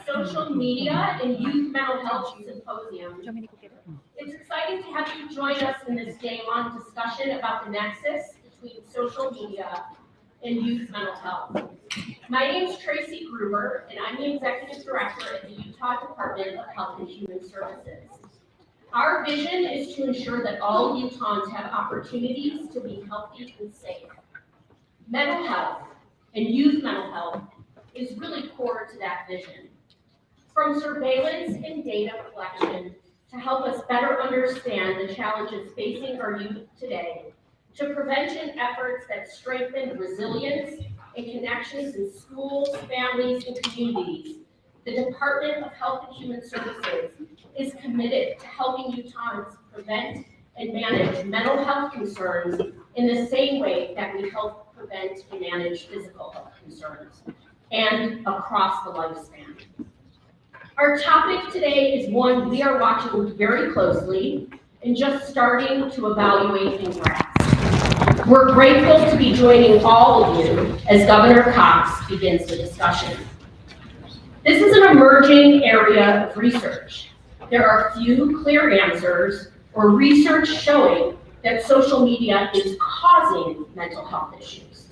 Social Media and Youth Mental Health Symposium. It's exciting to have you join us in this day-long discussion about the nexus between social media and youth mental health. My name is Tracy Gruber, and I'm the Executive Director at the Utah Department of Health and Human Services. Our vision is to ensure that all Utahns have opportunities to be healthy and safe. Mental health and youth mental health is really core to that vision. From surveillance and data collection to help us better understand the challenges facing our youth today, to prevention efforts that strengthen resilience and connections in schools, families, and communities, the Department of Health and Human Services is committed to helping Utahns prevent and manage mental health concerns in the same way that we help prevent and manage physical health concerns, and across the lifespan. Our topic today is one we are watching very closely and just starting to evaluate and grasp. We're grateful to be joining all of you as Governor Cox begins the discussion. This is an emerging area of research. There are few clear answers or research showing that social media is causing mental health issues.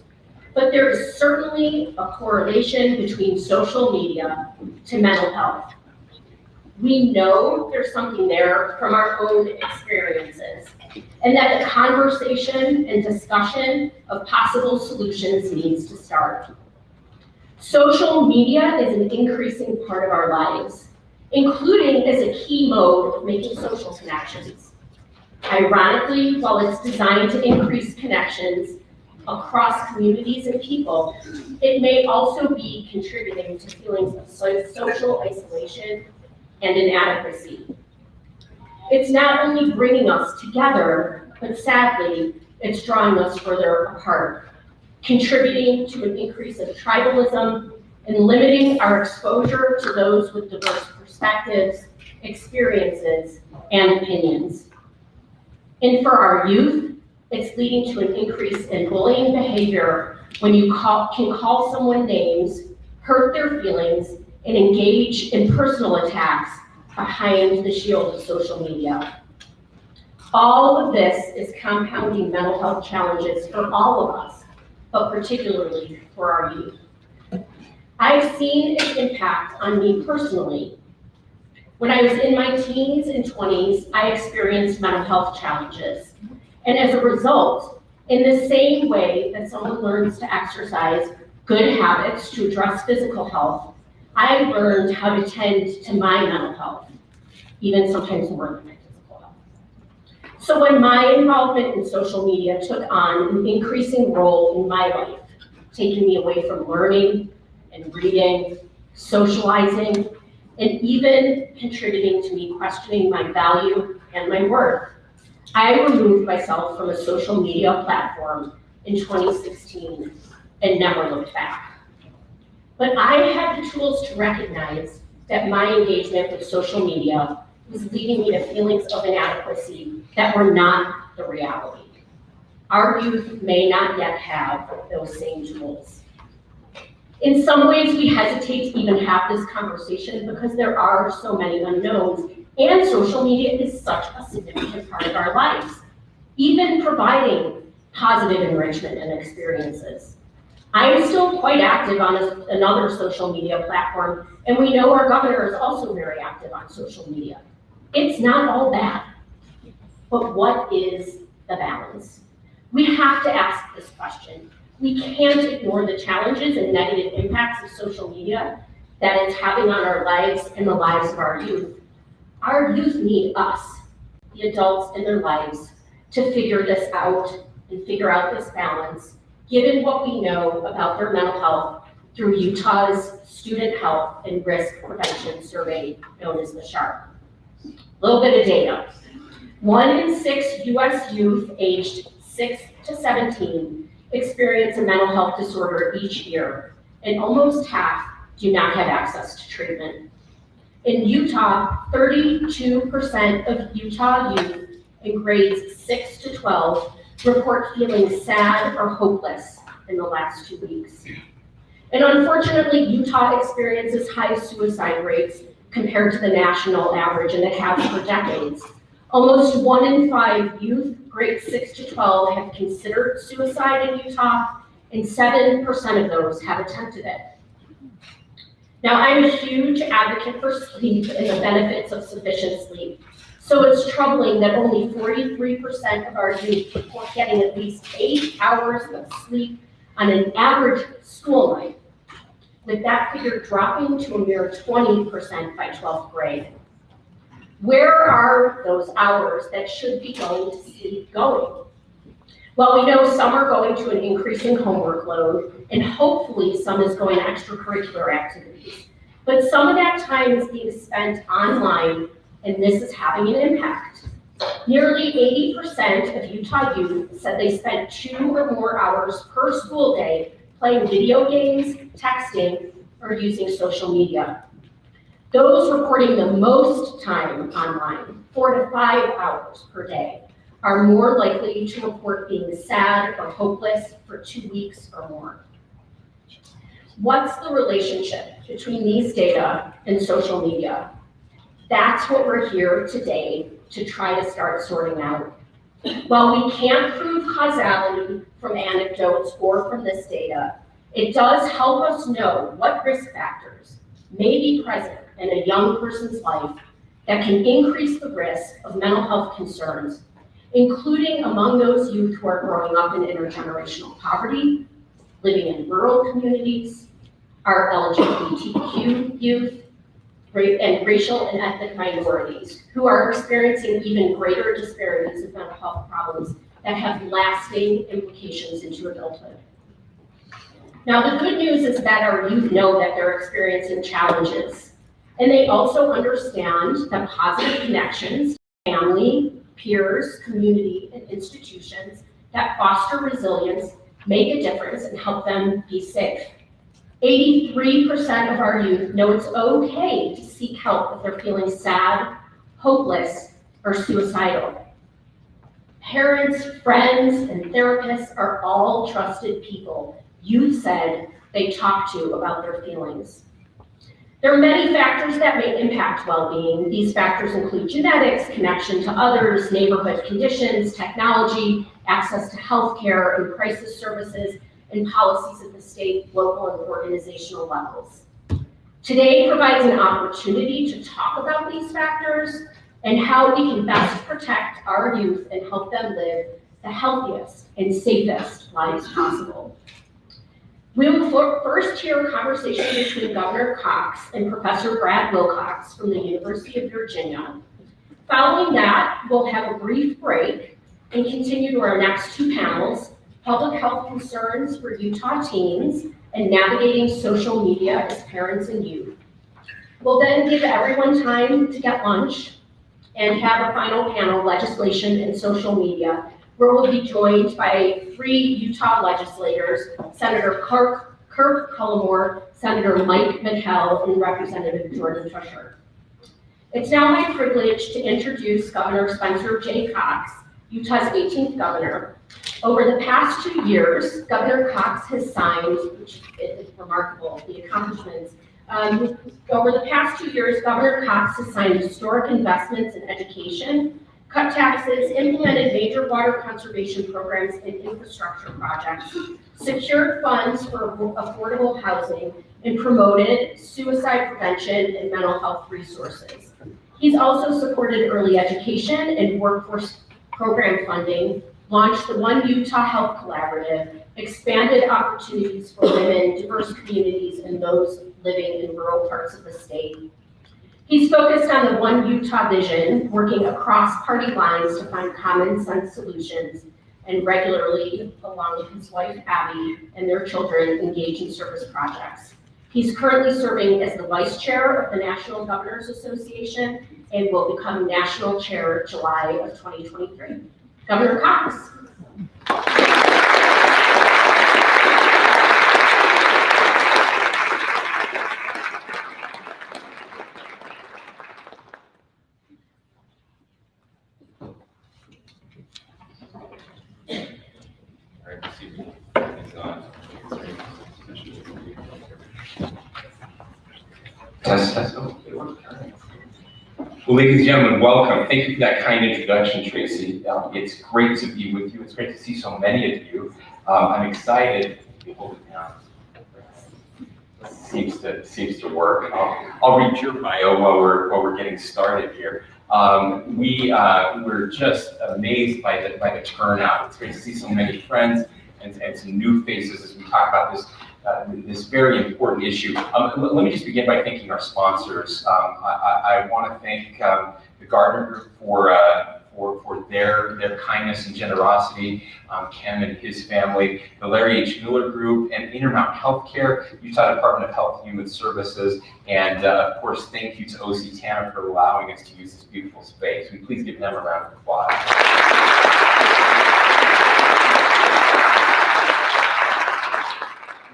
But there is certainly a correlation between social media to mental health. We know there's something there from our own experiences, and that the conversation and discussion of possible solutions needs to start. Social media is an increasing part of our lives, including as a key mode of making social connections. Ironically, while it's designed to increase connections across communities and people, it may also be contributing to feelings of social isolation and inadequacy. It's not only bringing us together, but sadly, it's drawing us further apart, contributing to an increase of tribalism and limiting our exposure to those with diverse perspectives, experiences, and opinions. And for our youth, it's leading to an increase in bullying behavior when you can call someone names, hurt their feelings, and engage in personal attacks behind the shield of social media. All of this is compounding mental health challenges for all of us, but particularly for our youth. I've seen its impact on me personally. When I was in my teens and 20s, I experienced mental health challenges. And as a result, in the same way that someone learns to exercise good habits to address physical health, I learned how to tend to my mental health, even sometimes more than my physical health. So when my involvement in social media took on an increasing role in my life, taking me away from learning and reading, socializing, and even contributing to me questioning my value and my worth, I removed myself from a social media platform in 2016 and never looked back. But I had the tools to recognize that my engagement with social media was leading me to feelings of inadequacy that were not the reality. Our youth may not yet have those same tools. In some ways, we hesitate to even have this conversation because there are so many unknowns, and social media is such a significant part of our lives, even providing positive enrichment and experiences. I am still quite active on another social media platform, and we know our governor is also very active on social media. It's not all bad, but what is the balance? We have to ask this question. We can't ignore the challenges and negative impacts of social media that it's having on our lives and the lives of our youth. Our youth need us, the adults in their lives, to figure this out and figure out this balance, given what we know about their mental health through Utah's Student Health and Risk Prevention Survey, known as the SHARP. A little bit of data. 1 in 6 US youth aged 6 to 17 experience a mental health disorder each year, and almost half do not have access to treatment. In Utah, 32% of Utah youth in grades 6 to 12 report feeling sad or hopeless in the last 2 weeks. And unfortunately, Utah experiences high suicide rates compared to the national average, and it has for decades. Almost 1 in 5 youth, grades 6 to 12, have considered suicide in Utah, and 7% of those have attempted it. Now, I'm a huge advocate for sleep and the benefits of sufficient sleep. So it's troubling that only 43% of our youth report getting at least 8 hours of sleep on an average school night, with that figure dropping to a mere 20% by 12th grade. Where are those hours that should be going to sleep going? Well, we know some are going to an increasing homework load, and hopefully some is going to extracurricular activities. But some of that time is being spent online, and this is having an impact. Nearly 80% of Utah youth said they spent 2 or more hours per school day playing video games, texting, or using social media. Those reporting the most time online, 4 to 5 hours per day, are more likely to report being sad or hopeless for 2 weeks or more. What's the relationship between these data and social media? That's what we're here today to try to start sorting out. While we can't prove causality from anecdotes or from this data, it does help us know what risk factors may be present in a young person's life that can increase the risk of mental health concerns, including among those youth who are growing up in intergenerational poverty, living in rural communities, our LGBTQ youth, and racial and ethnic minorities who are experiencing even greater disparities of mental health problems that have lasting implications into adulthood. Now, the good news is that our youth know that they're experiencing challenges, and they also understand that positive connections, family, peers, community, and institutions that foster resilience make a difference and help them be safe. 83% of our youth know it's okay to seek help if they're feeling sad, hopeless, or suicidal. Parents, friends, and therapists are all trusted people youth said they talk to about their feelings. There are many factors that may impact well-being. These factors include genetics, connection to others, neighborhood conditions, technology, access to healthcare and crisis services, and policies at the state, local, and organizational levels. Today provides an opportunity to talk about these factors and how we can best protect our youth and help them live the healthiest and safest lives possible. We will first hear a conversation between Governor Cox and Professor Brad Wilcox from the University of Virginia. Following that, we'll have a brief break and continue to our next 2 panels, Public Health Concerns for Utah Teens and Navigating Social Media as Parents and Youth. We'll then give everyone time to get lunch and have a final panel, Legislation and Social Media, where we'll be joined by 3 Utah legislators, Senator Kirk Cullimore, Senator Mike McHell, and Representative Jordan Tusher. It's now my privilege to introduce Governor Spencer J. Cox, Utah's 18th governor. Over the past 2 years, Governor Cox has signed, which is remarkable, the accomplishments. Over the past 2 years, Governor Cox has signed historic investments in education, cut taxes, implemented major water conservation programs and infrastructure projects, secured funds for affordable housing, and promoted suicide prevention and mental health resources. He's also supported early education and workforce program funding, launched the One Utah Health Collaborative, expanded opportunities for women, diverse communities, and those living in rural parts of the state. He's focused on the One Utah vision, working across party lines to find common sense solutions, and regularly, along with his wife Abby and their children, engage in service projects. He's currently serving as the vice chair of the National Governors Association and will become national chair July of 2023. Governor Cox. Well, ladies and gentlemen, welcome. Thank you for that kind introduction, Tracy. It's great to be with you. It's great to see so many of you. I'm excited. Seems to work. I'll read your bio while we're getting started here. We're just amazed by the turnout. It's great to see so many friends and some new faces as we talk about this very important issue. Let me just begin by thanking our sponsors. I want to thank the Gardner Group for their kindness and generosity, Ken and his family, the Larry H. Miller Group, and Intermountain Healthcare, Utah Department of Health and Human Services, and of course, thank you to OC Tanner for allowing us to use this beautiful space. Will you please give them a round of applause?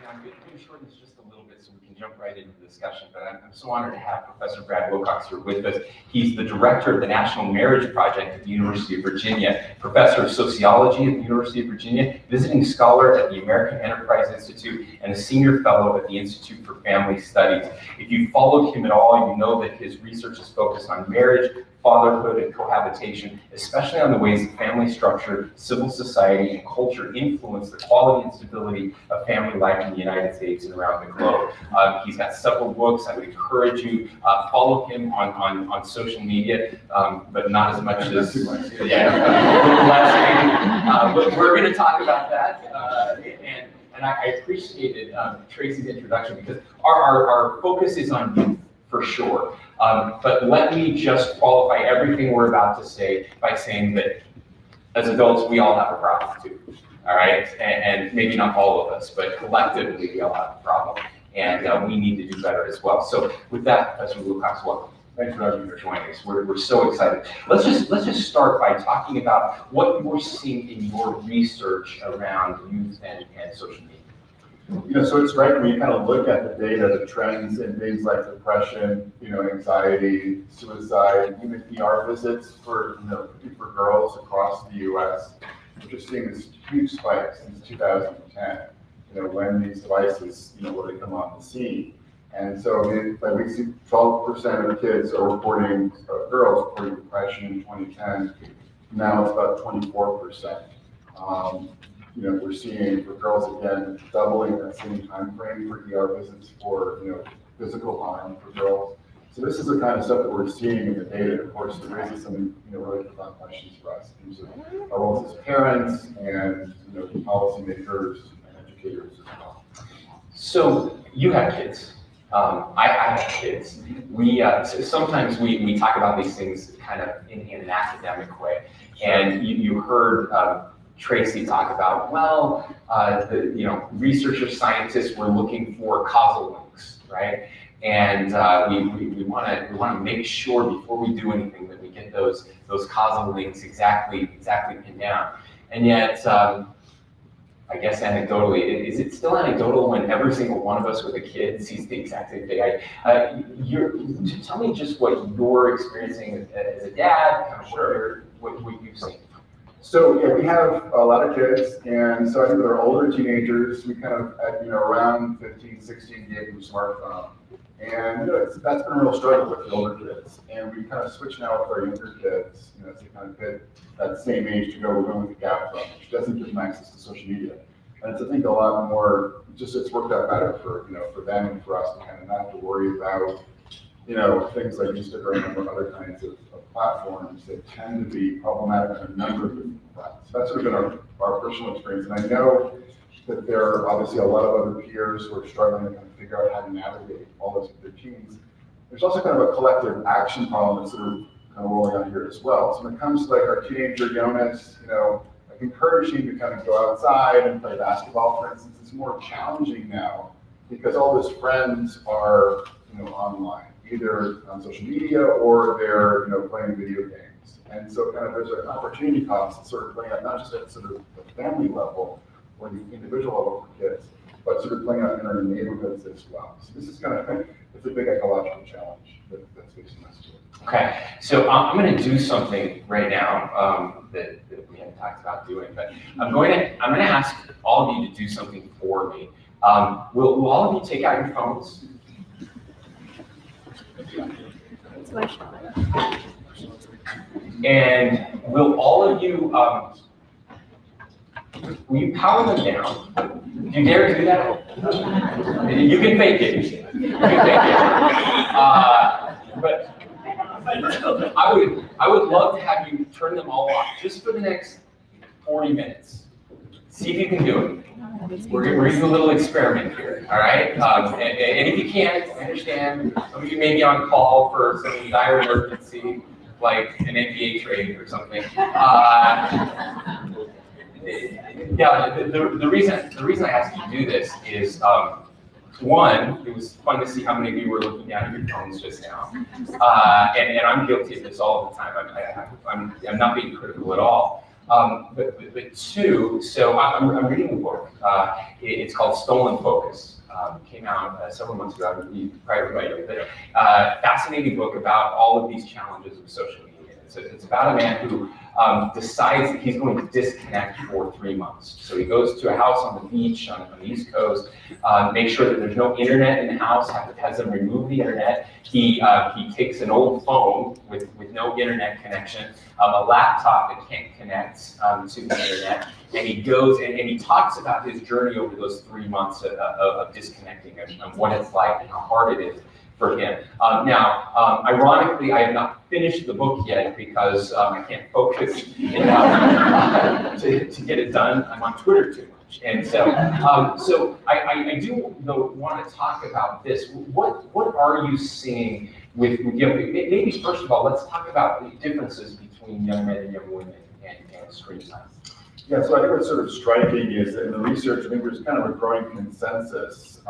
I'm going to shorten this just a little bit so we can jump right into the discussion, but I'm so honored to have Professor Brad Wilcox here with us. He's the director of the National Marriage Project at the University of Virginia, professor of sociology at the University of Virginia, visiting scholar at the American Enterprise Institute, and a senior fellow at the Institute for Family Studies. If you followed him at all, you know that his research is focused on marriage, fatherhood, and cohabitation, especially on the ways that family structure, civil society, and culture influence the quality and stability of family life in the United States and around the globe. He's got several books. I would encourage you follow him on social media, but not as much as but we're going to talk about that, and I appreciated Tracy's introduction because our focus is on youth for sure. But let me just qualify everything we're about to say by saying that as adults, we all have a problem too, all right? And maybe not all of us, but collectively, we all have a problem. And we need to do better as well. So with that, Professor Wilcox, welcome. Thanks for joining us. We're so excited. Let's just start by talking about what you're seeing in your research around youth and social media. So it's right when you kind of look at the data, the trends in things like depression, anxiety, suicide, even ER visits for girls across the U.S. We're just seeing this huge spike since 2010. When these devices, when they come on the scene. And so we see 12% of kids are reporting, girls reporting depression in 2010. Now it's about 24%. We're seeing for girls again, doubling that same time frame for ER visits for, physical harm for girls. So this is the kind of stuff that we're seeing in the data. Of course, it raises some, really profound questions for us in terms of our roles as parents and, policymakers and educators as well. So you have kids. I have kids. Sometimes we talk about these things kind of in an academic way. And you heard Tracy talk about, researchers, scientists were looking for causal links, right? And we want to make sure before we do anything that we get those causal links exactly pinned down. And yet, I guess anecdotally, is it still anecdotal when every single one of us with a kid sees the exact same thing? Tell me just what you're experiencing as a dad, kind of what you've seen. So yeah, we have a lot of kids, and so I think with our older teenagers, we kind of at around 15, 16 gave them a smartphone, and that's been a real struggle with the older kids. And we kind of switch now with our younger kids, as they kind of hit that same age to go. We're going with the gap phone, which doesn't give them access to social media, and it's I think a lot more. It's worked out better for for them and for us to kind of not have to worry about things like Instagram or other kinds of platforms that tend to be problematic on a number of different fronts. So that's sort of been our personal experience. And I know that there are obviously a lot of other peers who are struggling to kind of figure out how to navigate all this with their teens. There's also kind of a collective action problem that's sort of kind of rolling out here as well. So when it comes to like our teenager Jonas, like encouraging to kind of go outside and play basketball, for instance, it's more challenging now because all his friends are online, either on social media or they're playing video games. And so kind of there's an opportunity cost to sort of playing out not just at sort of the family level or the individual level for kids, but sort of playing out in our neighborhoods as well. So this is kind of, it's a big ecological challenge that's facing us too. Okay, so I'm going to do something right now that we haven't talked about doing, but I'm going to ask all of you to do something for me. Will all of you take out your phones? And will all of you, will you power them down? Do you dare do that? You can fake it. You can fake it. But I would love to have you turn them all off just for the next 40 minutes. See if you can do it. We're going to do a little experiment here, all right? And if you can't, I understand. Some of you may be on call for some dire emergency, like an NBA trade or something. Yeah, the reason I asked you to do this is, one, it was fun to see how many of you were looking down at your phones just now. And I'm guilty of this all the time. I'm not being critical at all. But two, so I'm reading a book. It's called Stolen Focus. Came out several months ago. You probably read it. Fascinating book about all of these challenges of social media. It's about a man who decides that he's going to disconnect for 3 months. So he goes to a house on the beach on the East Coast, make sure that there's no internet in the house, has them remove the internet. He takes an old phone with no internet connection, a laptop that can't connect to the internet, and he goes and he talks about his journey over those 3 months of disconnecting and what it's like and how hard it is for him. Now, ironically, I have not finished the book yet because I can't focus enough to get it done. I'm on Twitter too much. And so, I do though want to talk about this. What are you seeing with maybe first of all, let's talk about the differences between young men and young women and screen time. Yeah, so I think what's sort of striking is that in the research, I think there's kind of a growing consensus.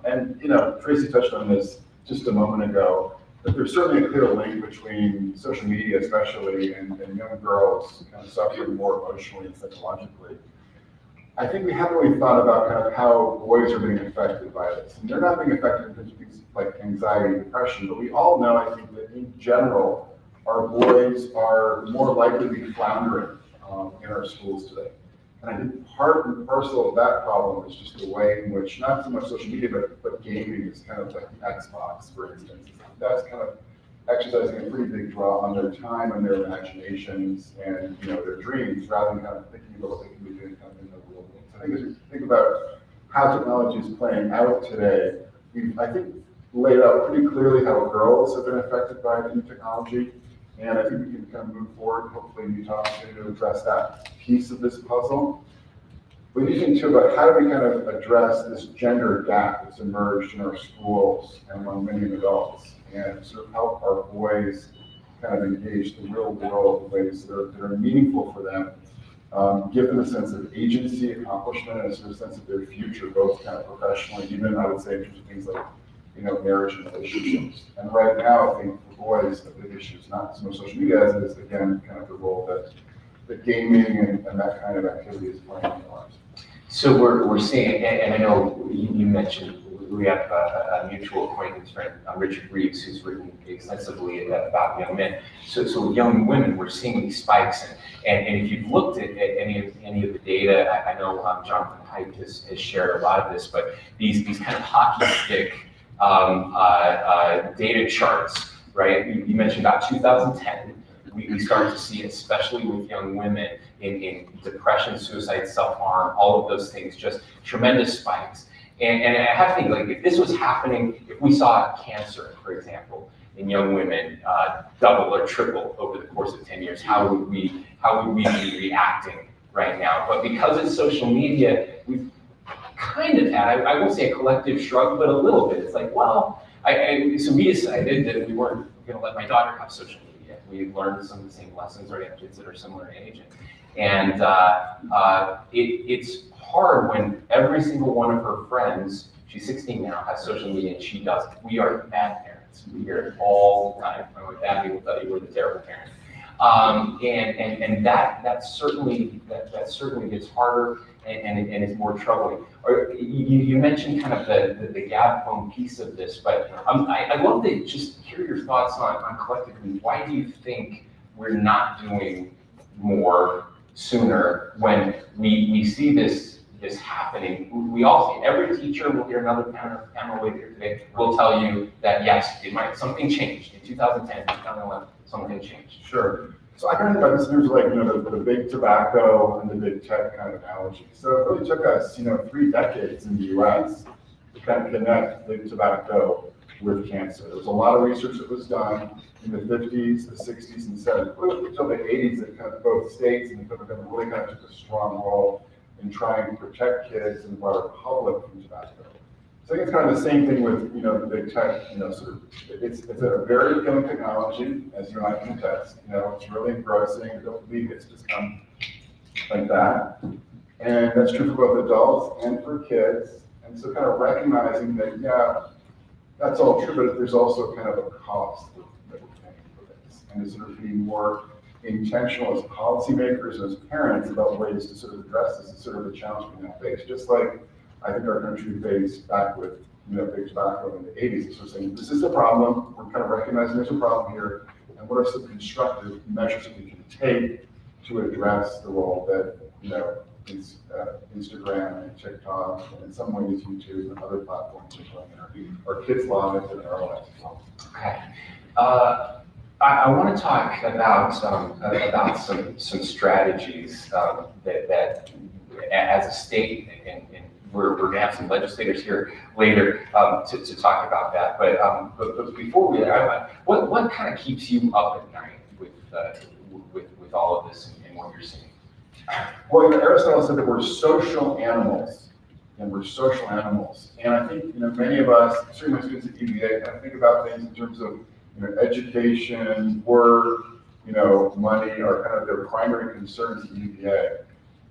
And, Tracy touched on this just a moment ago, but there's certainly a clear link between social media, especially, and young girls kind of suffering more emotionally and psychologically. I think we haven't really thought about kind of how boys are being affected by this. And they're not being affected because of things like anxiety and depression, but we all know, I think, that in general, our boys are more likely to be floundering in our schools today. And I think part and parcel of that problem is just the way in which, not so much social media, but gaming is kind of like Xbox, for instance. That's kind of exercising a pretty big draw on their time and their imaginations and their dreams, rather than kind of thinking about what they can be doing kind of in the real world. So I think as we think about how technology is playing out today, we've, I think, laid out pretty clearly how girls have been affected by the new technology. And I think we can kind of move forward, hopefully in Utah, to address that piece of this puzzle. We need to think too about how do we kind of address this gender gap that's emerged in our schools and among many adults, and sort of help our boys kind of engage the real world in ways that are meaningful for them, give them a sense of agency, accomplishment, and a sort of sense of their future, both kind of professionally, even I would say in terms of things like marriage and relationships. And right now, I think for boys, the big issue is not so much social media as it is, again, kind of the role that gaming and that kind of activity is playing in their lives. So we're seeing, and I know you mentioned, we have a mutual acquaintance friend, Richard Reeves, who's written extensively about young men. So with young women, we're seeing these spikes, and if you've looked at any of the data, I know Jonathan Haidt has shared a lot of this, but these kind of hockey stick data charts, right? You mentioned about 2010. We started to see, especially with young women, in depression, suicide, self-harm, all of those things, just tremendous spikes. And I have to think, like, if this was happening, if we saw cancer, for example, in young women double or triple over the course of 10 years, how would we be reacting right now? But because it's social media, we've kind of had, I won't say a collective shrug, but a little bit. It's like, well, so we decided that we weren't going to let my daughter have social media. We learned some of the same lessons, or we have kids that are similar in age. And it's hard when every single one of her friends, she's 16 now, has social media and she doesn't. We are bad parents. We hear it all the time. My dad people tell you we're the terrible parents. And that certainly gets harder and is more troubling. Or you mentioned kind of the gab phone piece of this, but I'd love to just hear your thoughts on collectively, why do you think we're not doing more sooner when we see this this happening, we all see it. Every teacher, we'll hear another panel later today, will tell you that yes, something changed in 2010, 2011, something changed. Sure. So I kind of think about this in terms of like, the big tobacco and the big tech kind of analogy. So it really took us, 3 decades in the US to kind of connect big tobacco with cancer. There was a lot of research that was done in the 50s, the 60s, and 70s, until the 80s, that kind of both states and the federal government really kind of took a strong role in trying to protect kids and the broader public from tobacco. So I think it's kind of the same thing with, the big tech, sort of, it's a very appealing technology, as you and I can attest. It's really engrossing. I don't believe it's just come like that. And that's true for both adults and for kids. And so kind of recognizing that, yeah, that's all true, but there's also kind of a cost that we're paying for this. And to sort of be more intentional as policymakers, as parents, about ways to sort of address this is sort of a challenge we now face. Just like I think our country faced back with big tobacco in the 80s. So saying, this is a problem, we're kind of recognizing there's a problem here, and what are some constructive measures that we can take to address the role that, Instagram and TikTok, and in some ways YouTube and other platforms are playing in our kids' lives and our lives as well. Okay. I want to talk about some strategies that as a state, and we're going to have some legislators here later to talk about that. But before we, what kind of keeps you up at night with all of this and what you're seeing? Well, Aristotle said that we're social animals, and we're social animals. And I think many of us, certainly students at UVA, kind of think about things in terms of education, work, money are kind of their primary concerns at UVA.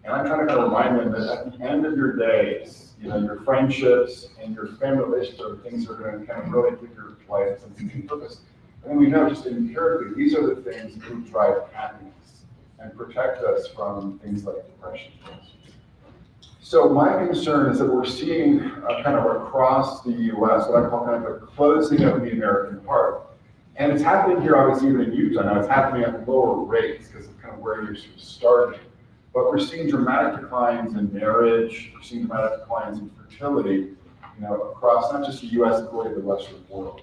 And I'm trying to kind of remind them that at the end of your days, your friendships and your family relationships are things that are going to kind of really give your life a sense of purpose. And we know just empirically, these are the things that drive happiness and protect us from things like depression. So my concern is that we're seeing kind of across the US, what I call kind of a closing of the American heart. And it's happening here, obviously, even in Utah. Now it's happening at lower rates because of kind of where you're sort of starting. But we're seeing dramatic declines in marriage, we're seeing dramatic declines in fertility, across not just the US, but really the Western world.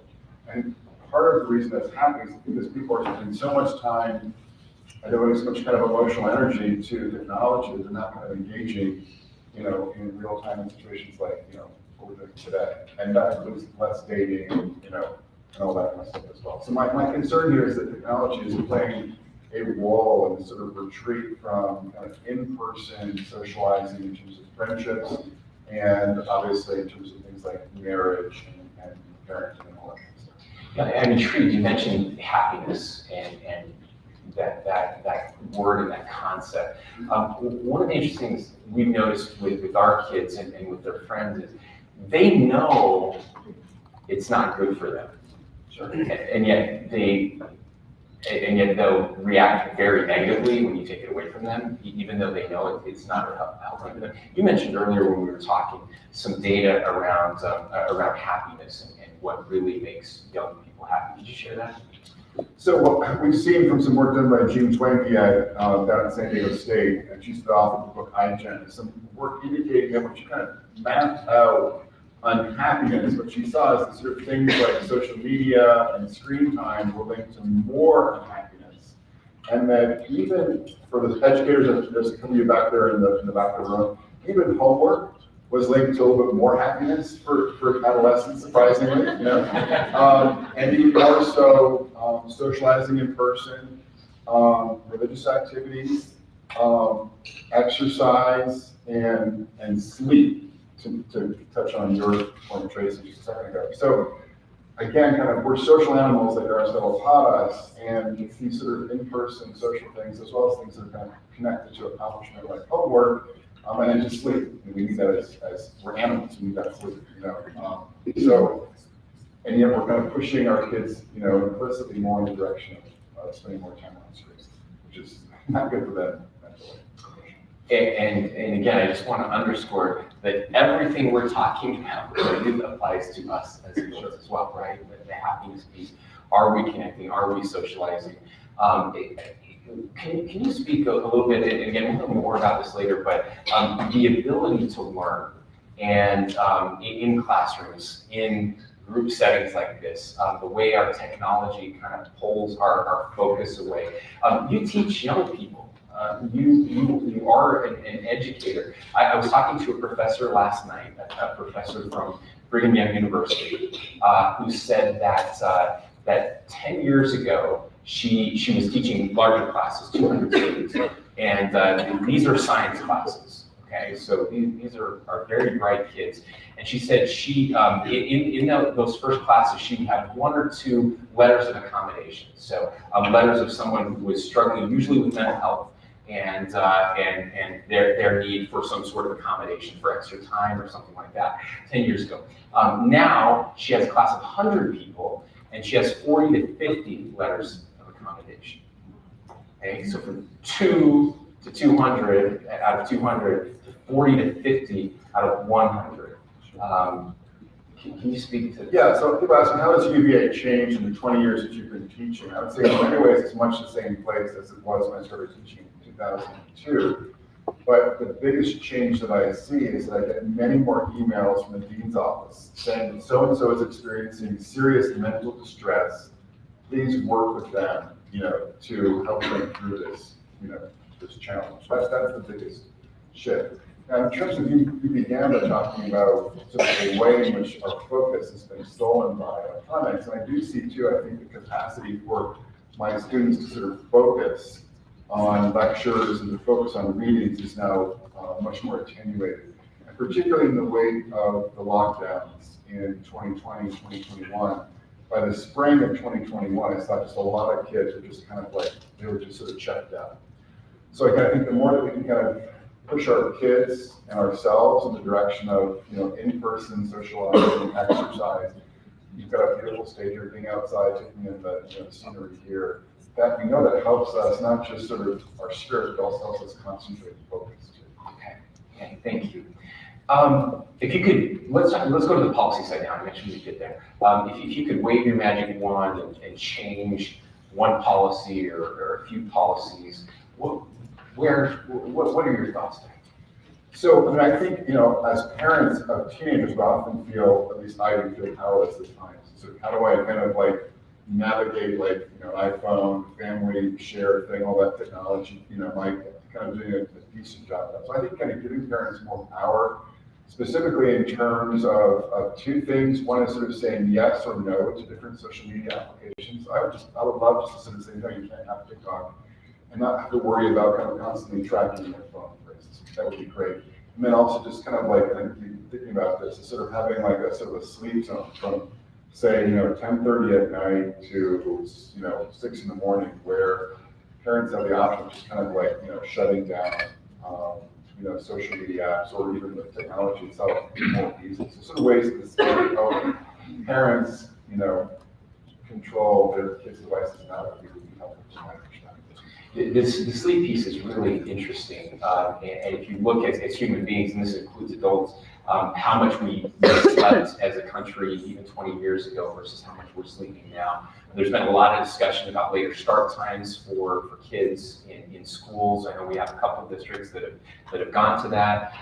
And part of the reason that's happening is because people are spending so much time and devoting so much kind of emotional energy to technology, they're not kind of engaging, in real time in situations like, what we're doing today. And that includes less dating, and all that kind of stuff as well. So my concern here is that technology is playing a role in the sort of retreat from kind of in-person socializing in terms of friendships, and obviously in terms of things like marriage and parenting and all that kind of stuff. Yeah, I'm intrigued. You mentioned happiness and that word and that concept. One of the interesting things we've noticed with our kids and with their friends is they know it's not good for them. Sure. And yet they'll react very negatively when you take it away from them, even though they know it's not helping them. You mentioned earlier when we were talking some data around happiness and what really makes young people happy. Did you share that? So what we've seen from some work done by Jean Twenge down at San Diego State, and she's the author of the book iGen, is some work indicating that when she kind of mapped out unhappiness, what she saw is the sort of things like social media and screen time were linked to more unhappiness. And that even for the educators, there's a couple of you back there in the back of the room, even homework was linked to a little bit more happiness for adolescents, surprisingly, and even more so socializing in person, religious activities, exercise, and sleep. To touch on your point, Tracy, just a second ago. So again, kind of we're social animals that Aristotle taught us, and it's these sort of in-person social things as well as things that are kind of connected to accomplishment like homework, and then just sleep. And we need that as we're animals, we need that sleep, So, and yet we're kind of pushing our kids, implicitly more in the direction of spending more time on screens, which is not good for them mentally. And again, I just want to underscore that everything we're talking about really applies to us as adults as well, right? The happiness piece. Are we connecting? Are we socializing? Can you speak a little bit, and again, we'll know more about this later, but the ability to learn and in classrooms, in group settings like this, the way our technology kind of pulls our focus away. You teach young people. You are an educator. I was talking to a professor last night, a professor from Brigham Young University, who said that 10 years ago, she was teaching larger classes, 200 students, and these are science classes. Okay, so these are very bright kids, and she said in those first classes she would have 1 or 2 letters of accommodation. So letters of someone who was struggling, usually with mental health, and their need for some sort of accommodation for extra time or something like that 10 years ago. Now she has a class of 100 people, and she has 40 to 50 letters of accommodation. Okay, so from 2 to 200 out of 200, to 40 to 50 out of 100. Can you speak to? Yeah, so people ask me, how has UVA changed in the 20 years that you've been teaching? I would say in many ways it's much the same place as it was when I started teaching in 2002. But the biggest change that I see is that I get many more emails from the dean's office saying so-and-so is experiencing serious mental distress. Please work with them, to help them through this, this challenge. That's the biggest shift. Now, in terms of you began by talking about sort of the way in which our focus has been stolen by electronics, and I do see too, I think the capacity for my students to sort of focus on lectures and to focus on readings is now much more attenuated, and particularly in the wake of the lockdowns in 2020, 2021. By the spring of 2021, I saw just a lot of kids were just kind of like, they were just sort of checked out. So I think the more that we can kind of push our kids and ourselves in the direction of, in-person socializing and exercise. You've got a beautiful stage here, being outside, taking in the scenery here. That we know that helps us, not just sort of our spirit, but also helps us concentrate and focus too. Okay, thank you. If you could, let's go to the policy side now. I mentioned we did there. If you could wave your magic wand and change one policy or a few policies, what are your thoughts there? So, I think, as parents of teenagers, we often feel, at least I do feel powerless at times. So how do I kind of navigate iPhone, family share thing, all that technology, am I kind of doing a decent job of that? So I think kind of giving parents more power, specifically in terms of 2 things. One is sort of saying yes or no to different social media applications. I would love just to sort of say, no, you can't have TikTok, and not have to worry about kind of constantly tracking your phone, for instance. That would be great. And then also just kind of thinking about this, is sort of having a sort of a sleep zone from, say, 10:30 at night to 6 in the morning, where parents have the option of just kind of shutting down social media apps or even the technology itself more easily. So sort of ways that help parents control their kids' devices now that we can help them to manage that. The sleep piece is really interesting, and if you look at as human beings, and this includes adults, how much we slept as a country even 20 years ago versus how much we're sleeping now. There's been a lot of discussion about later start times for kids in schools. I know we have a couple of districts that have gone to that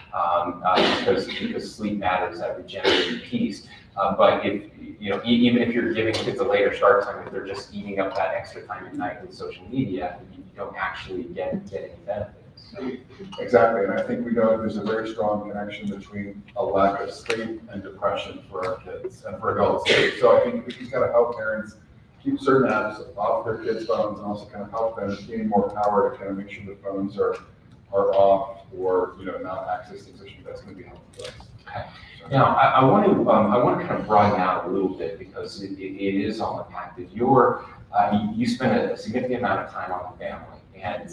because sleep matters, that regenerative piece. But even if you're giving kids a later start time, if they're just eating up that extra time at night with social media, you don't actually get any benefits. Exactly, and I think we know there's a very strong connection between a lack of sleep and depression for our kids and for adults. So I think we can kind of help parents keep certain apps off their kids' phones and also kind of help them gain more power to kind of make sure the phones are off or not accessing social media. That's going to be helpful for us. Okay. Now, I want to kind of broaden out a little bit because it is all impacted. You spend a significant amount of time on the family, and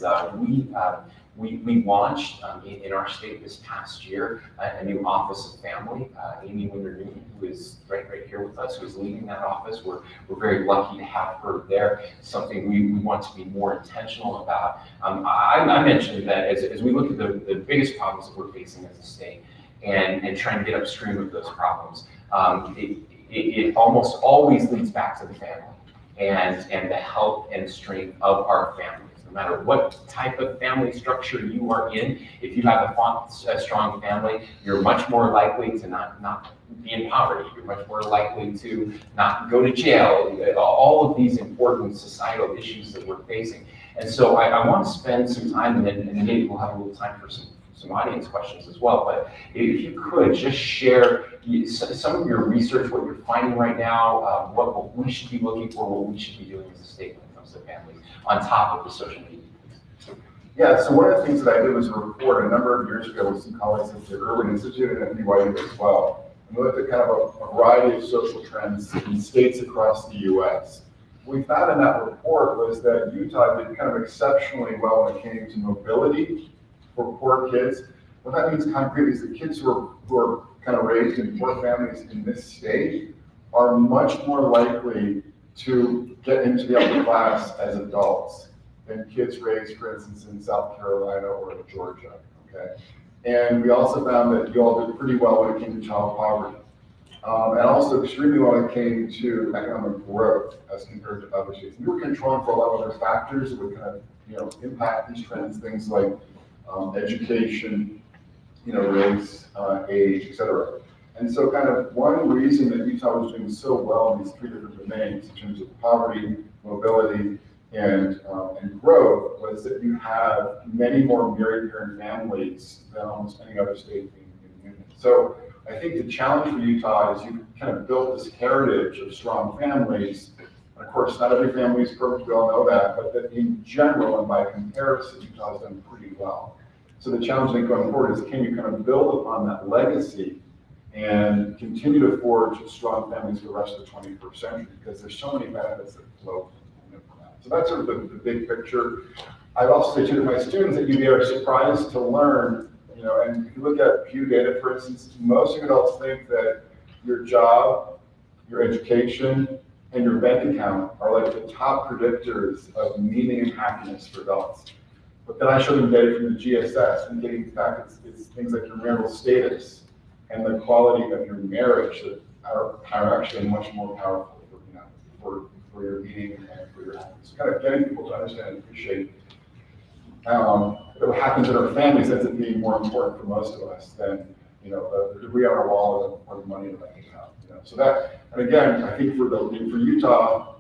we launched in our state this past year a new Office of Family. Amy Winder-Newton, who is right here with us, who is leading that office. We're very lucky to have her there. Something we want to be more intentional about. I mentioned that as we look at the biggest problems that we're facing as a state, and trying to get upstream of those problems, it almost always leads back to the family and the health and strength of our families. No matter what type of family structure you are in, if you have a strong family, you're much more likely to not be in poverty. You're much more likely to not go to jail. All of these important societal issues that we're facing. And so I want to spend some time, and maybe we'll have a little time for some audience questions as well, but if you could just share some of your research, what you're finding right now, what we should be looking for, what we should be doing as a state when it comes to families, on top of the social media. Yeah, so one of the things that I did was a report a number of years ago with some colleagues at the Irwin Institute and at BYU as well. And we looked at kind of a variety of social trends in states across the US. What we found in that report was that Utah did kind of exceptionally well when it came to mobility for poor kids. What that means concretely is that kids who are kind of raised in poor families in this state are much more likely to get into the upper class as adults than kids raised, for instance, in South Carolina or in Georgia, okay? And we also found that you all did pretty well when it came to child poverty. And also extremely well when it came to economic growth as compared to other states. We were controlling for a lot of other factors that would kind of, impact these trends, things like education, race, age, et cetera. And so kind of one reason that Utah was doing so well in these three different domains in terms of poverty, mobility, and growth was that you have many more married parent families than almost any other state in the union. So I think the challenge for Utah is you've kind of built this heritage of strong families. And of course, not every family is perfect, we all know that, but that in general and by comparison, Utah has done pretty well. So the challenge I think going forward is can you kind of build upon that legacy and continue to forge strong families for the rest of the 21st century, because there's so many benefits that flow from that. So that's sort of the big picture. I'd also say to my students that you'd be surprised to learn, and if you look at Pew data, for instance, most adults think that your job, your education, and your bank account are like the top predictors of meaning and happiness for adults. But then I show them data from the GSS and getting back, it's things like your marital status and the quality of your marriage that are actually much more powerful for your meaning and for your happiness. So kind of getting people to understand and appreciate what happens in our families ends up being more important for most of us than the degree on our wall or the money in the bank account. So that, and again, I think for Utah,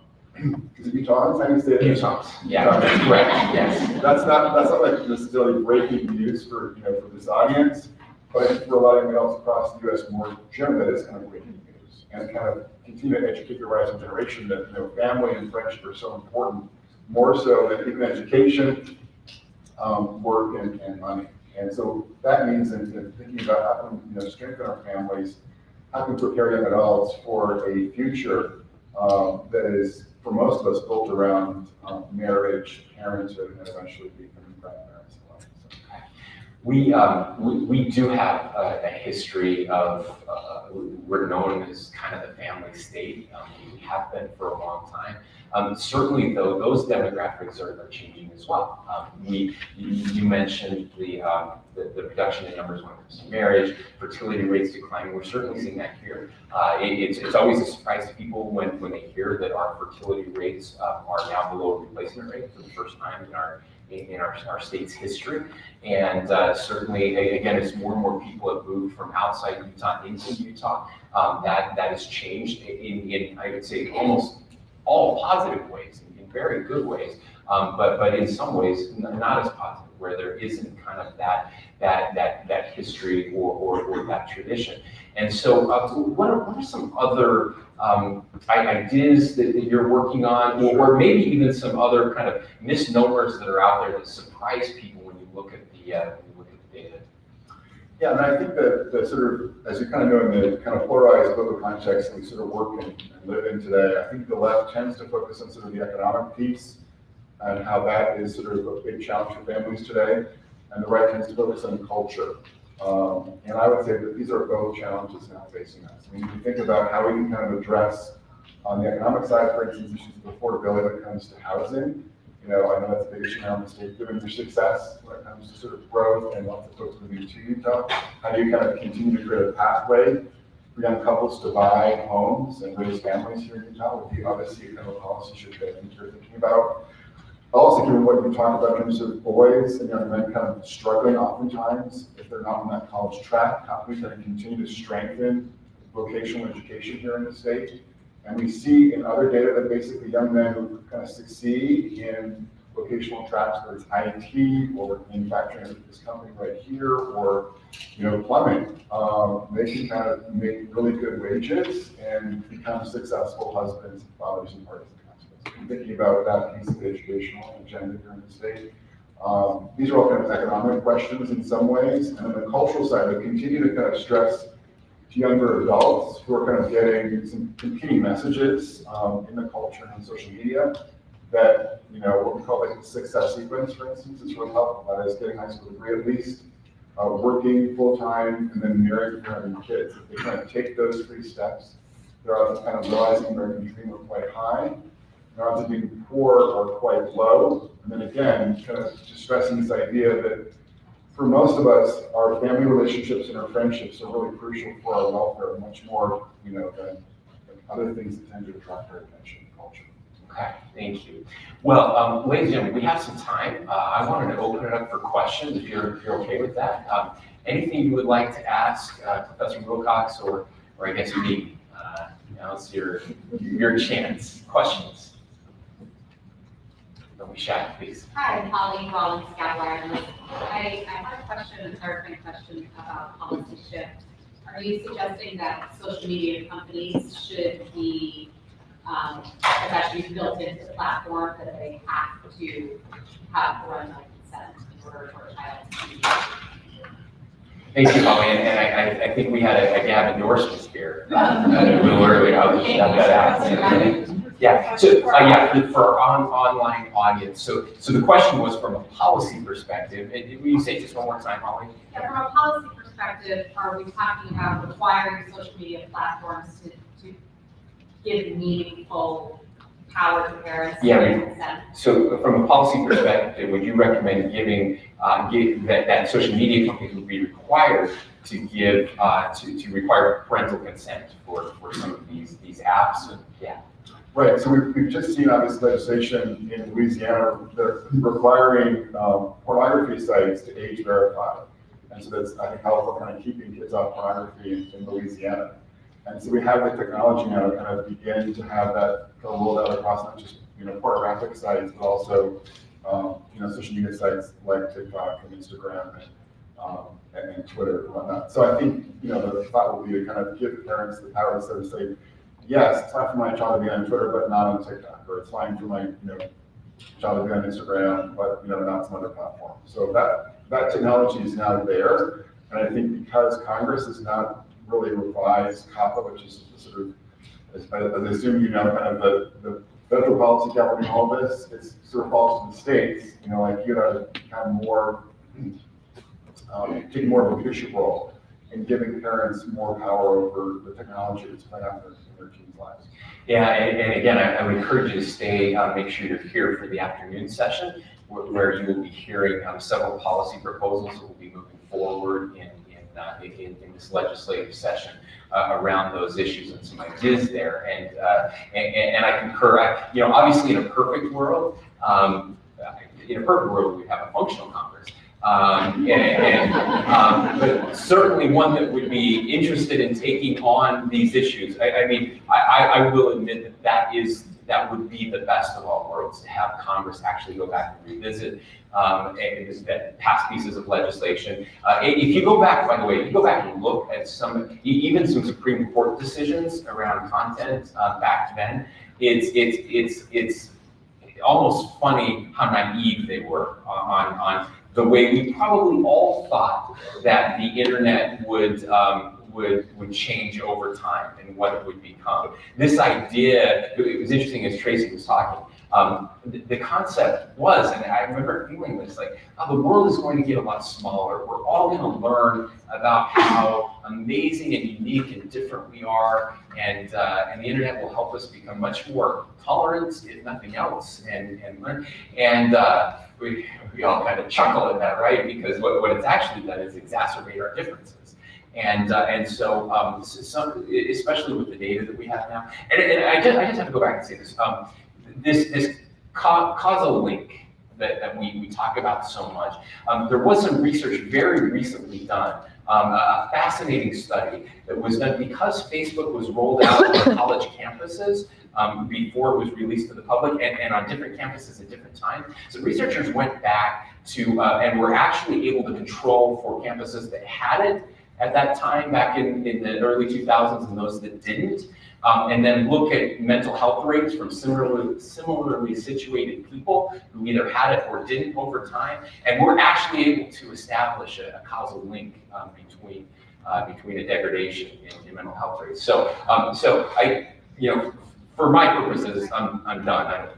is it Utah? Utah. Yeah, that's correct. Yes. That's not like necessarily breaking news for for this audience, but I think for a lot of adults across the U.S. more generally, that is kind of breaking news, and kind of continue to educate the rising generation that family and friendship are so important, more so than even education, work, and money. And so that means in thinking about how can we strengthen our families, how can we prepare young adults for a future that is, for most of us, built around marriage, parenthood, and eventually becoming grandparents. We do have a history of, we're known as kind of the family state. We have been for a long time. Certainly, though, those demographics are changing as well. You mentioned the reduction in numbers when it comes to marriage, fertility rates declining. We're certainly seeing that here. It's always a surprise to people when they hear that our fertility rates are now below replacement rate for the first time in our state's history. And certainly, again, as more and more people have moved from outside Utah into Utah, that has changed in I would say almost all positive ways, in very good ways, but in some ways not as positive, where there isn't kind of that history or that tradition. And so what are some other ideas that you're working on, or maybe even some other kind of misnomers that are out there that surprise people when you look at the data? Yeah, and I think that sort of, as you kind of know, in the kind of polarized global context that we sort of work in and live in today, I think the left tends to focus on sort of the economic piece and how that is sort of a big challenge for families today, and the right tends to focus on culture. And I would say that these are both challenges now facing us. I mean, if you think about how we can kind of address, on the economic side, for instance, issues of affordability when it comes to housing. I know that's a big issue now in the state, given your success when it comes to sort of growth and lots of folks moving to Utah. How do you kind of continue to create a pathway for young couples to buy homes and raise families here in Utah? Would be obviously a kind of policy shift that you're thinking about. Also, given what you talked about in terms of boys and young men kind of struggling oftentimes, if they're not on that college track, how can we kind of continue to strengthen vocational education here in the state? And we see in other data that basically young men who kind of succeed in vocational tracks, whether it's IT or manufacturing at this company right here, or plumbing, they can kind of make really good wages and become successful husbands, fathers, and partners. I'm thinking about that piece of the educational agenda here in the state. These are all kind of economic questions in some ways, and on the cultural side, we continue to kind of stress to younger adults who are kind of getting some competing messages in the culture and on social media that, what we call like the success sequence, for instance, is really helpful. That is getting a high school degree at least, working full-time, and then marrying and having kids. If they kind of take those 3 steps, they're often kind of realizing American dream are quite high. They're often being poor or quite low. And then again, kind of just stressing this idea that for most of us, our family relationships and our friendships are really crucial for our welfare, much more, than other things that tend to attract our attention in culture. Okay, thank you. Well, ladies and gentlemen, we have some time. I wanted to open it up for questions, if you're okay with that. Anything you would like to ask Professor Wilcox or I guess me? Now's your chance. Questions? Don't be shy, please. Hi, Holly Rollins, Scotland. I have a question, a clarifying question about policy shift. Are you suggesting that social media companies should be actually built into the platform, that they have to have parental consent in order for a child to be? Thank you, Holly, and I think we had a gab endorsement here a little earlier. I'll just shout that out. Yeah, so for our online audience, so the question was from a policy perspective, and will you say just one more time, Holly? Yeah, from a policy perspective, are we talking about requiring social media platforms to give meaningful power to parents? Yeah, so from a policy perspective, would you recommend giving that social media companies would be required to give to require parental consent for some of these apps? Yeah. Right, so we've just seen on this legislation in Louisiana, they're requiring pornography sites to age verify. And so that's, I think, helpful kind of keeping kids off pornography in Louisiana. And so we have the technology now to kind of begin to have that rolled out across not just pornographic sites, but also social media sites like TikTok and Instagram and Twitter and whatnot. So I think the thought will be to kind of give parents the power to sort of say, yes, it's fine for my child to be on Twitter, but not on TikTok, or it's fine for my child to be on Instagram, but not some other platform. So that technology is now there, and I think because Congress has not really revised COPPA, which is sort of, as I assume kind of the federal policy governing all this, it sort of falls to the states. Like you got to become more, taking more of a leadership role in giving parents more power over the technology that's playing out in their teens' lives. Yeah, and again, I would encourage you to stay, make sure you're here for the afternoon session, where you will be hearing several policy proposals that will be moving forward in this legislative session around those issues and some ideas there. And I concur. Obviously, in a perfect world, we'd have a functional Congress. But certainly one that would be interested in taking on these issues. I will admit that would be the best of all worlds, to have Congress actually go back and revisit past pieces of legislation. If you go back, by the way, if you go back and look at even some Supreme Court decisions around content back then, it's almost funny how naive they were on the way we probably all thought that the internet would change over time and what it would become. This idea, it was interesting as Tracy was talking, the concept was, and I remember feeling this, like, oh, the world is going to get a lot smaller. We're all going to learn about how amazing and unique and different we are, and the internet will help us become much more tolerant, if nothing else, and learn. And we all kind of chuckle at that, right? Because what it's actually done is exacerbate our differences. And so especially with the data that we have now, and I just have to go back and say this. This causal link that we talk about so much. There was some research very recently done, a fascinating study that was done because Facebook was rolled out on college campuses before it was released to the public and on different campuses at different times. So researchers went back to, and were actually able to control for campuses that had it at that time back in the early 2000s and those that didn't. And then look at mental health rates from similarly situated people who either had it or didn't over time, and we're actually able to establish a causal link between a degradation in mental health rates. So I, for my purposes, I'm done.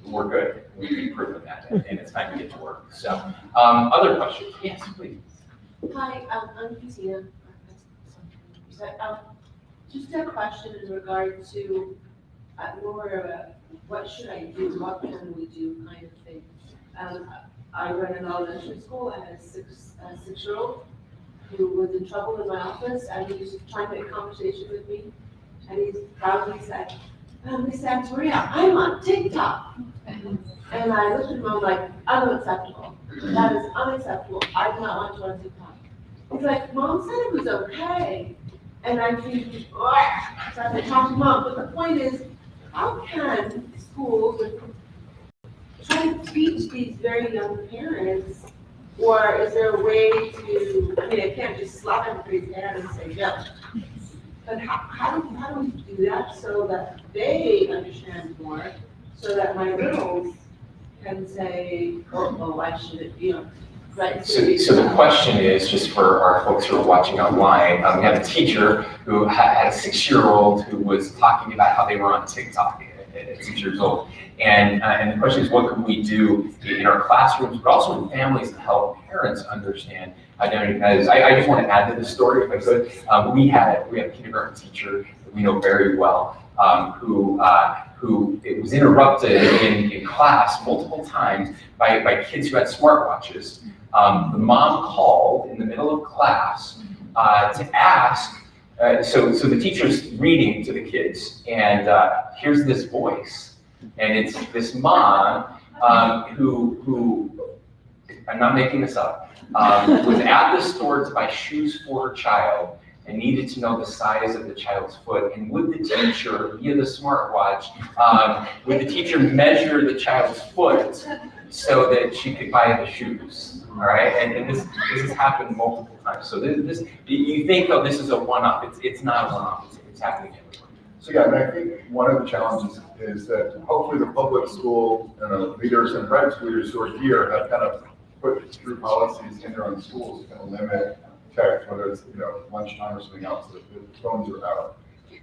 We're good. We've proven that, and it's time to get to work. So, other questions? Yes, please. Hi, I'm Christina. Just a question in regard to more of a what should I do, what can we do kind of thing. I run an elementary school. I had a six-year-old who was in trouble in my office, and he was trying to make conversation with me, and he proudly said, Miss Maria, I'm on TikTok. And I looked at him, I'm like, unacceptable. That is unacceptable. I do not want to on TikTok. He's like, Mom said it was okay. And I think, so I had to talk to Mom. But the point is, how can schools try to teach these very young parents, or is there a way to, I mean, I can't just slap everybody's hand and say, no. But how do we do that so that they understand more, so that my girls can say, oh, I should, right? So the question is, just for our folks who are watching online, we have a teacher who had a 6-year-old who was talking about how they were on TikTok at 6 years old. And the question is, what can we do in our classrooms, but also in families to help parents understand identity? Because I just want to add to the story, if I could. We have a kindergarten teacher that we know very well, who it was interrupted in class multiple times by kids who had smartwatches. The mom called in the middle of class to ask, so the teacher's reading to the kids, and here's this voice, and it's this mom who, I'm not making this up, was at the store to buy shoes for her child and needed to know the size of the child's foot. And would the teacher, via the smartwatch, would the teacher measure the child's foot so that she could buy the shoes? All right, and this has happened multiple times. So this you think, oh, this is a one-off. It's not a one-off. It's happening everywhere. So yeah, and I think one of the challenges is that hopefully the public school leaders and private school leaders who are here have kind of put through policies in their own schools to kind of limit tech, whether it's lunchtime or something else, so that the phones are out.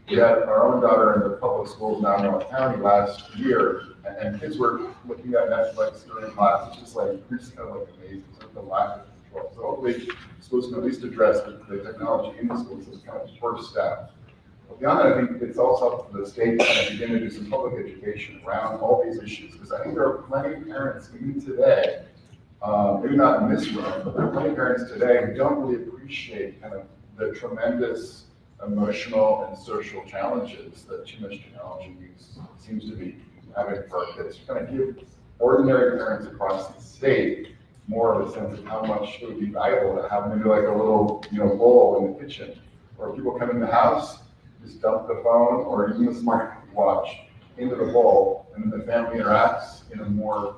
We had our own daughter in the public schools now in North County last year, and kids were looking at Netflix during class. It's just like, we're just kind of like amazed at the lack of control. So hopefully schools can at least address the technology in the schools as kind of first step. But beyond that, I think it's also up to the state to kind of begin to do some public education around all these issues, because I think there are plenty of parents, even today, maybe not in this room, but there are plenty of parents today who don't really appreciate kind of the tremendous emotional and social challenges that too much technology use seems to be having for our kids. To kind of give ordinary parents across the state more of a sense of how much it would be valuable to have maybe like a little bowl in the kitchen, where people come in the house, just dump the phone or even the smartwatch into the bowl, and then the family interacts in a more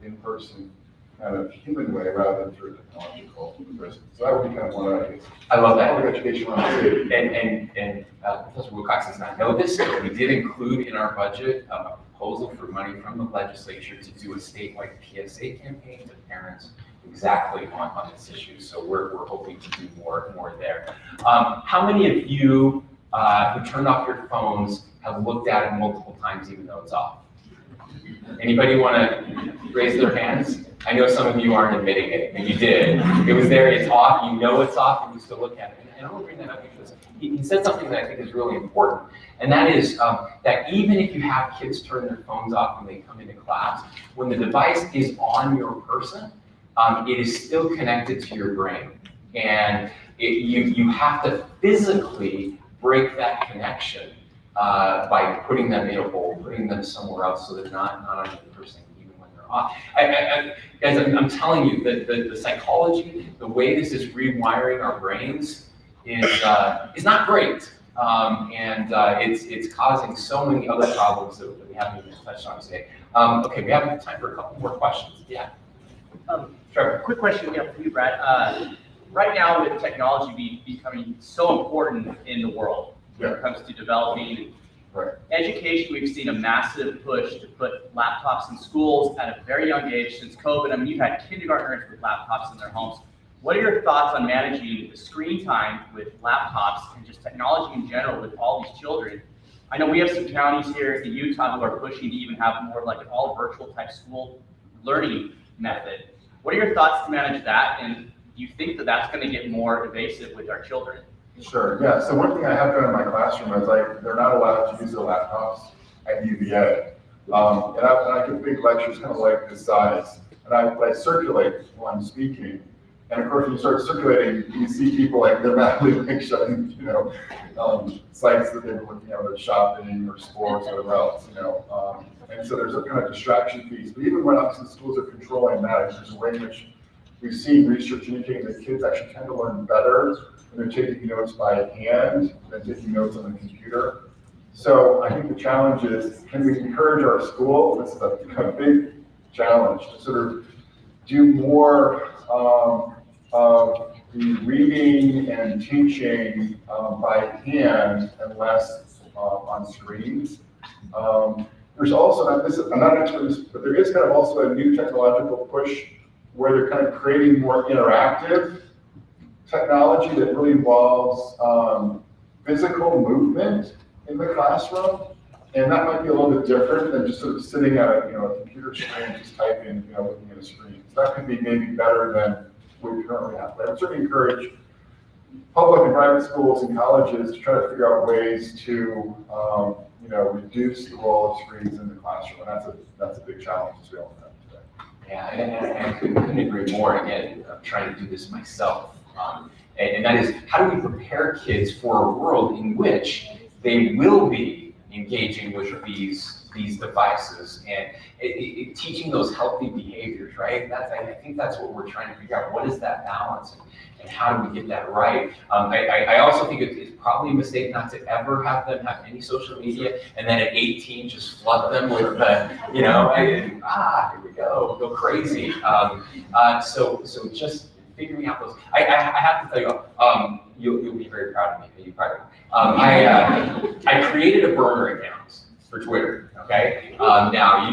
in-person kind of human way rather than through a technological person. So that would be kind of one of the ideas. I love that. Public education around the state. And Professor Wilcox does not know this, but we did include in our budget a proposal for money from the legislature to do a statewide PSA campaign to parents exactly on this issue. So we're hoping to do more there. How many of you who turned off your phones have looked at it multiple times even though it's off? Anybody want to raise their hands? I know some of you aren't admitting it, and you did. It was there, it's off, you know it's off, and you still look at it. And I'm going to bring that up because he said something that I think is really important, and that is that even if you have kids turn their phones off when they come into class, when the device is on your person, it is still connected to your brain. And you have to physically break that connection by putting them in a bowl, putting them somewhere else so they're not on the person even when they're off. Guys, I'm telling you that the psychology, the way this is rewiring our brains is not great. It's causing so many other problems that we haven't even touched on today. Okay, we have time for a couple more questions. Yeah. Trevor. Quick question for you, Brad. Right now, with technology becoming so important in the world when it comes to developing education, we've seen a massive push to put laptops in schools at a very young age since COVID. I mean, you've had kindergartners with laptops in their homes. What are your thoughts on managing the screen time with laptops and just technology in general with all these children? I know we have some counties here in Utah who are pushing to even have more like an all virtual type school learning method. What are your thoughts to manage that? And do you think that that's going to get more evasive with our children? Sure, yeah. So one thing I have done in my classroom is they're not allowed to use their laptops at UVA. And I give big lectures kind of like this size. And I circulate while I'm speaking. And of course, when you start circulating, you see people like they're madly shutting, sites that they're looking at, whether shopping or sports or whatever else, And so there's a kind of distraction piece. But even when obviously schools are controlling that, there's a way in which we've seen research indicating that kids actually tend to learn better when they're taking notes by hand than taking notes on the computer. So I think the challenge is, can we encourage our school? This is a big challenge to sort of do more of the reading and teaching by hand and less on screens. There's also, I'm not an expert in this, but there is kind of also a new technological push where they're kind of creating more interactive technology that really involves physical movement in the classroom. And that might be a little bit different than just sort of sitting at a computer screen, just typing, looking at a screen. So that could be maybe better than what we currently have. But I would certainly encourage public and private schools and colleges to try to figure out ways to, reduce the role of screens in the classroom. And that's a big challenge as we all know today. Yeah, and I couldn't agree more. Again, I'm trying to do this myself. And that is, how do we prepare kids for a world in which they will be engaging with these devices and teaching those healthy behaviors, right? I think that's what we're trying to figure out. What is that balance, and how do we get that right? I also think it's probably a mistake not to ever have them have any social media, and then at 18 just flood them with here we go crazy. So just figuring out those. I have to tell you, you'll be very proud of me. You probably. I created a burner account for Twitter. Okay. Now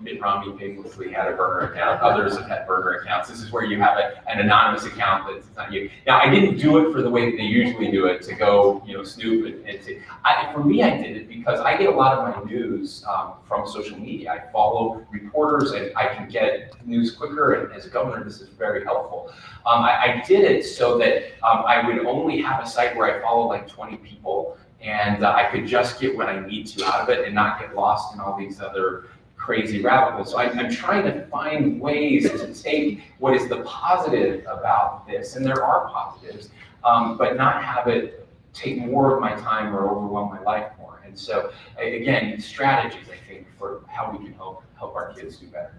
Mitt Romney famously had a burner account. Others have had burner accounts. This is where you have an anonymous account that's not you. Now I didn't do it for the way that they usually do it, to go snoop and to. For me, I did it because I get a lot of my news from social media. I follow reporters and I can get news quicker. And as a governor, this is very helpful. I did it so that I would only have a site where I follow like 20 people. And I could just get what I need to out of it and not get lost in all these other crazy rabbit holes. So I'm trying to find ways to take what is the positive about this, and there are positives, but not have it take more of my time or overwhelm my life more. And so again, strategies, I think, for how we can help our kids do better.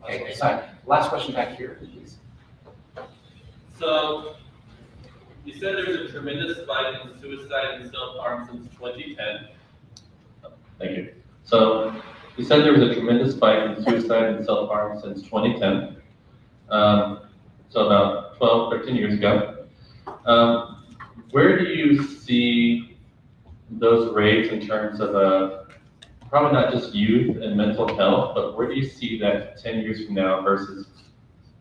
Okay, so last question back here, please. So, you said there was a tremendous spike in suicide and self-harm since 2010. Thank you. So you said there was a tremendous spike in suicide and self-harm since 2010. So about 12, 13 years ago. Where do you see those rates in terms of probably not just youth and mental health, but where do you see that 10 years from now versus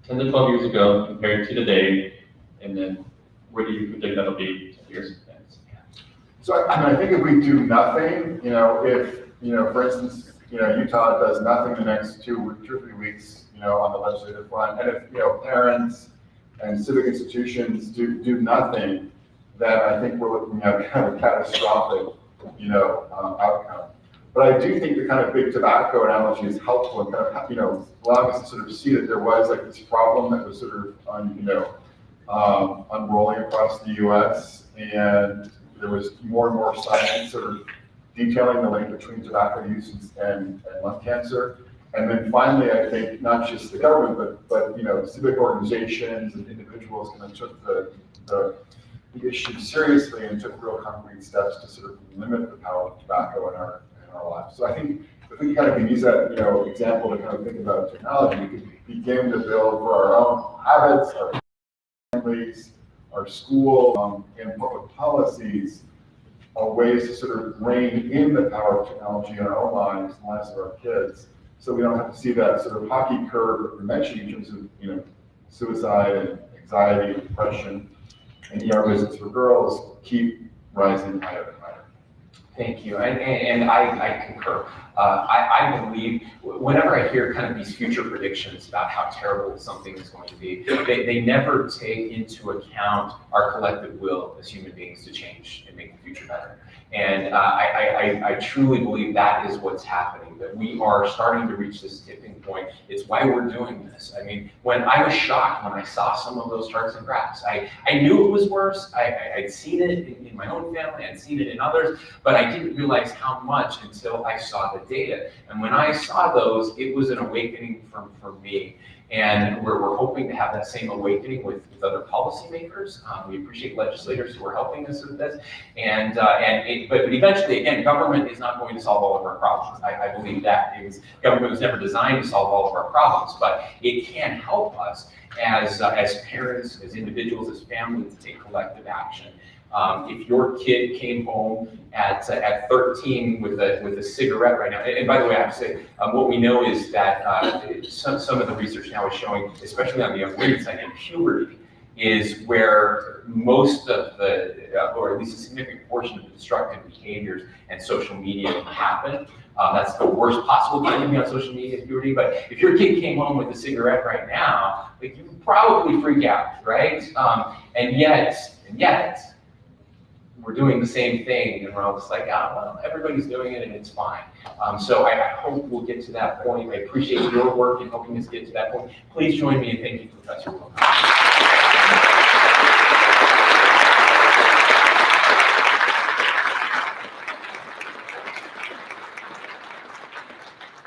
10 to 12 years ago compared to today? And then where do you predict that'll be 10 years from now? So I think if we do nothing, for instance, Utah does nothing the next 2 or 3 weeks, on the legislative front, and if parents and civic institutions do nothing, then I think we're looking at kind of a catastrophic, outcome. But I do think the kind of big tobacco analogy is helpful in kind of, allowing us to sort of see that there was like this problem that was sort of, unrolling across the U.S. and there was more and more science sort of detailing the link between tobacco use and lung cancer. And then finally, I think not just the government, but civic organizations and individuals kind of took the issue seriously and took real concrete steps to sort of limit the power of tobacco in our lives. So I think if we kind of can use that example to kind of think about technology, we could begin to build for our own habits, our families, our school, and public policies, ways to sort of rein in the power of technology in our own lives, the lives of our kids, so we don't have to see that sort of hockey curve that we mentioned in terms of suicide and anxiety and depression and ER visits for girls keep rising higher and higher. Thank you, and I concur. I believe whenever I hear kind of these future predictions about how terrible something is going to be, they never take into account our collective will as human beings to change and make the future better. And I truly believe that is what's happening, that we are starting to reach this tipping point. It's why we're doing this. I mean, when I was shocked when I saw some of those charts and graphs, I knew it was worse. I'd seen it in my own family, I'd seen it in others, but I didn't realize how much until I saw the data. And when I saw those, it was an awakening for me. And we're hoping to have that same awakening with other policymakers. We appreciate legislators who are helping us with this. But eventually, again, government is not going to solve all of our problems. I believe that government was never designed to solve all of our problems, but it can help us as parents, as individuals, as families to take collective action. If your kid came home at 13 with a cigarette right now, and by the way, I have to say, what we know is that some of the research now is showing, especially on the young women's side, in puberty is where most of or at least a significant portion of the destructive behaviors and social media happen. That's the worst possible time to be on social media in puberty, but if your kid came home with a cigarette right now, like, you would probably freak out, right? And yet, we're doing the same thing, and we're all just like, well, everybody's doing it and it's fine. So I hope we'll get to that point. I appreciate your work in helping us get to that point. Please join me in thanking Professor Wilcox.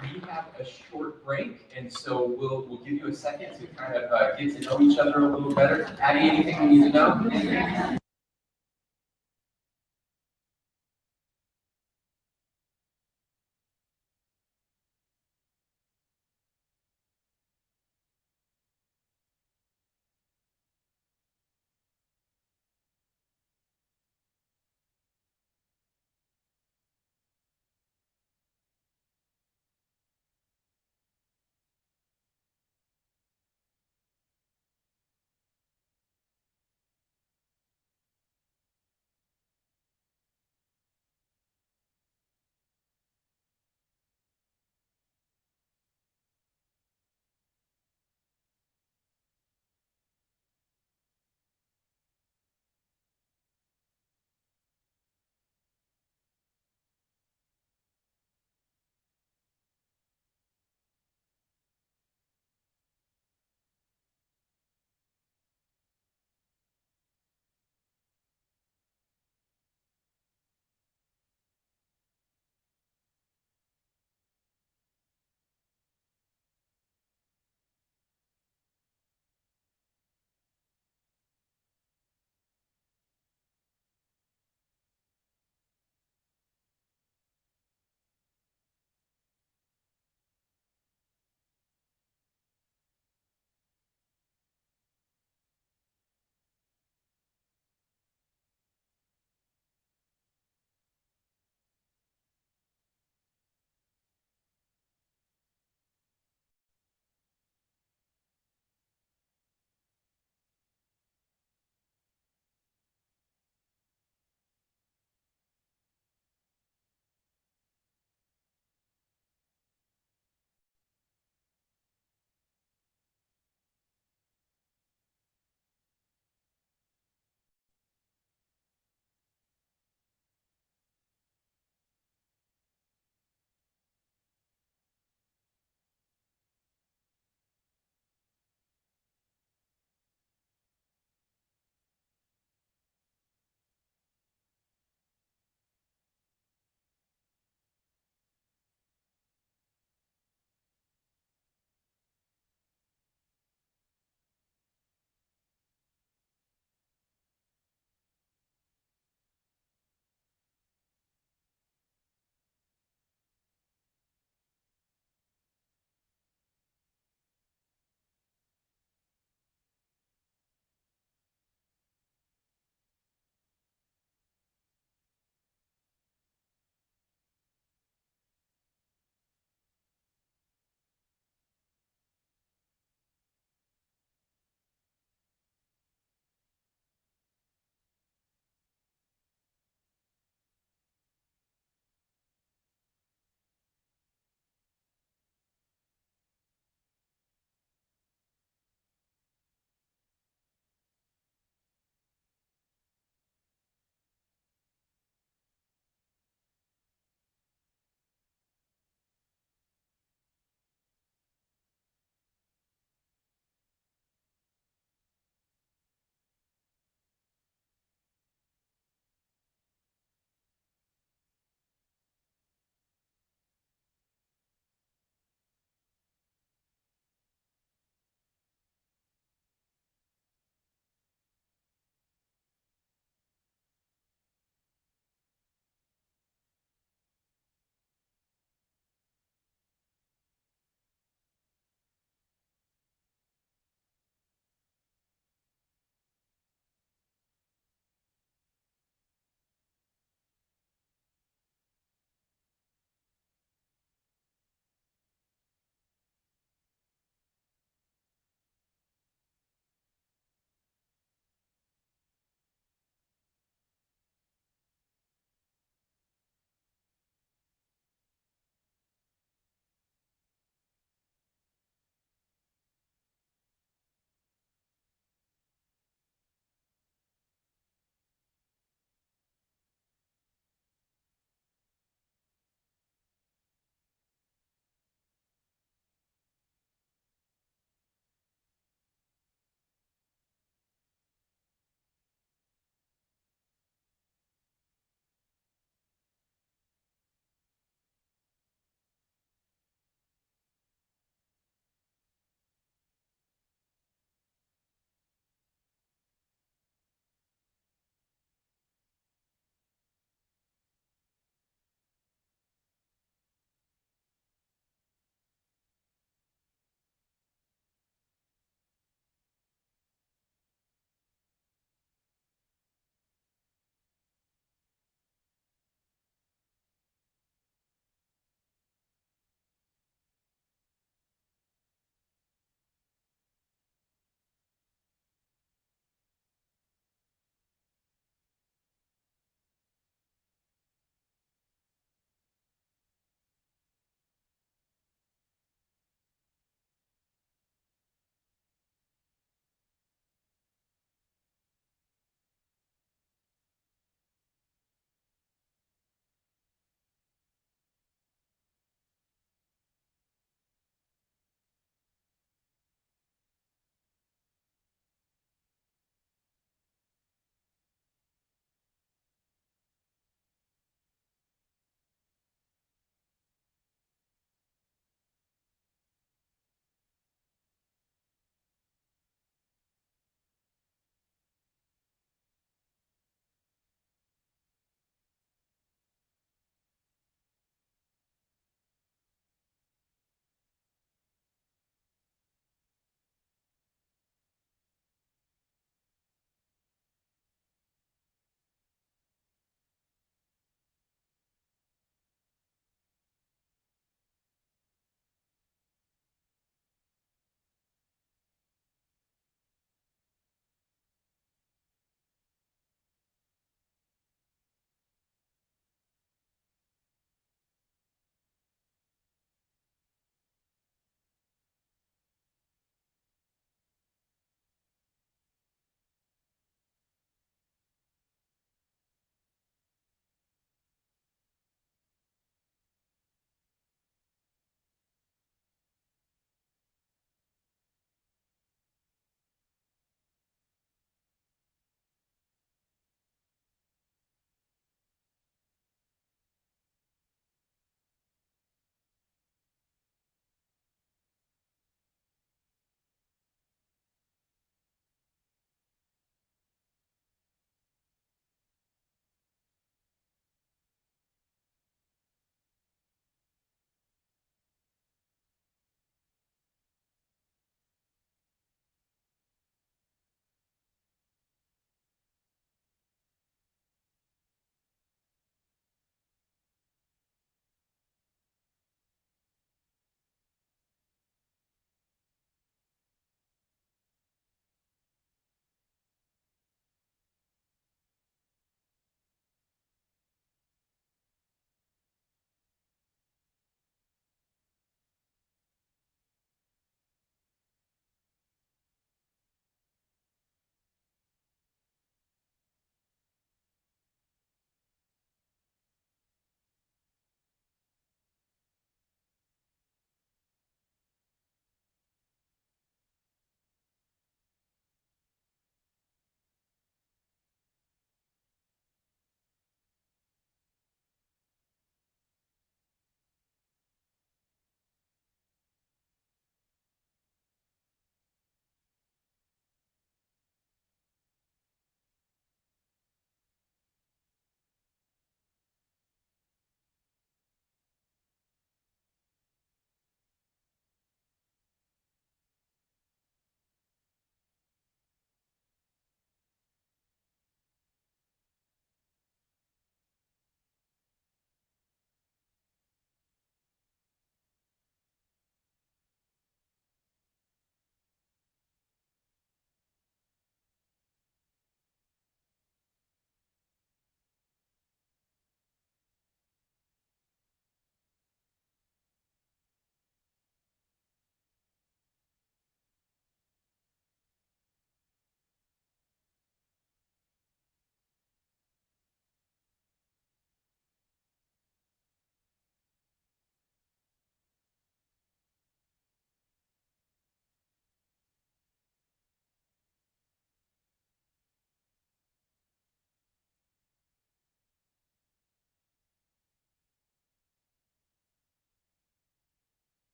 We have a short break, and so we'll give you a second to kind of get to know each other a little better. Addie, anything we need to know?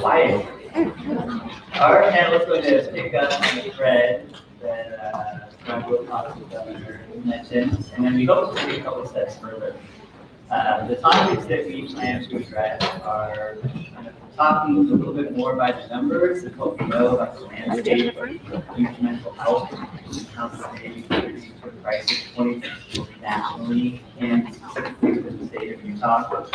Wyatt. Our panel is going to pick up the thread that John Wilcox mentioned, and then we hope to take a couple steps further. The topics that we plan to address are kind of talking a little bit more by the numbers of what we know about the landscape of youth mental health, how society contributes to the crisis nationally and specifically within the state of Utah.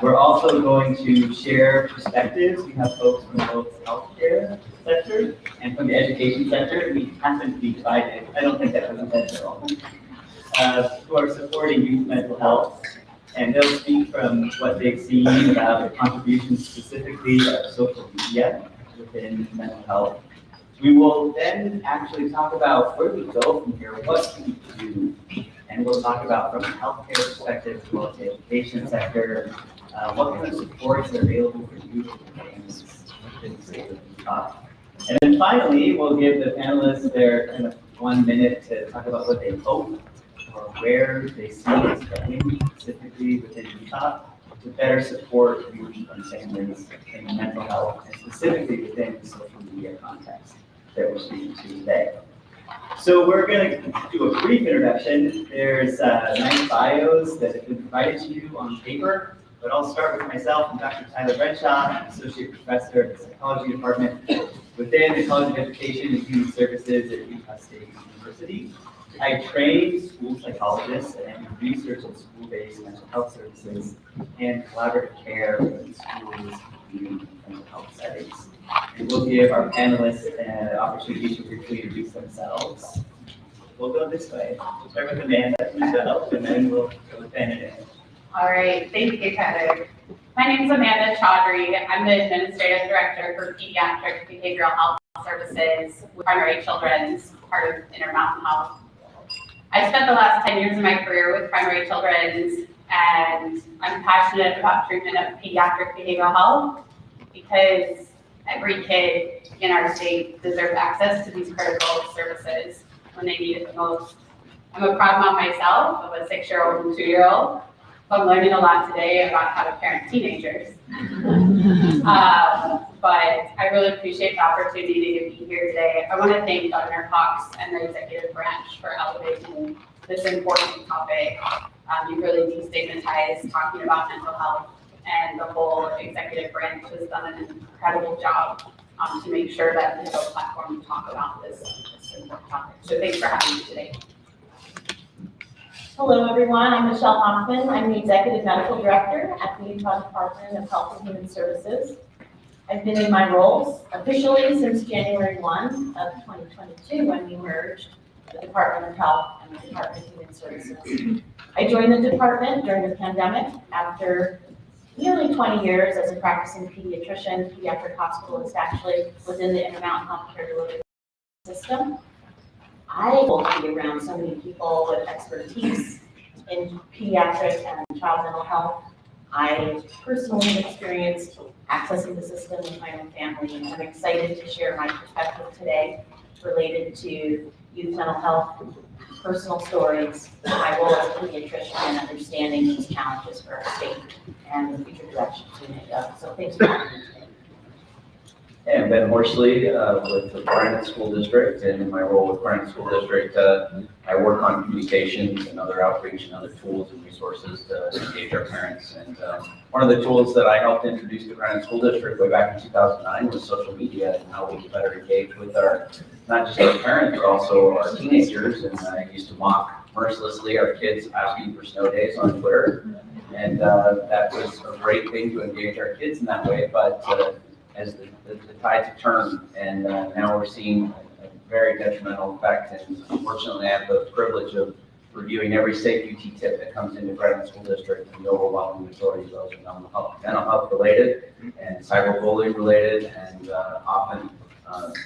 We're also going to share perspectives. We have folks from both the healthcare sector and from the education sector. We happen to be divided. I don't think that was intentional. Who are supporting youth mental health, and they'll speak from what they've seen about the contributions specifically of social media within mental health. We will then actually talk about where we go from here, what can we do, and we'll talk about from a healthcare perspective as well as the education sector, what kind of supports are available for youth within the state of Utah. And then finally, we'll give the panelists their kind of 1 minute to talk about what they hope or where they see us going specifically within Utah to better support youth and families in mental health and specifically within the social media context that we're speaking to today. So we're going to do a brief introduction. There's 9 bios that have been provided to you on paper, but I'll start with myself. I'm Dr. Tyler Renshaw. I'm Associate Professor of the Psychology Department within the College of Education and Human Services at Utah State University. I train school psychologists and do research on school-based mental health services and collaborative care in schools and mental health settings. And we'll give our panelists an opportunity to briefly introduce themselves. We'll go this way. We'll start with Amanda, myself, and then we'll go with Ben and All right, thank you, Tyler. My name is Amanda Chaudhry. I'm the Administrative Director for Pediatric Behavioral Health Services with Primary Children's, part of Intermountain Health. I spent the last 10 years of my career with Primary Children's, and I'm passionate about treatment of pediatric behavioral health because every kid in our state deserves access to these critical services when they need it the most. I'm a proud mom myself of a 6-year-old and 2-year-old. I'm learning a lot today about how to parent teenagers. But I really appreciate the opportunity to be here today. I want to thank Governor Cox and the executive branch for elevating this important topic. You really destigmatized talking about mental health, and the whole executive branch has done an incredible job to make sure that there's a platform to talk about this important topic. So thanks for having me today. Hello, everyone. I'm Michelle Hoffman. I'm the Executive Medical Director at the Utah Department of Health and Human Services. I've been in my roles officially since January 1 of 2022 when we merged the Department of Health and the Department of Human Services. I joined the department during the pandemic after nearly 20 years as a practicing pediatrician, pediatric hospitalist actually within the Intermountain Healthcare Delivery System. I will be around so many people with expertise in pediatric and child mental health. I personally experienced accessing the system with my own family, and I'm excited to share my perspective today related to youth mental health, personal stories, my role as a pediatrician, and understanding these challenges for our state and the future directions we may go. So thanks for having me today. And Ben Horsley with the Granite School District, and in my role with Granite School District, I work on communications and other outreach and other tools and resources to engage our parents. And one of the tools that I helped introduce to Granite School District way back in 2009 was social media and how we can better engage with our, not just our parents, but also our teenagers. And I used to mock mercilessly our kids asking for snow days on Twitter. And that was a great thing to engage our kids in that way. But as the tides have turned, and now we're seeing a very detrimental effect. And unfortunately, I have the privilege of reviewing every safe UT tip that comes into Granite School District, and the overwhelming majority of those are mental health related and cyberbullying related, and often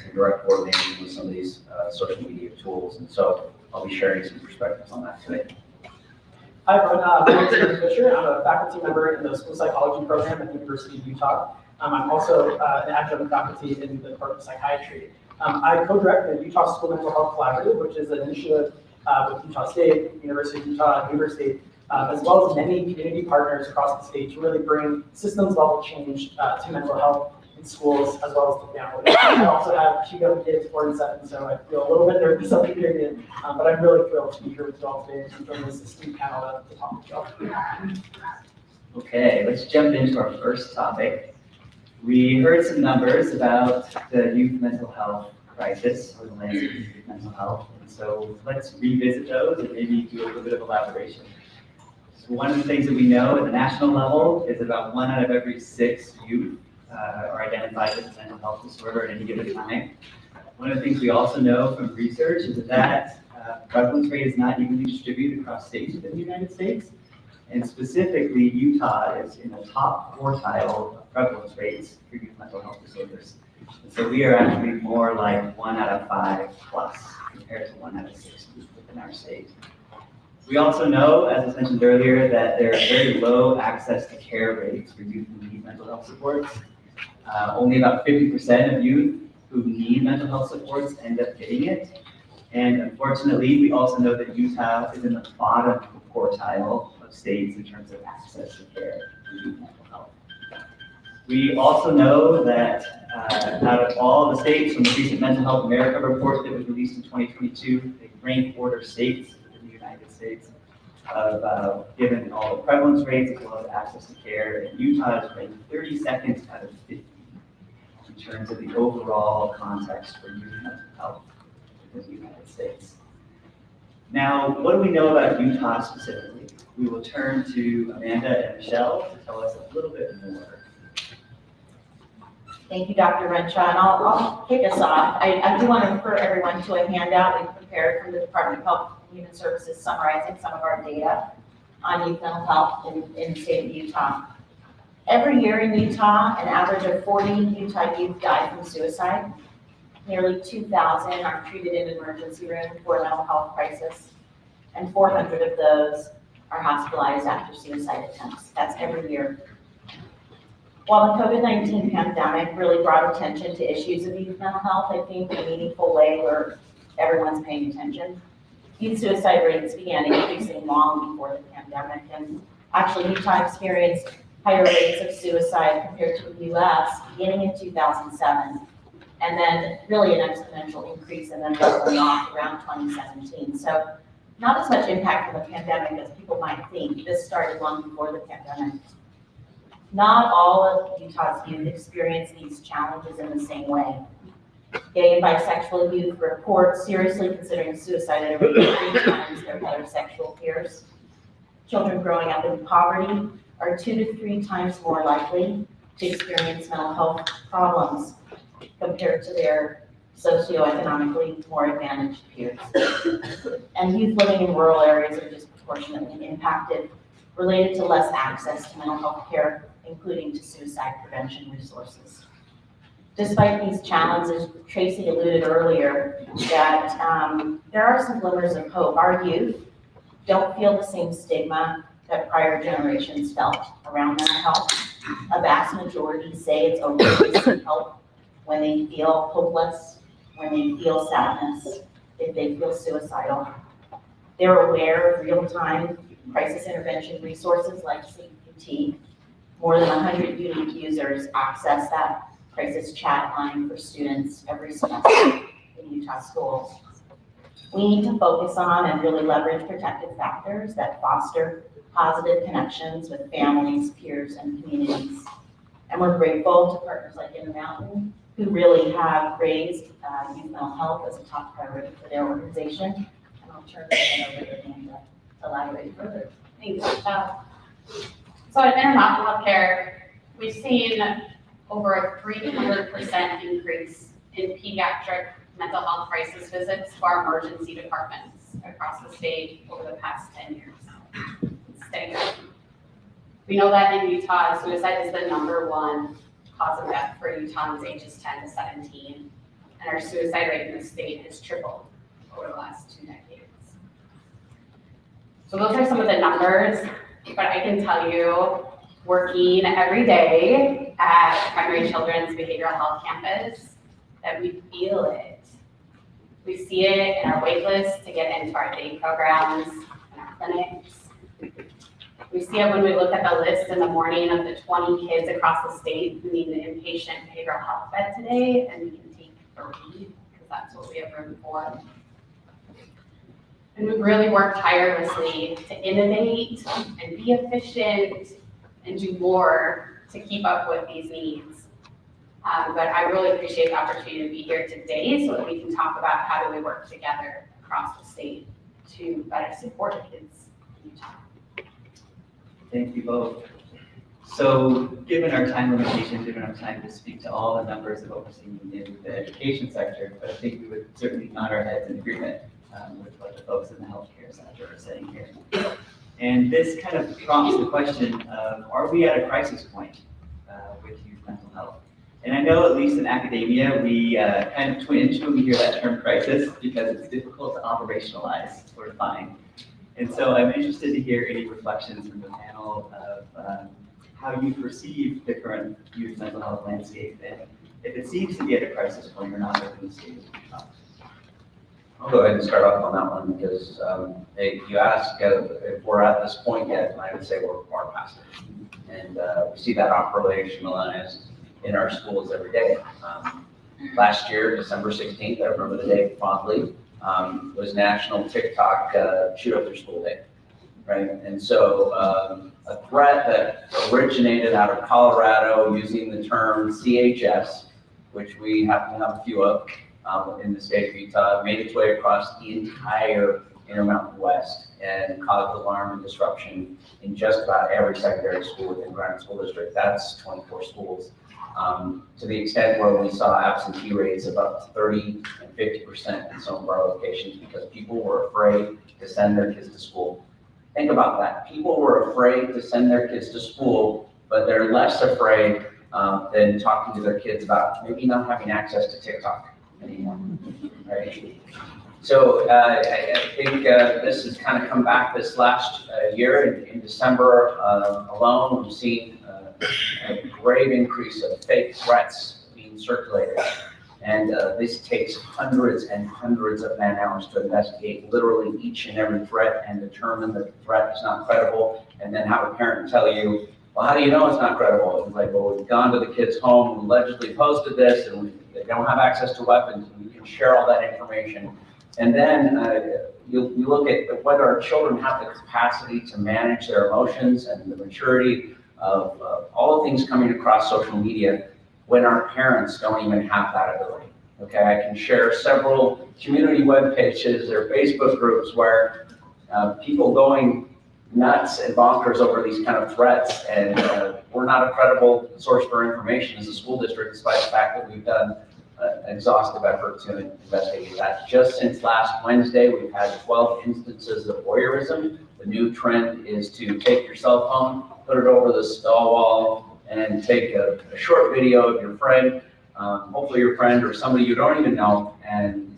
in direct coordination with some of these social media tools. And so I'll be sharing some perspectives on that today. Hi everyone, my name is Aaron Fisher. I'm a faculty member in the school psychology program at the University of Utah. I'm also an adjunct faculty in the Department of Psychiatry. I co-direct the Utah School Mental Health Collaborative, which is an initiative with Utah State, University of Utah, and Weber State as well as many community partners across the state to really bring systems level change to mental health in schools as well as the family. I also have 2 young kids, 4 and 7, so I feel a little bit nervous up here, but I'm really thrilled to be here with you all today and join this esteemed panel to talk with you all. Okay, let's jump into our first topic. We heard some numbers about the youth mental health crisis or the landscape of youth mental health, and so let's revisit those and maybe do a little bit of elaboration. So one of the things that we know at the national level is about 1 out of every 6 youth are identified with a mental health disorder at any given time. One of the things we also know from research is that prevalence rate is not evenly distributed across states within the United States. And specifically, Utah is in the top quartile of prevalence rates for youth mental health disorders. And so we are actually more like 1 out of 5 plus compared to 1 out of 6 youth within our state. We also know, as was mentioned earlier, that there are very low access to care rates for youth who need mental health supports. Only about 50% of youth who need mental health supports end up getting it. And unfortunately, we also know that Utah is in the bottom quartile of states in terms of access to care for youth mental health. We also know that out of all the states from the recent Mental Health America report that was released in 2022, they rank order states in the United States of given all the prevalence rates as well as access to care. And Utah is ranked 32nd out of 50 in terms of the overall context for youth mental health in the United States. Now, what do we know about Utah specifically? We will turn to Amanda and Michelle to tell us a little bit more. Thank you, Dr. Renshaw, and I'll kick us off. I do want to refer everyone to a handout we prepared from the Department of Health and Human Services summarizing some of our data on youth mental health in the state of Utah. Every year in Utah, an average of 40 Utah youth die from suicide. Nearly 2,000 are treated in emergency room for a mental health crisis, and 400 of those are hospitalized after suicide attempts. That's every year. While the COVID-19 pandemic really brought attention to issues of youth mental health, I think in a meaningful way where everyone's paying attention, youth suicide rates began increasing long before the pandemic, and actually Utah experienced higher rates of suicide compared to the US beginning in 2007, and then really an exponential increase and then leveling off around 2017. So not as much impact from the pandemic as people might think. This started long before the pandemic. Not all of Utah's youth experience these challenges in the same way. Gay and bisexual youth report seriously considering suicide at over 3 times their heterosexual peers. Children growing up in poverty are 2 to 3 times more likely to experience mental health problems compared to their socioeconomically more advantaged peers. And youth living in rural areas are disproportionately impacted, related to less access to mental health care, including to suicide prevention resources. Despite these challenges, Tracy alluded earlier that there are some glimmers of hope. Our youth don't feel the same stigma that prior generations felt around mental health. A vast majority say it's okay to seek help when they feel hopeless, when they feel sadness, if they feel suicidal. They're aware of real-time crisis intervention resources like CPT. More than 100 unique users access that crisis chat line for students every semester in Utah schools. We need to focus on and really leverage protective factors that foster positive connections with families, peers, and communities. And we're grateful to partners like Intermountain who really have raised youth mental health as a top priority for their organization. And I'll turn it over to Amanda to elaborate further. Thanks, Michelle. So at Intermountain Healthcare, we've seen over a 300% increase in pediatric mental health crisis visits to our emergency departments across the state over the past 10 years. It's steady. We know that in Utah, suicide is the #1 cause of death for Utahns ages 10 to 17, and our suicide rate in the state has tripled over the last 2 decades. So those are some of the numbers, but I can tell you, working every day at Primary Children's Behavioral Health Campus, that we feel it. We see it in our wait list to get into our day programs and our clinics. We see it when we look at the list in the morning of the 20 kids across the state who need an inpatient behavioral health bed today, and we can take 3 because that's what we have room for. And we really work tirelessly to innovate and be efficient and do more to keep up with these needs. But I really appreciate the opportunity to be here today so that we can talk about how do we work together across the state to better support the kids in Utah. Thank you both. So given our time limitations, given our time to speak to all the members of overseeing in the education sector, but I think we would certainly nod our heads in agreement with what the folks in the healthcare sector are saying here. And this kind of prompts the question of, are we at a crisis point with youth mental health? And I know at least in academia, we kind of twinge when we hear that term crisis because it's difficult to operationalize or define. And so I'm interested to hear any reflections from the panel of how you perceive the current youth mental health landscape, and if it seems to be at a crisis point or not within the state of Utah. I'll go ahead and start off on that one because if you ask if we're at this point yet, I would say we're far past it. And we see that operationalized in our schools every day. Last year, December 16th, I remember the day fondly, was National TikTok Shoot Up Your School Day, right? And so a threat that originated out of Colorado using the term CHS, which we happen to have a few of in the state of Utah, made its way across the entire Intermountain West and caused alarm and disruption in just about every secondary school within Granite School District. That's 24 schools. To the extent where we saw absentee rates of up to 30 and 50% in some of our locations because people were afraid to send their kids to school. Think about that. People were afraid to send their kids to school, but they're less afraid than talking to their kids about maybe not having access to TikTok anymore, right? So I think this has kind of come back this last year. In December alone, we've seen a grave increase of fake threats being circulated. And this takes hundreds and hundreds of man hours to investigate literally each and every threat and determine that the threat is not credible, and then have a parent tell you, well, how do you know it's not credible? It's like, well, we've gone to the kid's home, we allegedly posted this, and they don't have access to weapons, and we can share all that information. And then you look at whether our children have the capacity to manage their emotions and the maturity of all the things coming across social media when our parents don't even have that ability. Okay, I can share several community web pages or Facebook groups where people going nuts and bonkers over these kind of threats, and we're not a credible source for information as a school district, despite the fact that we've done an exhaustive effort to investigate that. Just since last Wednesday, we've had 12 instances of voyeurism. The new trend is to take your cell phone, put it over the stall wall, and take a short video of your friend, hopefully your friend or somebody you don't even know, and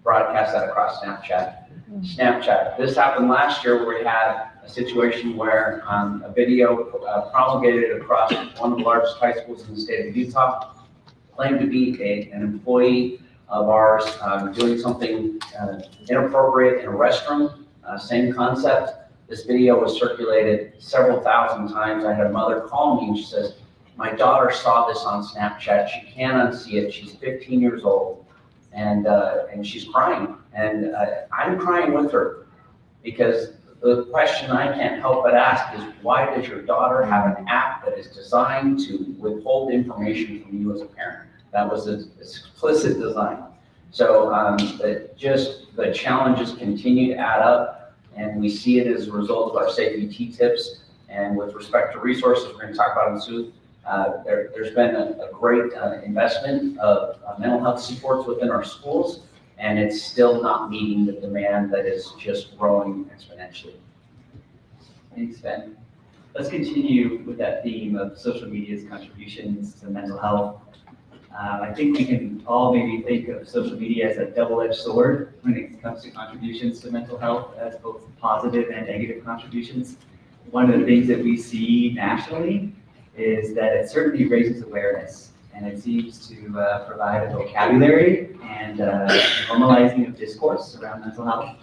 broadcast that across Snapchat. This happened last year where we had a situation where a video promulgated across one of the largest high schools in the state of Utah claimed to be an employee of ours doing something inappropriate in a restroom, same concept. This video was circulated several thousand times. I had a mother call me and she says, my daughter saw this on Snapchat. She can't unsee it. She's 15 years old and she's crying. And I'm crying with her because the question I can't help but ask is, why does your daughter have an app that is designed to withhold information from you as a parent? That was an explicit design. So just the challenges continue to add up. And we see it as a result of our safety T-tips. And with respect to resources, we're going to talk about them soon. There's been a great investment of mental health supports within our schools, and it's still not meeting the demand that is just growing exponentially. Thanks, Ben. Let's continue with that theme of social media's contributions to mental health. I think we can all maybe think of social media as a double-edged sword when it comes to contributions to mental health, as both positive and negative contributions. One of the things that we see nationally is that it certainly raises awareness, and it seems to provide a vocabulary and normalizing of discourse around mental health.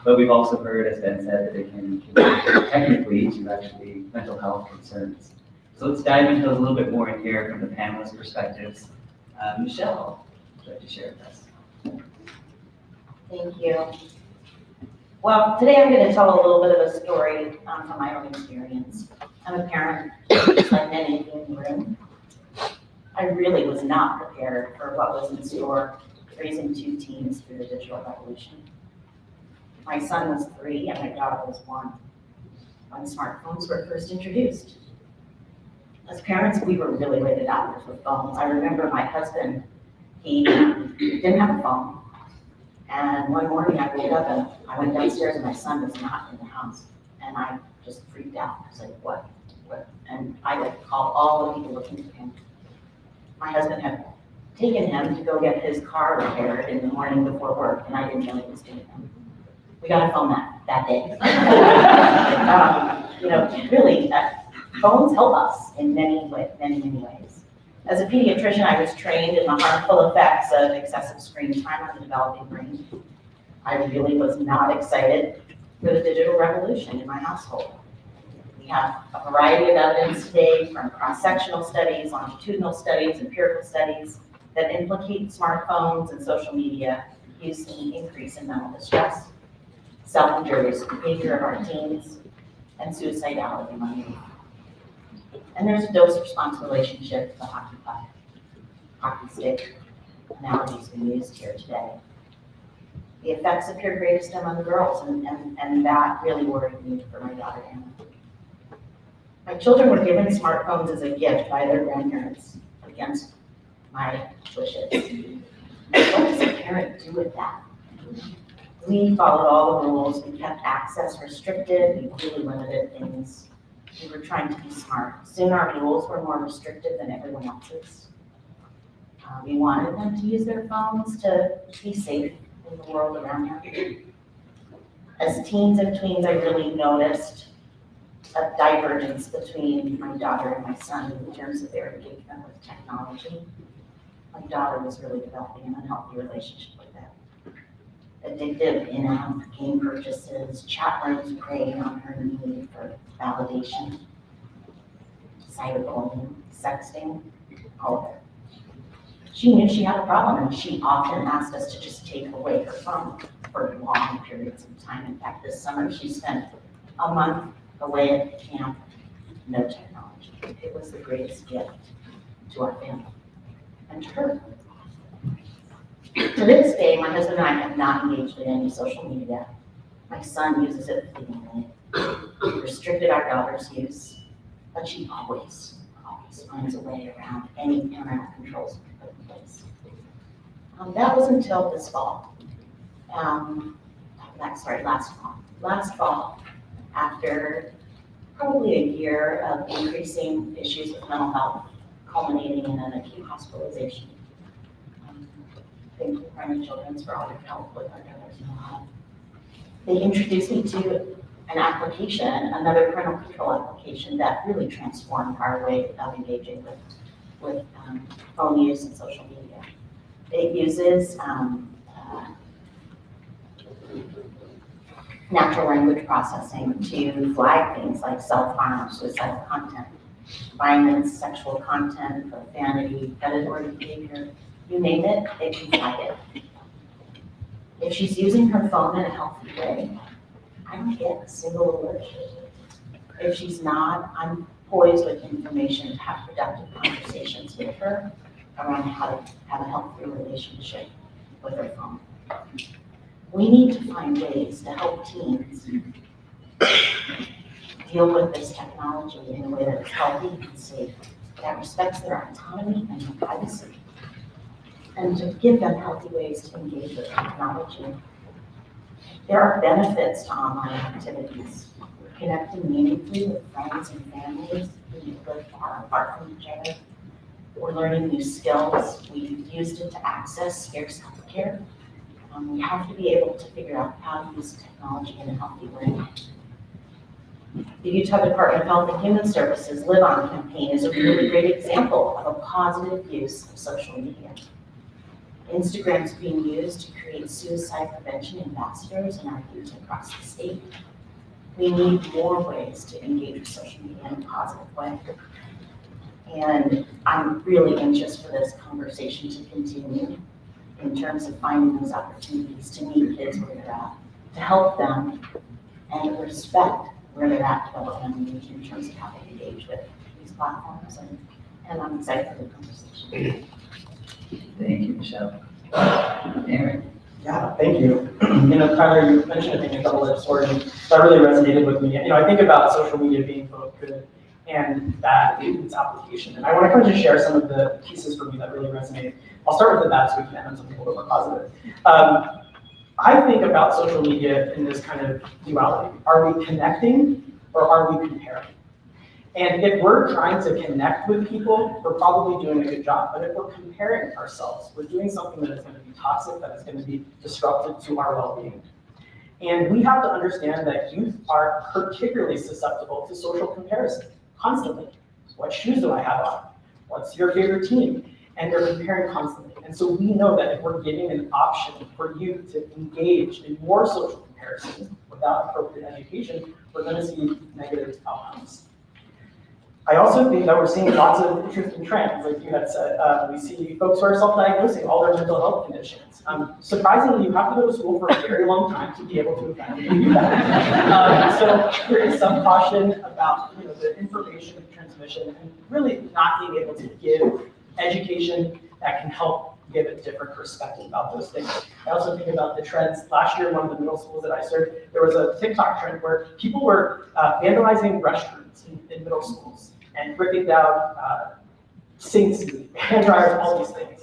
But we've also heard, as Ben said, that it can contribute technically to actually mental health concerns. So let's dive into those a little bit more in here from the panelists' perspectives. Michelle, would you like to share with us? Thank you. Well, today I'm going to tell a little bit of a story from my own experience. I'm a parent, just like many of you in the room. I really was not prepared for what was in store raising 2 teens through the digital revolution. My son was 3 and my daughter was 1 when smartphones were first introduced. As parents, we were really late adopters with phones. I remember my husband, he didn't have a phone. And one morning I woke up and I went downstairs and my son was not in the house. And I just freaked out. I was like, what? And I like called all the people looking for him. My husband had taken him to go get his car repaired in the morning before work, and I didn't know he was doing it. We got a phone that day. Really, phones help us in many ways. As a pediatrician, I was trained in the harmful effects of excessive screen time on the developing brain. I really was not excited for the digital revolution in my household. We have a variety of evidence today, from cross-sectional studies, longitudinal studies, empirical studies, that implicate smartphones and social media use in the increase in mental distress, self-injurious behavior of our teens, and suicidality among youth. And there's a dose-response relationship to the hockey puck, hockey stick analogies being used here today. The effects appear greatest among girls, and that really worried me for my daughter Anna. My children were given smartphones as a gift by their grandparents against my wishes. What does a parent do with that? We followed all the rules. We kept access restricted. We really limited things. We were trying to be smart. Soon our rules were more restrictive than everyone else's. We wanted them to use their phones to be safe in the world around them. As teens and tweens, I really noticed a divergence between my daughter and my son in terms of their engagement with technology. My daughter was really developing an unhealthy relationship with it. Addictive in-app game purchases, chat rooms preying on her need for validation, cyberbullying, sexting, all of it. She knew she had a problem, and she often asked us to just take away her phone for long periods of time. In fact, this summer she spent a month away at camp, no technology. It was the greatest gift to our family and to her. To this day, my husband and I have not engaged in any social media. My son uses it fleetingly. We restricted our daughter's use, but she always finds a way around any internet controls we put in place. That was until this fall. Last fall, after probably a year of increasing issues with mental health, culminating in an acute hospitalization. Thank you, Primary Children's, for all your help with our daughter's mental health. They introduced me to an application, another parental control application that really transformed our way of engaging with phone use and social media. It uses natural language processing to flag things like self-harm, suicidal content, violence, sexual content, profanity, predatory behavior, you name it, it can flag it. If she's using her phone in a healthy way, I don't get a single alert. If she's not, I'm poised with information to have productive conversations with her around how to have a healthy relationship with her phone. We need to find ways to help teens deal with this technology in a way that is healthy and safe, that respects their autonomy and their privacy, and to give them healthy ways to engage with technology. There are benefits to online activities. We're connecting meaningfully with friends and families who live far apart from each other. We're learning new skills. We've used it to access scarce healthcare. We have to be able to figure out how to use technology in a healthy way. The Utah Department of Health and Human Services Live On campaign is a really great example of a positive use of social media. Instagram's being used to create suicide prevention ambassadors in our youth across the state. We need more ways to engage with social media in a positive way. And I'm really anxious for this conversation to continue in terms of finding those opportunities to meet kids where they're at, to help them and respect where they're at developmentally in terms of how they engage with these platforms. And I'm excited for the conversation. Thank you, Michelle. Aaron? Yeah, thank you. Tyler, you mentioned a double-edged sword, and that really resonated with me. I think about social media being both good and bad in its application. And I want to kind of just share some of the pieces for me that really resonate. I'll start with the bad so we can end on something a little bit more positive. I think about social media in this kind of duality. Are we connecting or are we comparing? And if we're trying to connect with people, we're probably doing a good job. But if we're comparing ourselves, we're doing something that is going to be toxic, that is going to be disruptive to our well-being. And we have to understand that youth are particularly susceptible to social comparison constantly. What shoes do I have on? What's your favorite team? And they're comparing constantly. And so we know that if we're giving an option for youth to engage in more social comparison without appropriate education, we're going to see negative outcomes. I also think that we're seeing lots of interesting trends, like you had said. We see folks who are self-diagnosing all their mental health conditions. Surprisingly, you have to go to school for a very long time to be able to evaluate that. So there is some caution about the information transmission and really not being able to give education that can help give a different perspective about those things. I also think about the trends. Last year, one of the middle schools that I served, there was a TikTok trend where people were vandalizing restrooms in middle schools and ripping down sinks, hand dryers, all these things.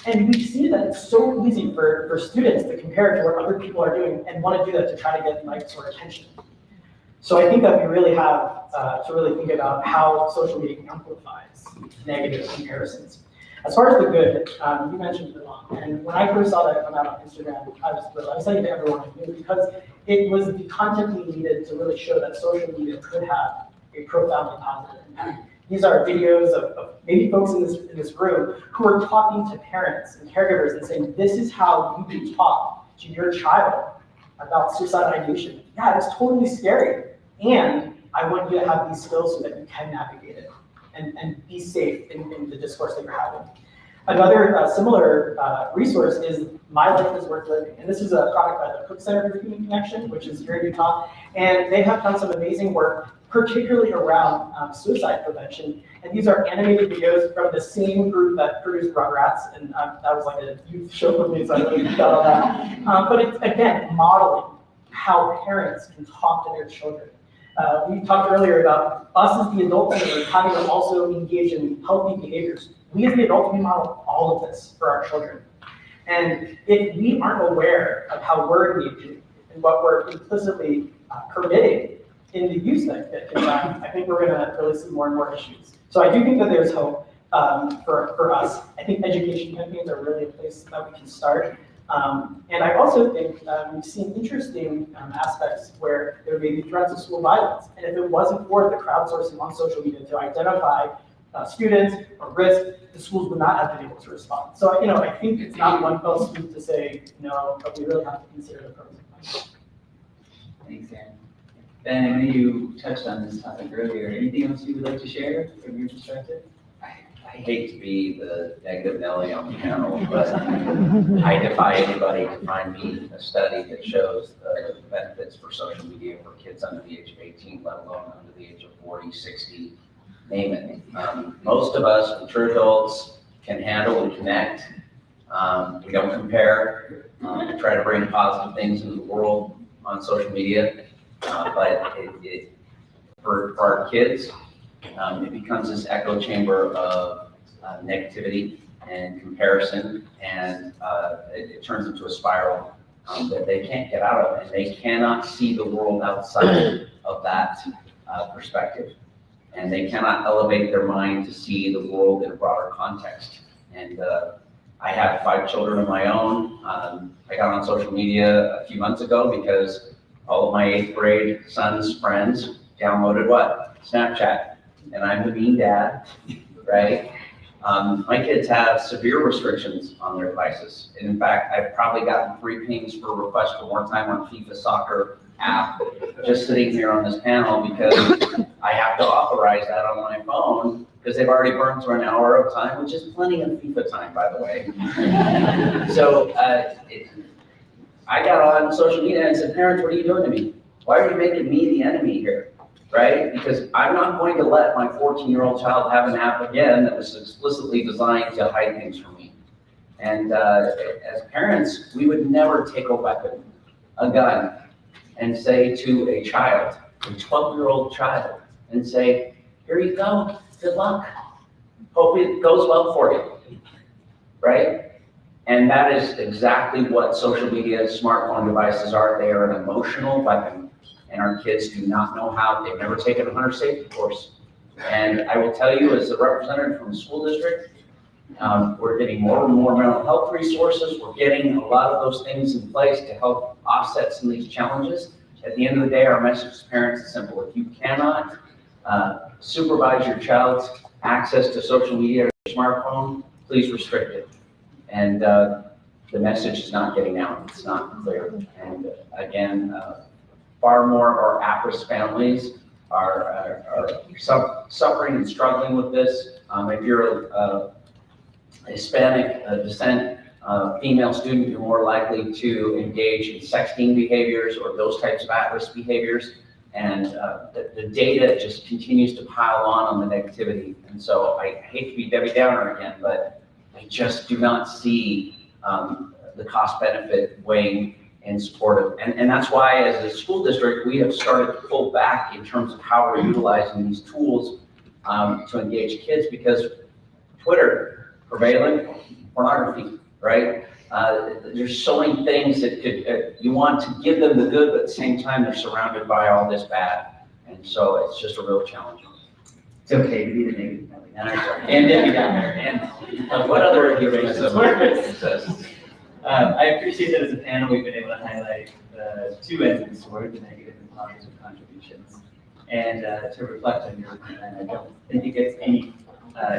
And we see that it's so easy for students to compare to what other people are doing and want to do that to try to get likes or attention. So I think that we really have to really think about how social media amplifies negative comparisons. As far as the good, you mentioned it all. And when I first saw that come out on Instagram, I was saying to everyone I knew because it was the content we needed to really show that social media could have a profoundly positive impact. These are videos of maybe folks in this room who are talking to parents and caregivers and saying, this is how you can talk to your child about suicide ideation. Yeah, it's totally scary. And I want you to have these skills so that you can navigate it and be safe in the discourse that you're having. Another similar resource is My Life is Worth Living. And this is a product by the Cook Center for Human Connection, which is here in Utah. And they have done some amazing work, particularly around suicide prevention. And these are animated videos from the same group that produced Rugrats. And that was like a youth show for me, so I really got on that. But it's, again, modeling how parents can talk to their children. We talked earlier about us as the adults having to also engage in healthy behaviors. We as the adults, we model all of this for our children. And if we aren't aware of how we're engaging and what we're implicitly permitting in the use that can happen, I think we're going to really see more and more issues. So I do think that there's hope for us. I think education campaigns are really a place that we can start. And I also think we've seen interesting aspects where there may be threats of school violence. And if it wasn't for the crowdsourcing on social media to identify students or risk, the schools would not have been able to respond. So, I think it's not one fell swoop to say no, but we really have to consider the pros and cons. Thanks, Aaron. Ben, I know you touched on this topic earlier. Anything else you would like to share from your perspective? I hate to be the negative Nelly on the panel, but I defy anybody to find me a study that shows the benefits for social media for kids under the age of 18, let alone under the age of 40, 60, name it. Most of us, mature adults, can handle and connect. We don't compare. We try to bring positive things into the world on social media, but for our kids, it becomes this echo chamber of negativity and comparison, and it turns into a spiral that they can't get out of, and they cannot see the world outside of that perspective. And they cannot elevate their mind to see the world in a broader context. And I have 5 children of my own. I got on social media a few months ago because all of my 8th grade sons' friends downloaded what? Snapchat. And I'm the mean dad, right? My kids have severe restrictions on their devices. And in fact, I've probably gotten 3 pings for request for more time on FIFA soccer app, just sitting here on this panel, because I have to authorize that on my phone, because they've already burned through an hour of time, which is plenty of FIFA time, by the way. So I got on social media and said, parents, what are you doing to me? Why are you making me the enemy here, right? Because I'm not going to let my 14-year-old child have an app again that was explicitly designed to hide things from me. And as parents, we would never take a weapon, a gun, and say to a child, a 12-year-old child, and say, here you go, good luck. Hope it goes well for you, right? And that is exactly what social media, smartphone devices are. They are an emotional weapon, and our kids do not know how. They've never taken a hunter safety course. And I will tell you, as a representative from the school district, we're getting more and more mental health resources. We're getting a lot of those things in place to help offset some of these challenges. At the end of the day, our message to parents is simple. If you cannot supervise your child's access to social media or your smartphone, please restrict it. And the message is not getting out. It's not clear. And again, far more of our at-risk families are suffering and struggling with this. If you're a Hispanic descent female student, you're more likely to engage in sexting behaviors or those types of at-risk behaviors. And the data just continues to pile on the negativity. And so I hate to be Debbie Downer again, but I just do not see the cost benefit weighing in support of, and that's why as a school district, we have started to pull back in terms of how we're utilizing these tools to engage kids, because Twitter, prevalent pornography, right? There's so many things that could, you want to give them the good, but at the same time, they're surrounded by all this bad. And so it's just a real challenge. It's okay to be the negative Nelly. And Debbie Downer. And what other iterations exist? I appreciate that as a panel, we've been able to highlight the 2 ends of the sword, the negative and positive contributions, and to reflect on your plan. I don't think it gets any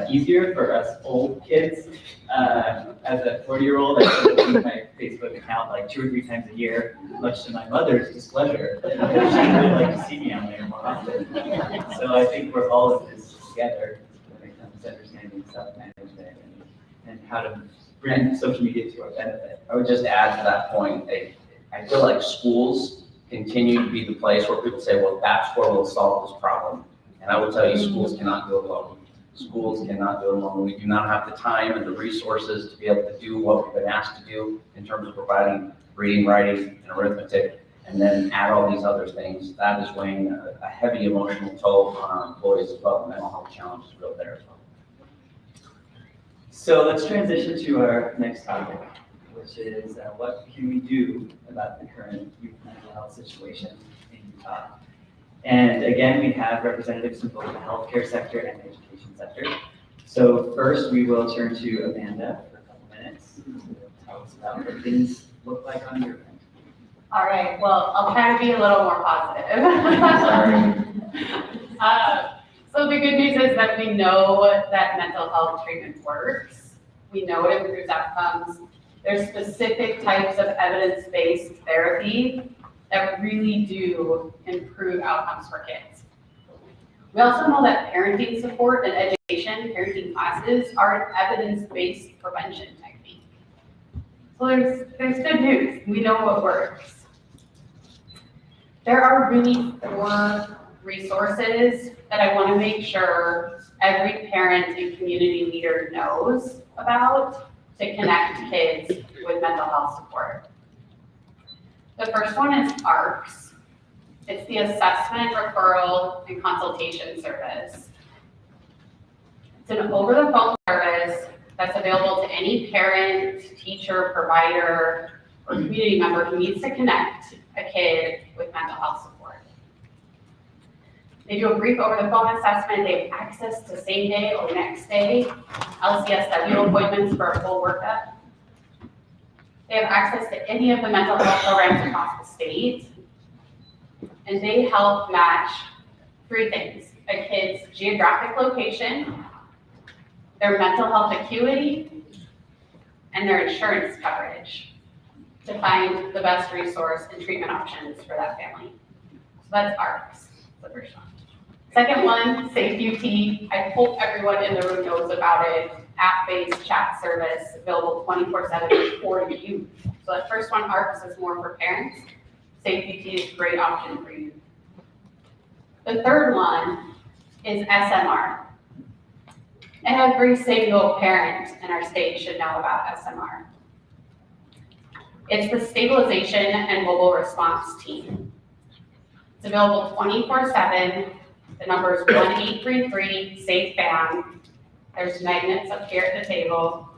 easier for us old kids. As a 40-year-old, I still keep my Facebook account like 2 or 3 times a year, much to my mother's displeasure. She would like to see me on there more often. So I think we're all in this together when it comes to understanding self-management and how to bring social media to our benefit. I would just add to that point, I feel like schools continue to be the place where people say, well, that's where we'll solve this problem. And I will tell you, schools cannot do it alone. Schools cannot do it alone. We do not have the time and the resources to be able to do what we've been asked to do in terms of providing reading, writing, and arithmetic, and then add all these other things. That is weighing a heavy emotional toll on our employees as well. The mental health challenge is real there as well. So let's transition to our next topic, which is what can we do about the current youth mental health situation in Utah? And again, we have representatives from both the healthcare sector and the education sector. So first, we will turn to Amanda for a couple minutes. Tell us about what things look like on your end. All right, well, I'll try to be a little more positive. So the good news is that we know that mental health treatment works. We know it improves outcomes. There's specific types of evidence-based therapy that really do improve outcomes for kids. We also know that parenting support and education, parenting classes, are an evidence-based prevention technique. So there's good news. We know what works. There are really 4 resources that I want to make sure every parent and community leader knows about to connect kids with mental health support. The first one is ARCS. It's the Assessment, Referral, and Consultation Service. It's an over-the-phone service that's available to any parent, teacher, provider, or community member who needs to connect a kid with mental health support. They do a brief over-the-phone assessment. They have access to same-day or next-day LCSW appointments for a full workup. They have access to any of the mental health programs across the state. And they help match 3 things: a kid's geographic location, their mental health acuity, and their insurance coverage to find the best resource and treatment options for that family. So that's ARCS, the first one. Second one, SafeUT. I hope everyone in the room knows about it. App-based chat service available 24/7 for youth. So that first one, ARCS, is more for parents. SafeUT is a great option for youth. The third one is SMR. Every single parent in our state should know about SMR. It's the Stabilization and Mobile Response Team. It's available 24/7. The number is 1-833-SAFE-BAM. There's magnets up here at the table.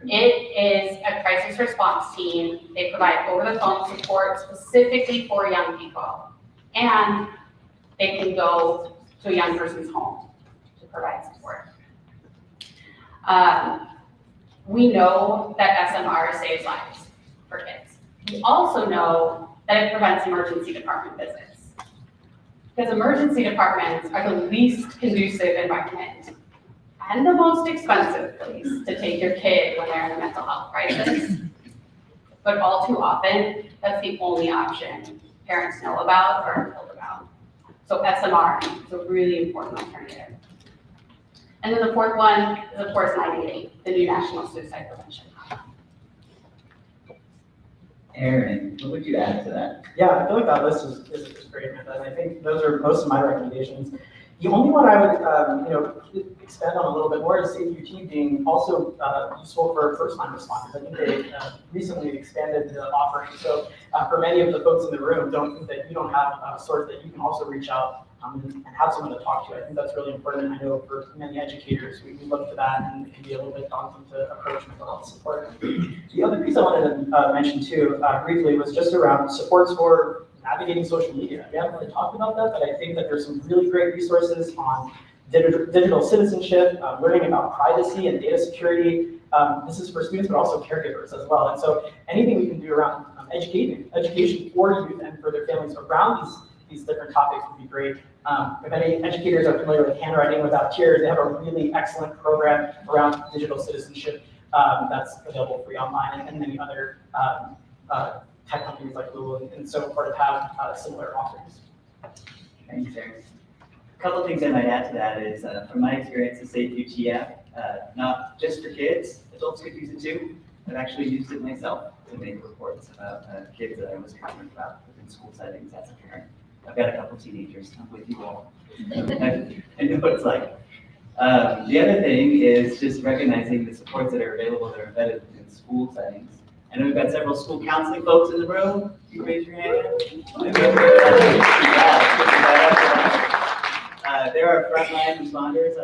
It is a crisis response team. They provide over-the-phone support specifically for young people. And they can go to a young person's home to provide support. We know that SMR saves lives for kids. We also know that it prevents emergency department visits. Because emergency departments are the least conducive environment and the most expensive place to take your kid when they're in a mental health crisis. But all too often, that's the only option parents know about or are told about. So SMR is a really important alternative. And then the fourth one is, of course, 988, the new National Suicide Prevention. Aaron, what would you add to that? Yeah, I feel like that list is great, and I think those are most of my recommendations. The only one I would, expand on a little bit more is SafeUT being also useful for first-time responders. I think they recently expanded the offering, so for many of the folks in the room that you don't have a source that you can also reach out and have someone to talk to. I think that's really important. I know for many educators, we look to that, and it can be a little bit daunting to approach mental health support. The other piece I wanted to mention too, briefly, was just around supports for navigating social media. We haven't really talked about that, but I think that there's some really great resources on digital citizenship, learning about privacy and data security. This is for students, but also caregivers as well. And so anything we can do around education for youth and for their families around these different topics would be great. If any educators are familiar with Handwriting Without Tears, they have a really excellent program around digital citizenship that's available free online, and many other tech companies like Google and so forth have similar offerings. Thanks, Aaron. A couple of things I might add to that is, from my experience, the SafeUT app, not just for kids, adults could use it too. I've actually used it myself to make reports about kids that I was concerned about within school settings as a parent. I've got a couple teenagers, I'm with you all. I know what it's like. The other thing is just recognizing the supports that are available that are embedded within school settings. I know we've got several school counseling folks in the room. Can you raise your hand? There are frontline responders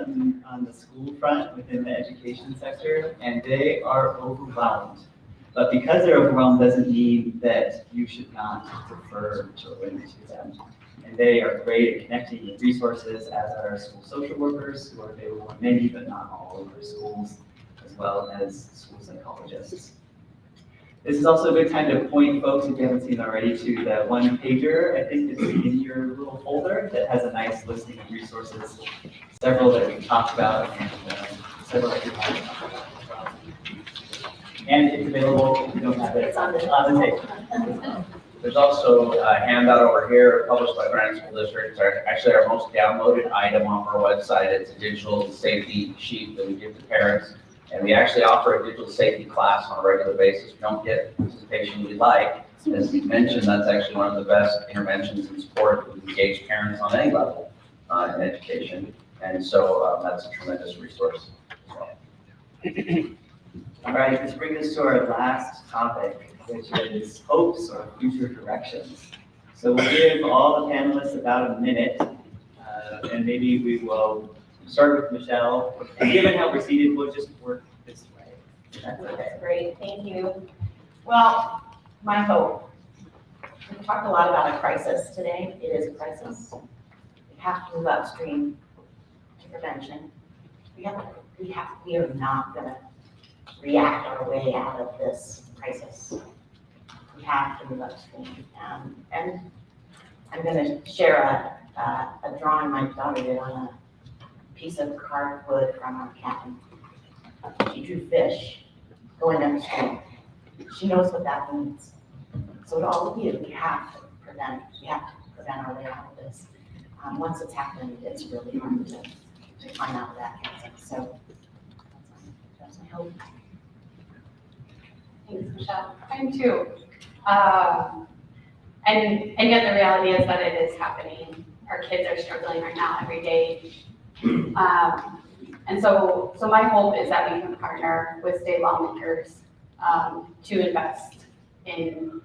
on the school front within the education sector, and they are overwhelmed. But because they're overwhelmed doesn't mean that you should not defer children to them. And they are great at connecting with resources, as are school social workers, who are available in many but not all of our schools, as well as school psychologists. This is also a good time to point folks, if you haven't seen already, to the one pager, I think it's in your little folder, that has a nice listing of resources, several that we talked about, and several that we haven't talked about as well. And it's available if you don't have it. It's on the table. There's also a handout over here published by Granite School District. It's actually our most downloaded item off our website. It's a digital safety sheet that we give to parents. And we actually offer a digital safety class on a regular basis. We don't get participation we like. As you mentioned, that's actually one of the best interventions and support that engage parents on any level in education. And so that's a tremendous resource as well. All right, this brings us to our last topic, which is hopes or future directions. So we'll give all the panelists about a minute, and maybe we will start with Michelle. And given how we're seated, we'll just work this way. That's okay. Great, thank you. Well, my hope, we've talked a lot about a crisis today. It is a crisis. We have to move upstream to prevention. We are not gonna react our way out of this crisis. We have to move upstream. And I'm gonna share a drawing my daughter did on a piece of cardboard from a cabin. She drew fish going down the street. She knows what that means. So to all of you, we have to prevent our way out of this. Once it's happened, it's really hard to climb out of that chasm. So that's my hope. Thanks, Michelle. Mine too. And yet the reality is that it is happening. Our kids are struggling right now every day. And so my hope is that we can partner with state lawmakers to invest in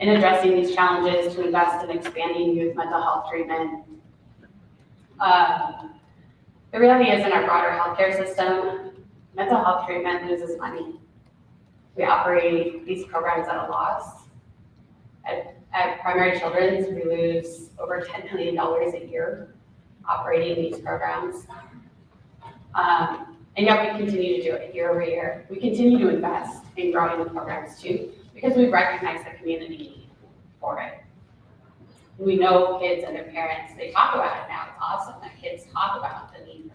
addressing these challenges, to invest in expanding youth mental health treatment. The reality is in our broader healthcare system, mental health treatment loses money. We operate these programs at a loss. At Primary Children's, we lose over $10 million a year operating these programs. And yet we continue to do it year over year. We continue to invest in growing the programs too, because we recognize the community need for it. We know kids and their parents, they talk about it now. It's awesome that kids talk about the need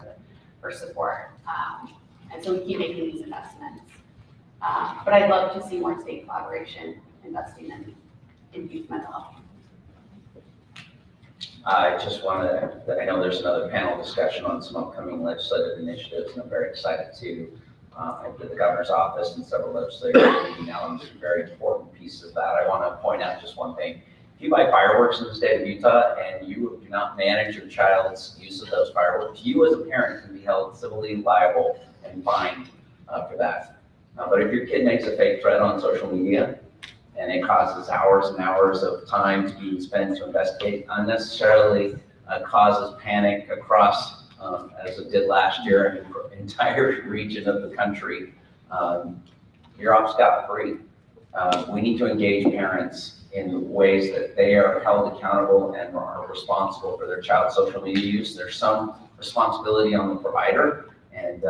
for support. And so we keep making these investments. But I'd love to see more state collaboration investing in youth mental health. I just want to, I know there's another panel discussion on some upcoming legislative initiatives, and I'm very excited to, enter the governor's office and several legislators meeting now on some very important pieces of that. I want to point out just one thing. If you buy fireworks in the state of Utah and you do not manage your child's use of those fireworks, you as a parent can be held civilly liable and fined for that. But if your kid makes a fake threat on social media, and it causes hours and hours of time to be spent to investigate, unnecessarily causes panic across, as it did last year in the entire region of the country, you're off scot-free. We need to engage parents in ways that they are held accountable and are responsible for their child's social media use. There's some responsibility on the provider, and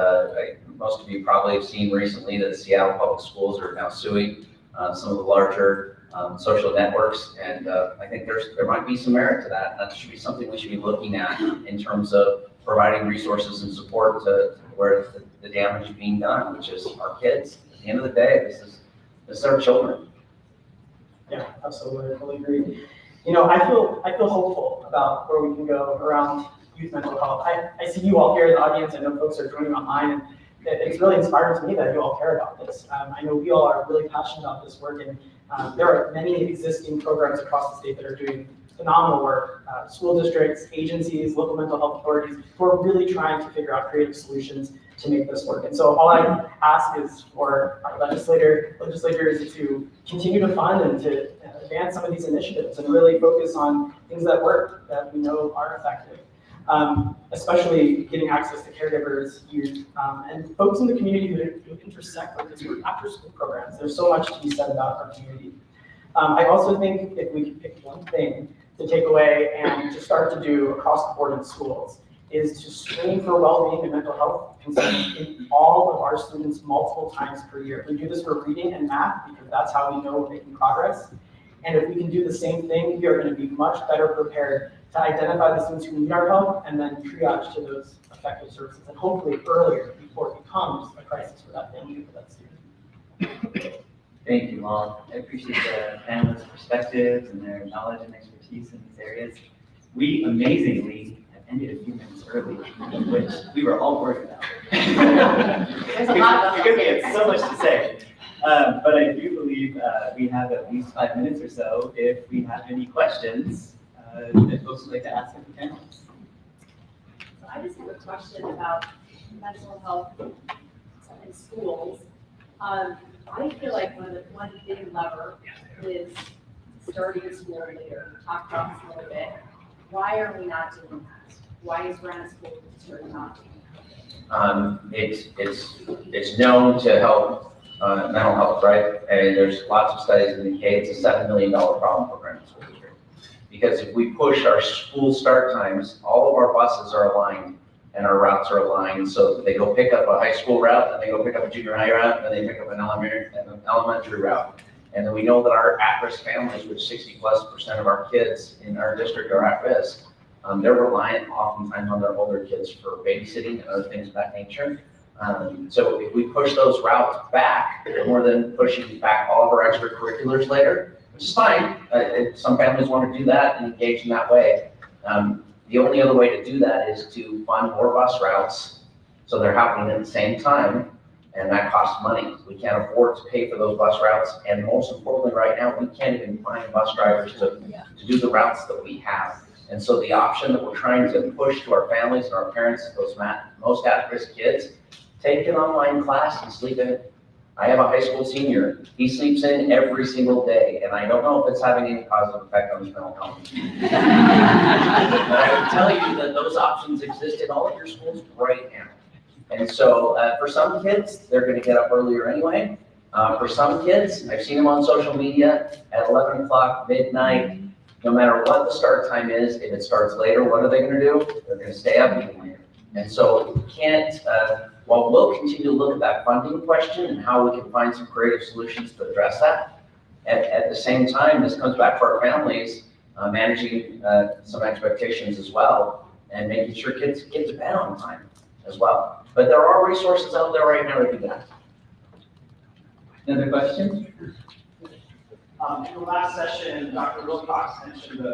most of you probably have seen recently that Seattle Public Schools are now suing some of the larger social networks, and I think there might be some merit to that. That should be something we should be looking at in terms of providing resources and support to where the damage is being done, which is our kids. At the end of the day, this is our children. Yeah, absolutely, I totally agree. You know, I feel hopeful about where we can go around youth mental health. I see you all here in the audience. I know folks are joining online, and it's really inspiring to me that you all care about this. I know we all are really passionate about this work, and there are many existing programs across the state that are doing phenomenal work. School districts, agencies, local mental health authorities who are really trying to figure out creative solutions to make this work. And so all I ask is for our legislators to continue to fund and to advance some of these initiatives and really focus on things that work, that we know are effective. Especially getting access to caregivers, youth, and folks in the community who intersect with this work, after-school programs. There's so much to be said about our community. I also think if we could pick one thing to take away and to start to do across the board in schools is to screen for well-being and mental health concerns in all of our students multiple times per year. We do this for reading and math because that's how we know we're making progress. And if we can do the same thing, we are going to be much better prepared to identify the students who need our help and then triage to those effective services, and hopefully earlier before it becomes a crisis for that family, for that student. Thank you all. I appreciate the panelists' perspectives and their knowledge and expertise in these areas. We amazingly have ended a few minutes early, which we were all worried about. There's a lot of us. Because we had so much to say. But I do believe we have at least 5 minutes or so if we have any questions that folks would like to ask of the panelists. So I just have a question about mental health in schools. I feel like one big lever is starting school later. We talked about this a little bit. Why are we not doing that? Why is Granite School District not doing that? It's known to help mental health, right? And there's lots of studies that indicate it's a $7 million problem for Granite School District. Because if we push our school start times, all of our buses are aligned and our routes are aligned so that they go pick up a high school route, and they go pick up a junior high route, and then they pick up an elementary route. And then we know that our at-risk families, which 60+% of our kids in our district are at risk, They're reliant oftentimes on their older kids for babysitting and other things of that nature. So if we push those routes back, more than pushing back all of our extracurriculars later, which is fine. Some families want to do that and engage in that way. The only other way to do that is to fund more bus routes so they're happening at the same time, and that costs money. We can't afford to pay for those bus routes, and most importantly, right now, we can't even find bus drivers to do the routes that we have. And so the option that we're trying to push to our families and our parents, those most at-risk kids, take an online class and sleep in it. I have a high school senior. He sleeps in every single day, and I don't know if it's having any positive effect on his mental health. But I would tell you that those options exist in all of your schools right now. And so for some kids, they're going to get up earlier anyway. For some kids, I've seen them on social media at 11 o'clock, midnight, no matter what the start time is. If it starts later, what are they going to do? They're going to stay up even later. And so we can't, while we'll continue to look at that funding question and how we can find some creative solutions to address that, at the same time, this comes back to our families managing some expectations as well, and making sure kids get to bed on time as well. But there are resources out there right now to do that. Another question? In the last session, Dr. Wilcox mentioned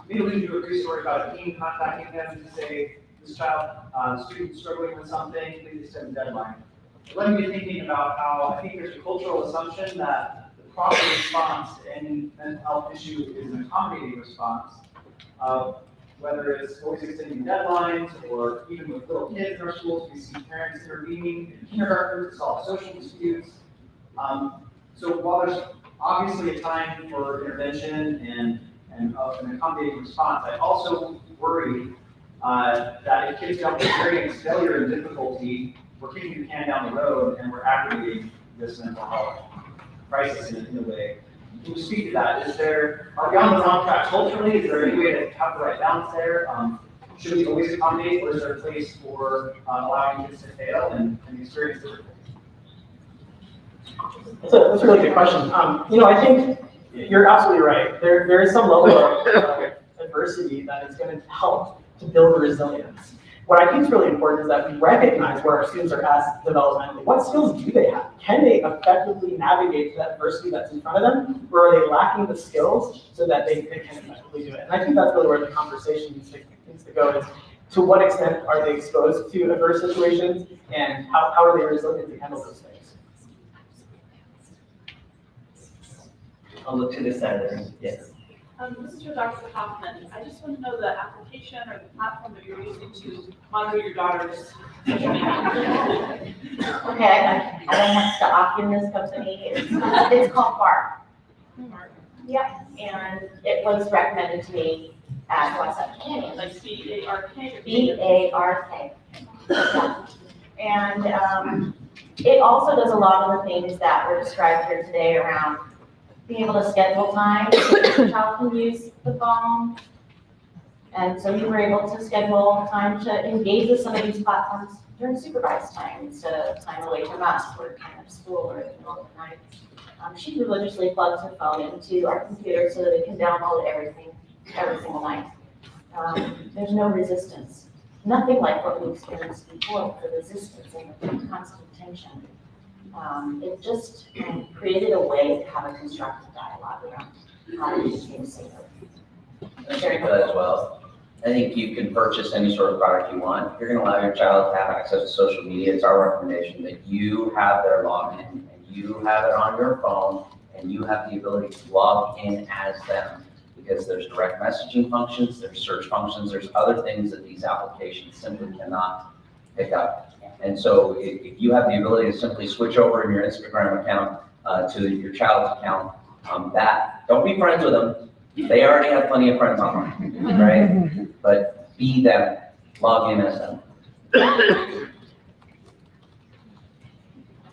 maybe we can do a brief story about a dean contacting him to say, this child, student struggling with something, please extend the deadline. It led me thinking about how I think there's a cultural assumption that the proper response to any mental health issue is an accommodating response. Whether it's always extending deadlines, or even with little kids in our schools, we see parents intervening in kindergarten to solve social disputes. So while there's obviously a time for intervention and an accommodating response, I also worry that if kids don't experience failure and difficulty, we're kicking the can down the road and we're aggravating this mental health crisis in a way. Can you speak to that? Are we on the wrong track culturally? Is there any way to have the right balance there? Should we always accommodate, or is there a place for allowing kids to fail and experience difficulty? That's a really good question. I think you're absolutely right. There is some level of adversity that is going to help to build resilience. What I think is really important is that we recognize where our students are at developmentally. What skills do they have? Can they effectively navigate that adversity that's in front of them, or are they lacking the skills so that they can effectively do it? And I think that's really where the conversation needs to go, is to what extent are they exposed to adverse situations, and how are they resilient to handle those things? I'll look to this side there. Yes. This is for Dr. Hoffman. I just want to know the application or the platform that you're using to monitor your daughter's social media. Okay, I don't have stock in this company. It's called BARK. Yep, and it was recommended to me at WhatsApp Canyon. Like B-A-R-K? B-A-R-K. Yeah. And it also does a lot of the things that were described here today around being able to schedule time so that the child can use the phone. And so we were able to schedule time to engage with some of these platforms during supervised time instead of time away from us, or kind of school or in the middle of the night. She religiously plugs her phone into our computer so that it can download everything every single night. There's no resistance. Nothing like what we experienced before, the resistance and the constant tension. It just created a way to have a constructive dialogue around how to make things safer. I think that as well. I think you can purchase any sort of product you want. If you're going to allow your child to have access to social media, it's our recommendation that you have their login and you have it on your phone and you have the ability to log in as them, because there's direct messaging functions, there's search functions, there's other things that these applications simply cannot pick up. And so if you have the ability to simply switch over in your Instagram account to your child's account, don't be friends with them. They already have plenty of friends online, right? But be them, log in as them.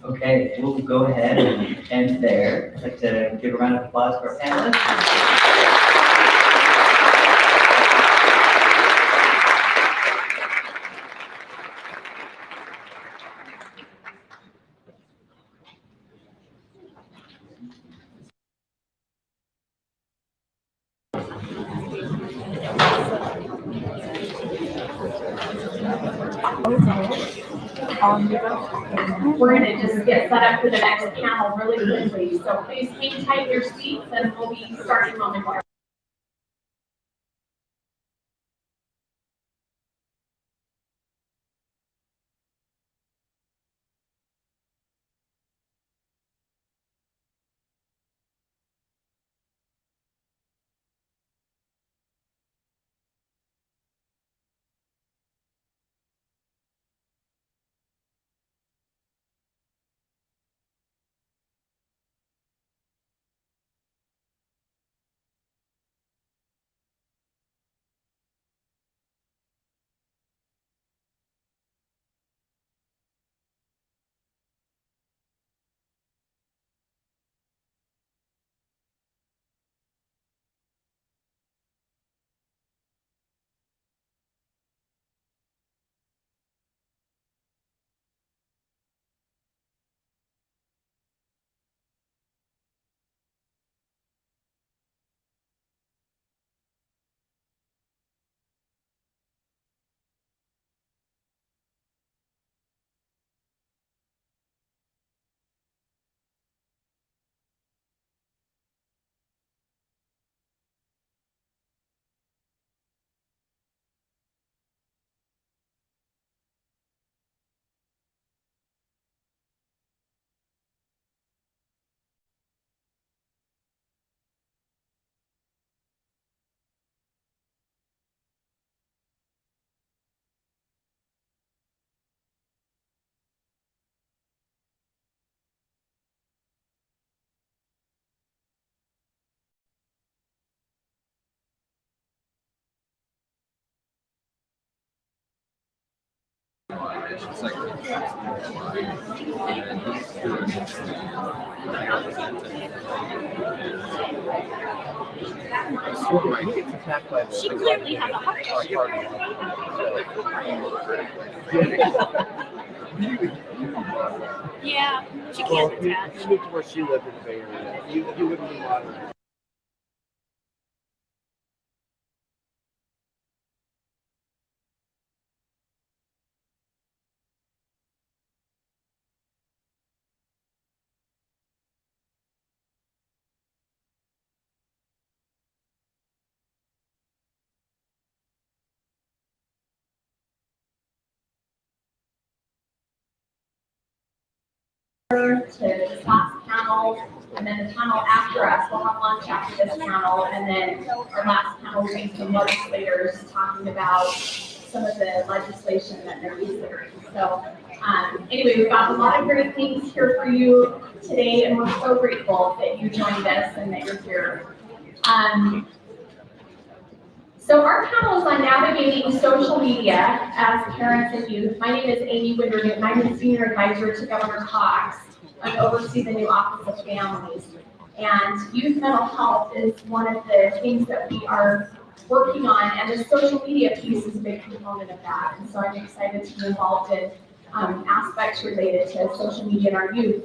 Okay, we'll go ahead and end there. I'd like to give a round of applause for our panelists. We're gonna just get set up for the next panel really quickly, so please hang tight in your seats and we'll be starting momentarily. She clearly has a heart. Yeah, she can't attach. You moved to where she lived in the Bay Area. You wouldn't be modern. To this last panel, and then the panel after us, we'll have lunch after this panel, and then our last panel will be some legislators talking about some of the legislation that they're considering. So anyway, we've got a lot of great things here for you today, and we're so grateful that you joined us and that you're here. So our panel is on navigating social media as parents and youth. My name is Amy Winderd, and I'm the senior advisor to Governor Cox and oversee the new Office of Families. And youth mental health is one of the things that we are working on, and the social media piece is a big component of that. And so I'm excited to be involved in aspects related to social media and our youth.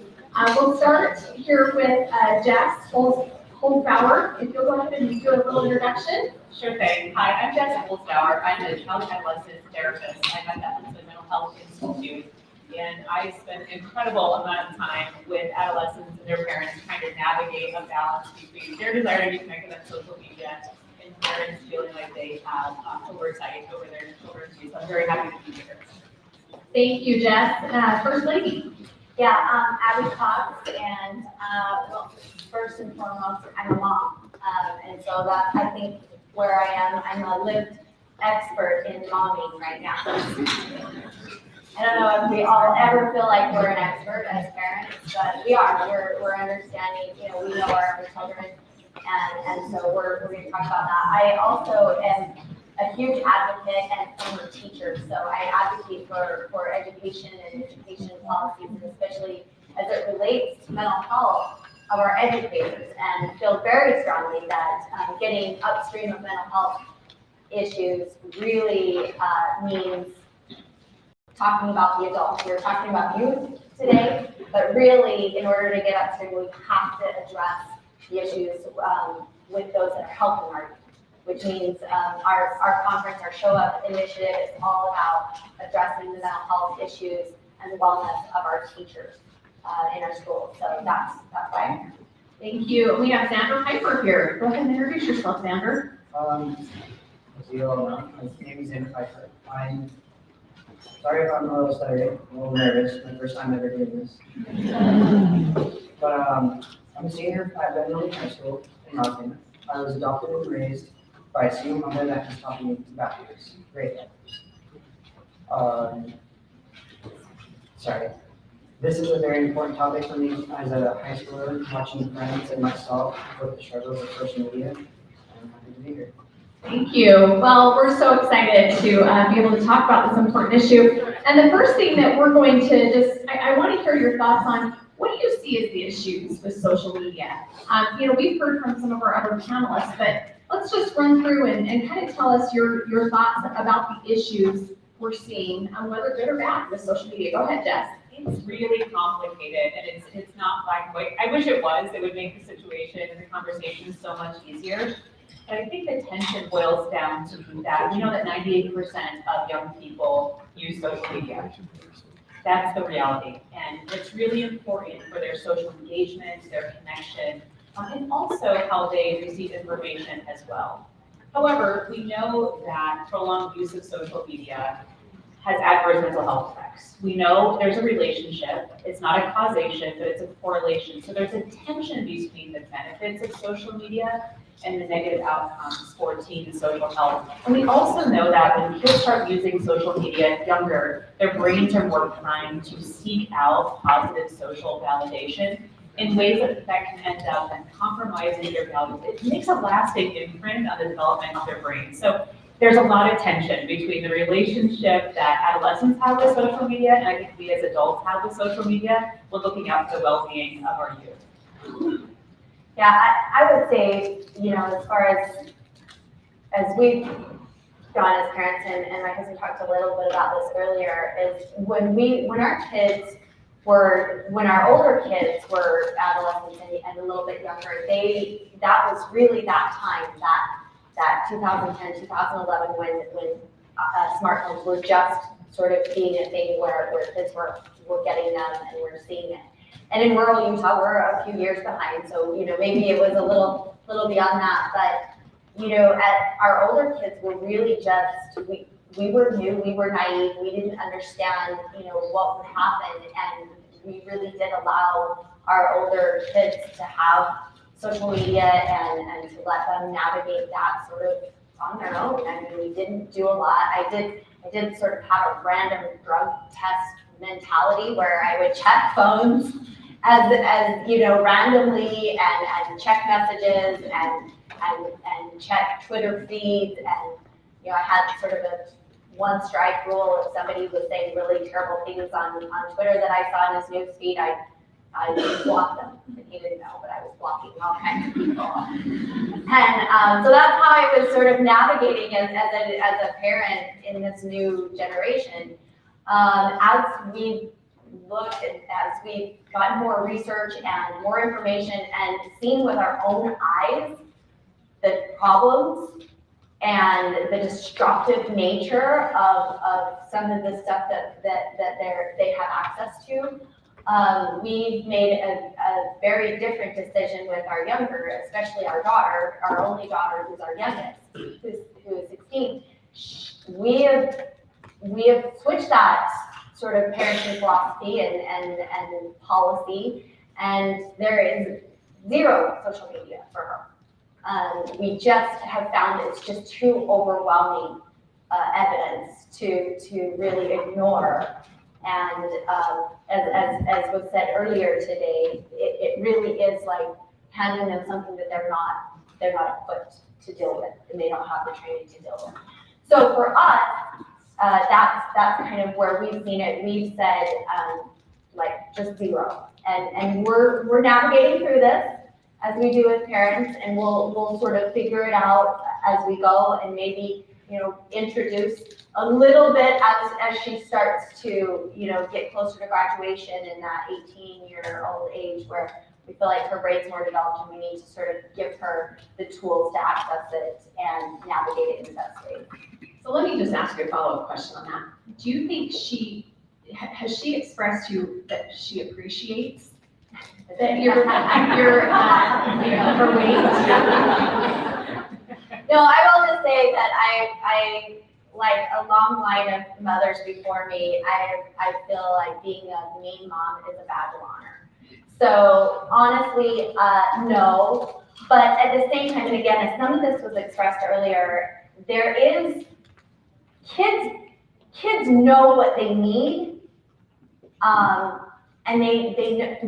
We'll start here with Jess Holzbauer. If you'll go ahead and do a little introduction. Sure thing. Hi, I'm Jess Holzbauer. I'm a child adolescent therapist. I'm at the Huntsman Mental Health Institute, and I spend an incredible amount of time with adolescents and their parents trying to navigate a balance between their desire to be connected on social media and parents feeling like they have oversight over their children's use. I'm very happy to be here. Thank you, Jess. First Lady. Yeah, Abby Cox, and well, first and foremost, I'm a mom, and so that's, I think, where I am. I'm a lived expert in momming right now. I don't know if we all ever feel like we're an expert as parents, but we are. We're understanding, we know our children, and so we're going to talk about that. I also am a huge advocate and former teacher, so I advocate for education and education policies, and especially as it relates to mental health of our educators, and feel very strongly that getting upstream of mental health issues really means talking about the adults. We're talking about youth today, but really, in order to get upstream, we have to address the issues with those that are helping our youth. which means our conference, our Show Up initiative is all about addressing the mental health issues and the wellness of our teachers in our schools. So that's why I'm here. Thank you. We have Xander Piper here. Go ahead and introduce yourself, Xander. As you all know, my name is Xander Piper. I'm sorry if I'm a little stuttery, I'm a little nervous, my first time ever doing this. But I'm a senior at Benjamin High School in Ogden. I was adopted and raised by a single mother that has taught me values. Great. Sorry. This is a very important topic for me as a high schooler, watching friends and myself with the struggles of social media. I'm happy to be here. Thank you. Well, we're so excited to be able to talk about this important issue. And the first thing that we're going to I want to hear your thoughts on, what do you see as the issues with social media? We've heard from some of our other panelists, but let's just run through and kind of tell us your thoughts about the issues we're seeing, whether good or bad with social media. Go ahead, Jess. It's really complicated, and it's not black and white. I wish it was. It would make the situation and the conversation so much easier. But I think the tension boils down to that we know that 98% of young people use social media. That's the reality, and it's really important for their social engagement, their connection, and also how they receive information as well. However, we know that prolonged use of social media has adverse mental health effects. We know there's a relationship. It's not a causation, but it's a correlation. So there's a tension between the benefits of social media and the negative outcomes for teen and social health. And we also know that when kids start using social media younger, their brains are more primed to seek out positive social validation in ways that can end up compromising their values. It makes a lasting imprint on the development of their brain. So there's a lot of tension between the relationship that adolescents have with social media, and I think we as adults have with social media, when looking out for the well-being of our youth. Yeah, I would say, as far as we've gone as parents, and my husband talked a little bit about this earlier, is when our older kids were adolescents and a little bit younger, that was really that time, that 2010, 2011, when smartphones were just sort of being a thing where kids were getting them and we're seeing it. And in rural Utah, we're a few years behind, so maybe it was a little beyond that. But at our older kids were really just we were new, we were naive, we didn't understand what would happen, and we really did allow our older kids to have social media and to let them navigate that sort of on their own. I mean, we didn't do a lot. I did sort of have a random drug test mentality where I would check phones as randomly and check messages and check Twitter feeds, and I had sort of a one strike rule. If somebody was saying really terrible things on Twitter that I saw in his news feed, I blocked them. And he didn't know, but I was blocking all kinds of people. And so that's how I was sort of navigating as a parent in this new generation. As we looked and as we got more research and more information and seen with our own eyes the problems and the destructive nature of some of the stuff that they have access to, we've made a very different decision with our younger, especially our daughter, our only daughter, who's our youngest, who is 16. We have switched that sort of parenting philosophy and policy, and there is zero social media for her. We just have found it's just too overwhelming evidence to really ignore. And as was said earlier today, it really is like handing them something that they're not equipped to deal with, and they don't have the training to deal with. So for us, that's kind of where we've seen it. We've said just zero, and we're navigating through this as we do with parents, and we'll sort of figure it out as we go, and maybe introduce a little bit as she starts to get closer to graduation in that 18-year-old age where We feel like her brain's more developed and we need to sort of give her the tools to access it and navigate it in the best way. So let me just ask you a follow-up question on that. Do you think has she expressed to you that she appreciates that your her weight? No, I will just say that I like a long line of mothers before me, I feel like being a mean mom is a badge of honor. So honestly, no. But at the same time, and again, as some of this was expressed earlier, there is kids know what they need, and they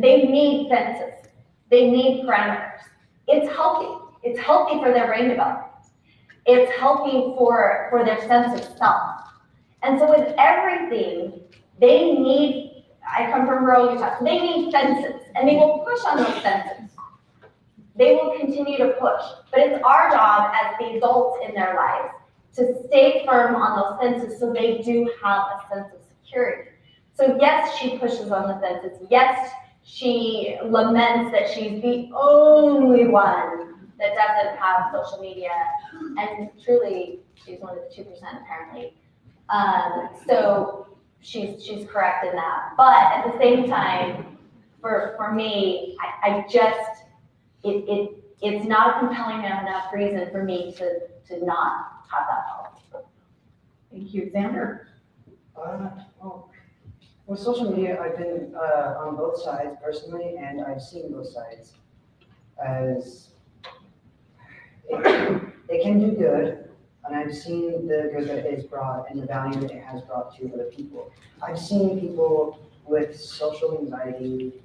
need fences. They need parameters. It's healthy. It's healthy for their brain development. It's healthy for their sense of self. And so with everything, they need, I come from rural Utah, so they need fences, and they will push on those fences. They will continue to push, but it's our job as the adults in their lives to stay firm on those fences so they do have a sense of security. So yes, she pushes on the fences. Yes, she laments that she's the only one that doesn't have social media, and truly, she's one of the 2% apparently. So she's correct in that. But at the same time, for me, I just it's not a compelling enough reason for me to not have that policy. Thank you, Xander. Well, with social media, I've been on both sides personally, and I've seen both sides as it can do good, and I've seen the good that it's brought and the value that it has brought to other people. I've seen people with social anxiety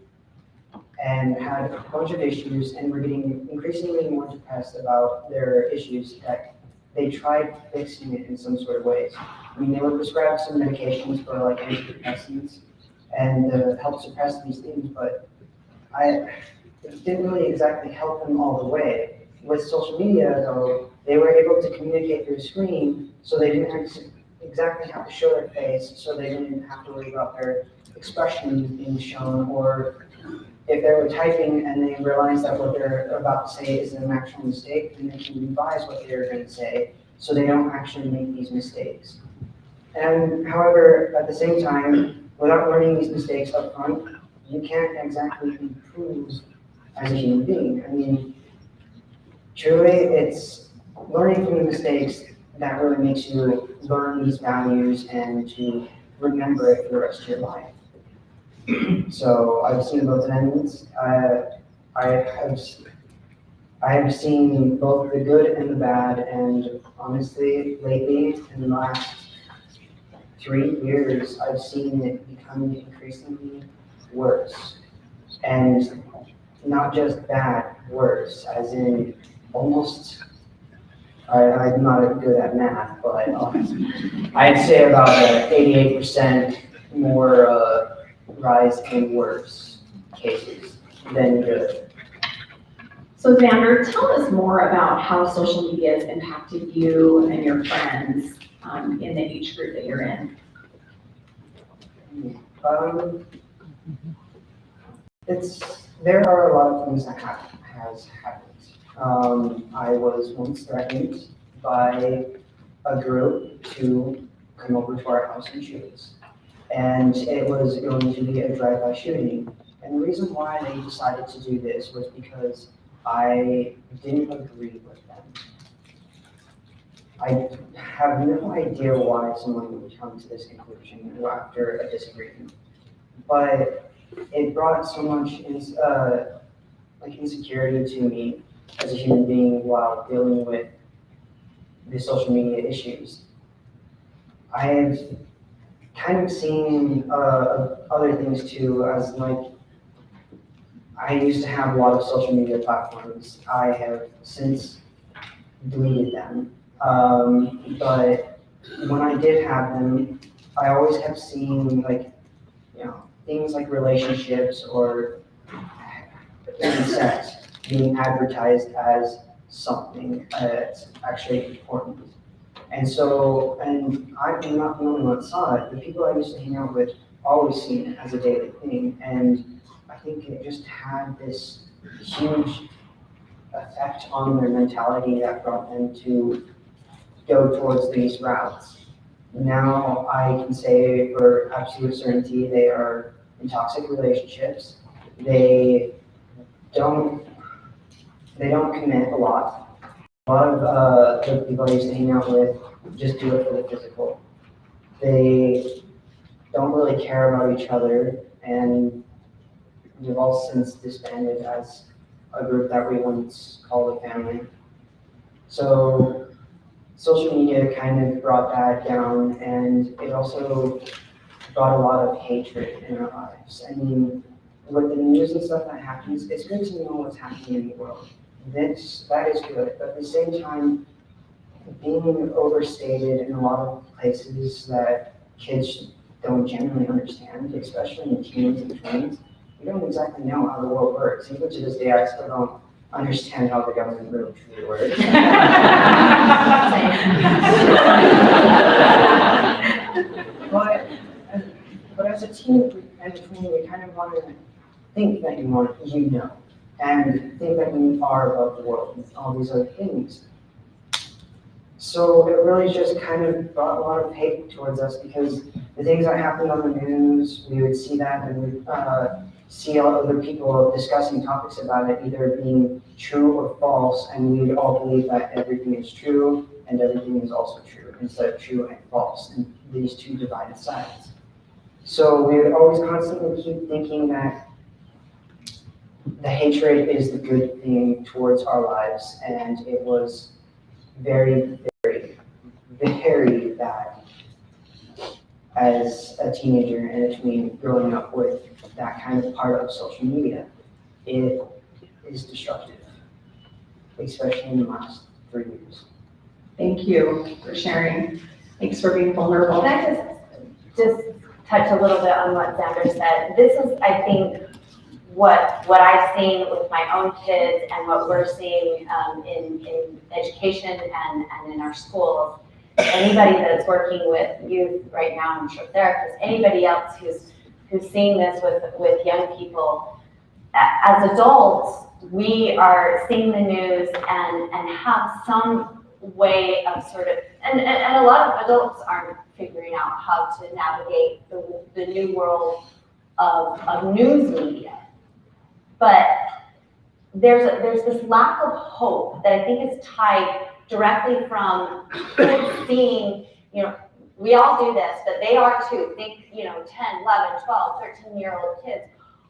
and had a bunch of issues and were getting increasingly more depressed about their issues that they tried fixing it in some sort of ways. I mean, they were prescribed some medications for like antidepressants and help suppress these things, but it didn't really exactly help them all the way. With social media, though, they were able to communicate through a screen, so they didn't exactly have to show their face, so they didn't have to worry about their expressions being shown, or if they were typing and they realized that what they're about to say is an actual mistake, then they can revise what they're going to say, so they don't actually make these mistakes. And however, at the same time, without learning these mistakes up front, you can't exactly improve as a human being. I mean, truly, it's learning from the mistakes that really makes you learn these values and to remember it for the rest of your life. So I've seen both ends. I have seen both the good and the bad, and honestly, lately, in the last 3 years, I've seen it becoming increasingly worse. And not just bad, worse, as in almost, I'm not good at math, but I'd say about 88% more rise in worse cases than good. So Xander, tell us more about how social media has impacted you and your friends in the age group that you're in. There are a lot of things that has happened. I was once threatened by a group to come over to our house and shoot us. And it was going to be a drive-by shooting. And the reason why they decided to do this was because I didn't agree with them. I have no idea why someone would come to this conclusion after a disagreement. But it brought so much insecurity to me as a human being while dealing with the social media issues. I have kind of seen other things too, as like I used to have a lot of social media platforms. I have since deleted them, but when I did have them, I always kept seeing things like relationships or even sex being advertised as something that's actually important. And so, and I'm not the only one that saw it. The people I used to hang out with always seen it as a daily thing. And I think it just had this huge effect on their mentality that brought them to go towards these routes. Now I can say for absolute certainty they are in toxic relationships. They don't commit a lot. A lot of the people I used to hang out with just do it for the physical. They don't really care about each other, and we've all since disbanded as a group that we once called a family. So social media kind of brought that down, and it also brought a lot of hatred in our lives. I mean, with the news and stuff that happens, it's good to know what's happening in the world. That is good, but at the same time, being overstated in a lot of places that kids don't generally understand, especially in teens and twenties. We don't exactly know how the world works. Even to this day, I still don't understand how the government really truly works. but as a teen and a tween, we kind of want to think that you know, and think that you are above the world and all these other things. So it really just kind of brought a lot of hate towards us because the things that happened on the news, we would see that and we'd see other people discussing topics about it either being true or false, and we'd all believe that everything is true and everything is also true instead of true and false, and these two divided sides. So we would always constantly keep thinking that the hatred is the good thing towards our lives, and it was very, very, very bad as a teenager and a tween growing up with that kind of part of social media. It is destructive, especially in the last 3 years. Thank you for sharing. Thanks for being vulnerable. Can I just touch a little bit on what Xander said? This is, I think, what I've seen with my own kids and what we're seeing in education and in our schools. Anybody that is working with youth right now, I'm sure therapists, anybody else who's seeing this with young people, as adults, we are seeing the news and have some way of sort of, and a lot of adults aren't figuring out how to navigate the new world of news media. But there's this lack of hope that I think is tied directly from kids seeing, we all do this, but they are too. Think, 10, 11, 12, 13-year-old kids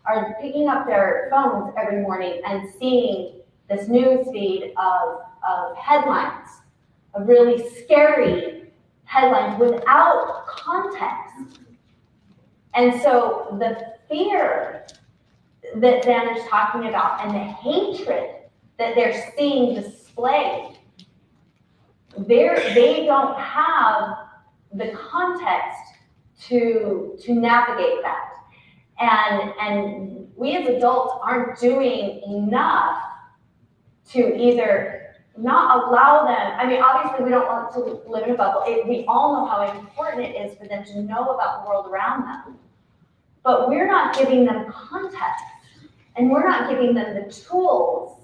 are picking up their phones every morning and seeing this news feed of headlines, of really scary headlines without context. And so the fear that Xander's talking about and the hatred that they're seeing displayed, they don't have the context to navigate that. And we as adults aren't doing enough to either not allow them, I mean, obviously we don't want to live in a bubble. We all know how important it is for them to know about the world around them. But we're not giving them context, and we're not giving them the tools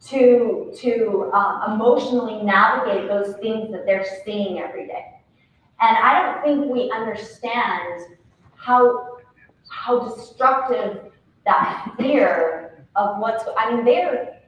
to emotionally navigate those things that they're seeing every day. And I don't think we understand how destructive that fear of they're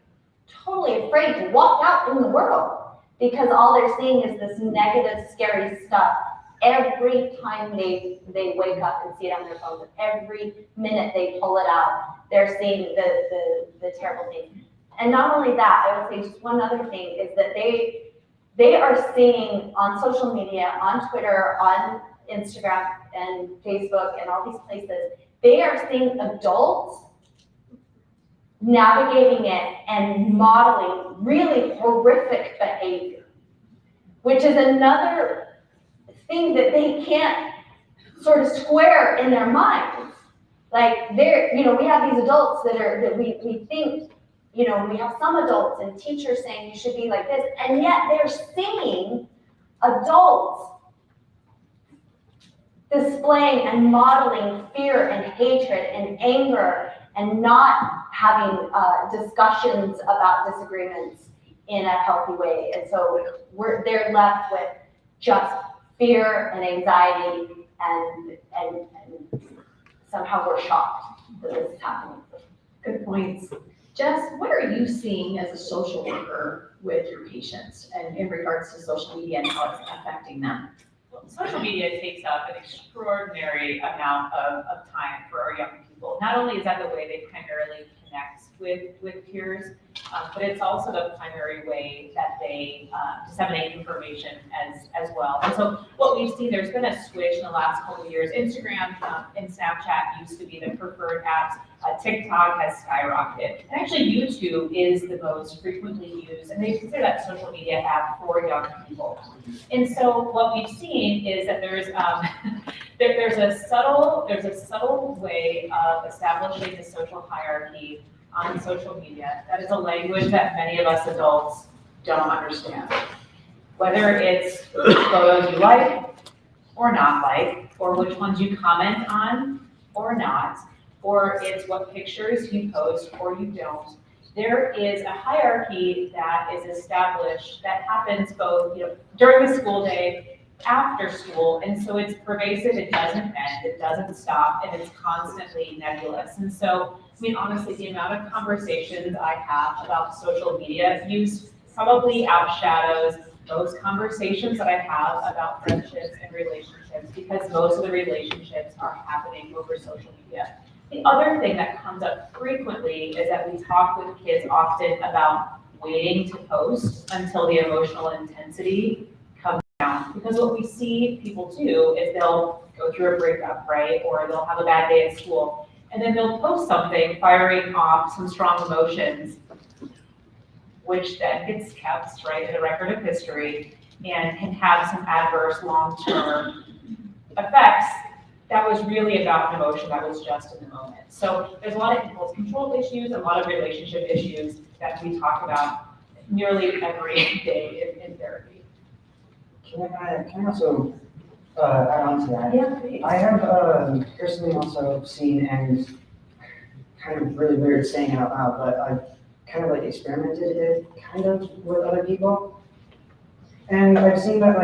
totally afraid to walk out in the world because all they're seeing is this negative, scary stuff every time they wake up and see it on their phone. Every minute they pull it out, they're seeing the terrible things. And not only that, I would say just one other thing is that they are seeing on social media, on Twitter, on Instagram and Facebook and all these places, they are seeing adults navigating it and modeling really horrific behavior, which is another thing that they can't sort of square in their minds. Like we have these adults that we think, we have some adults and teachers saying you should be like this, and yet they're seeing adults displaying and modeling fear and hatred and anger and not having discussions about disagreements in a healthy way. And so they're left with just fear and anxiety, and somehow we're shocked that this is happening. Good points. Jess, what are you seeing as a social worker with your patients and in regards to social media and how it's affecting them? Well, social media takes up an extraordinary amount of time for our young people. Not only is that the way they primarily connect with peers, but it's also the primary way that they disseminate information as well. And so what we've seen, there's been a switch in the last couple of years. Instagram and Snapchat used to be the preferred apps. TikTok has skyrocketed. And actually YouTube is the most frequently used, and they consider that social media app for young people. And so what we've seen is that there's a subtle way of establishing the social hierarchy on social media. That is a language that many of us adults don't understand. Whether it's photos you like or not like, or which ones you comment on or not, or it's what pictures you post or you don't. There is a hierarchy that is established that happens both, during the school day, after school, and so it's pervasive, it doesn't end, it doesn't stop, and it's constantly nebulous. And so, honestly, the amount of conversations I have about social media use probably outshadows most conversations that I have about friendships and relationships, because most of the relationships are happening over social media. The other thing that comes up frequently is that we talk with kids often about waiting to post until the emotional intensity comes down. Because what we see people do is they'll go through a breakup, right? Or they'll have a bad day at school, and then they'll post something firing off some strong emotions, which then gets kept, right, in the record of history and can have some adverse long-term effects. That was really about an emotion that was just in the moment. So there's a lot of impulse control issues, a lot of relationship issues that we talk about nearly every day in therapy. Can I also add on to that? Yeah, please. I have personally also seen, and kind of really weird saying it out loud, but I've kind of like experimented it kind of with other people. And I've seen that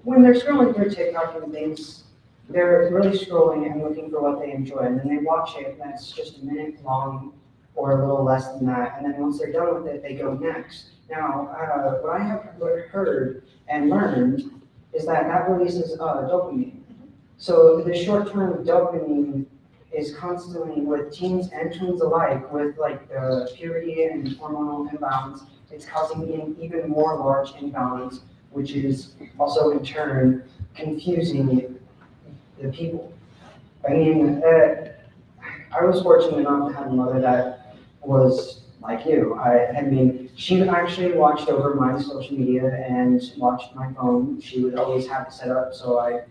when they're scrolling through TikTok and things, they're really scrolling and looking for what they enjoy, and then they watch it, and that's just a minute long or a little less than that, and then once they're done with it, they go next. Now, what I have heard and learned is that releases dopamine. So the short-term dopamine is constantly, with teens and tweens alike, with the puberty and hormonal imbalance, it's causing an even more large imbalance, which is also in turn confusing the people. I was fortunate enough to have a mother that was like you. She actually watched over my social media and watched my phone. She would always have it set up so I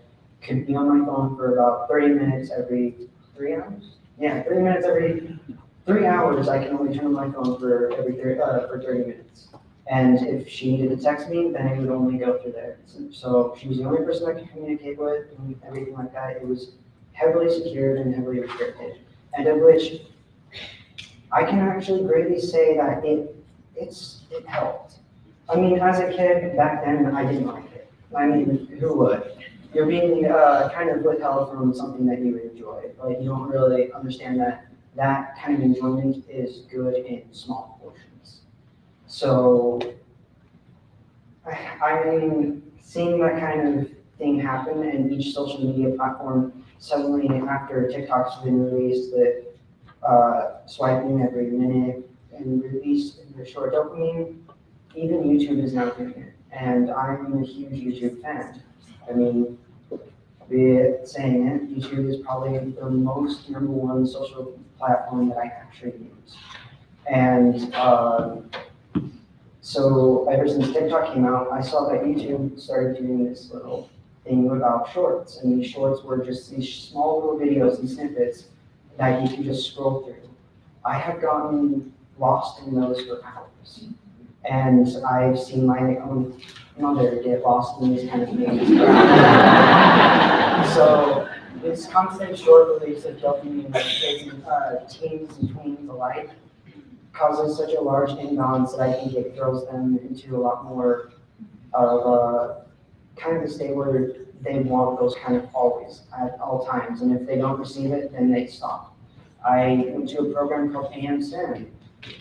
could be on my phone for about 30 minutes every 3 hours. Yeah, 30 minutes every 3 hours. I can only turn on my phone for 30 minutes. And if she needed to text me, then it would only go through there. So she was the only person I could communicate with, and everything like that. It was heavily secured and heavily restricted, and of which I can actually greatly say that it helped. As a kid back then, I didn't like it. Who would? You're being kind of withheld from something that you enjoy, but you don't really understand that kind of enjoyment is good in small portions. So, seeing that kind of thing happen, and each social media platform suddenly, after TikTok's been released, that swiping every minute and release the short dopamine, even YouTube is now doing it. And I'm a huge YouTube fan. Be it saying it, YouTube is probably the most #1 social platform that I actually use. And so ever since TikTok came out, I saw that YouTube started doing this little thing about shorts. And these shorts were just these small little videos and snippets that you can just scroll through. I have gotten lost in those for hours. And I've seen my own mother get lost in these kind of things. So It's constant short release of dopamine in kids and teens and tweens alike causes such a large imbalance that I think it throws them into a lot more of kind of a state where they want those kind of always at all times, and if they don't receive it, then they stop. I went to a program called AM Sim.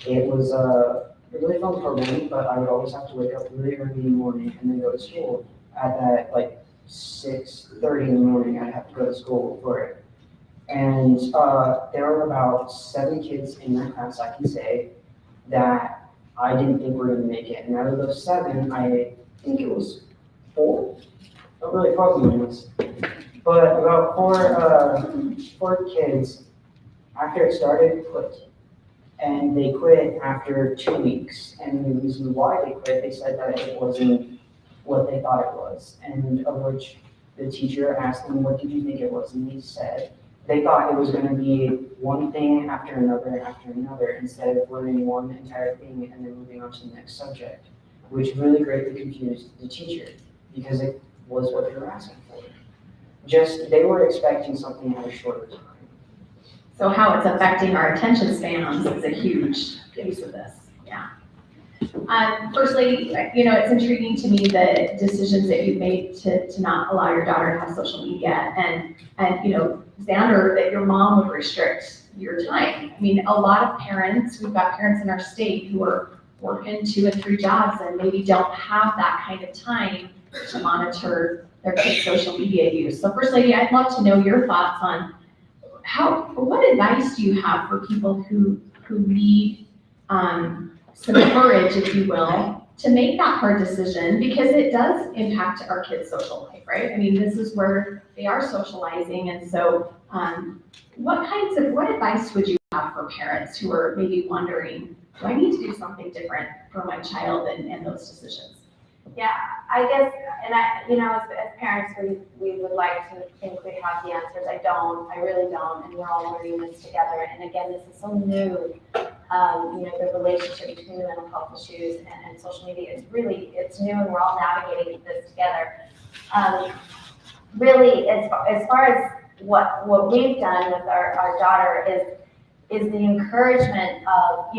It was a really fun program, but I would always have to wake up really early in the morning and then go to school at that like 6:30 in the morning. I'd have to go to school for it. And there were about 7 kids in my class, I can say, that I didn't think were going to make it. And out of those 7, I think it was 4. Don't really follow me on this. But about 4 kids, after it started, quit. And they quit after 2 weeks. And the reason why they quit, they said that it wasn't what they thought it was. And of which the teacher asked them, what did you think it was? And he said, they thought it was going to be one thing after another, instead of learning one entire thing and then moving on to the next subject, which really greatly confused the teacher because it was what they were asking for. Just, they were expecting something at a shorter time. So how it's affecting our attention spans is a huge piece of this, yeah. Firstly, it's intriguing to me the decisions that you've made to not allow your daughter to have social media, and Xander, that your mom would restrict your time. I mean, a lot of parents, we've got parents in our state who are working 2 and 3 jobs and maybe don't have that kind of time to monitor their kids' social media use. So first lady, I'd love to know your thoughts on what advice do you have for people who need some courage, if you will, to make that hard decision, because it does impact our kids' social life, right? I mean, this is where they are socializing, and so what advice would you have for parents who are maybe wondering, do I need to do something different for my child and those decisions? Yeah, I guess, and as parents, we would like to think we have the answers. I don't, I really don't, and we're all learning this together. And again, this is so new. The relationship between the mental health issues and social media is it's new, and we're all navigating this together. Really, as far as what we've done with our daughter is the encouragement of,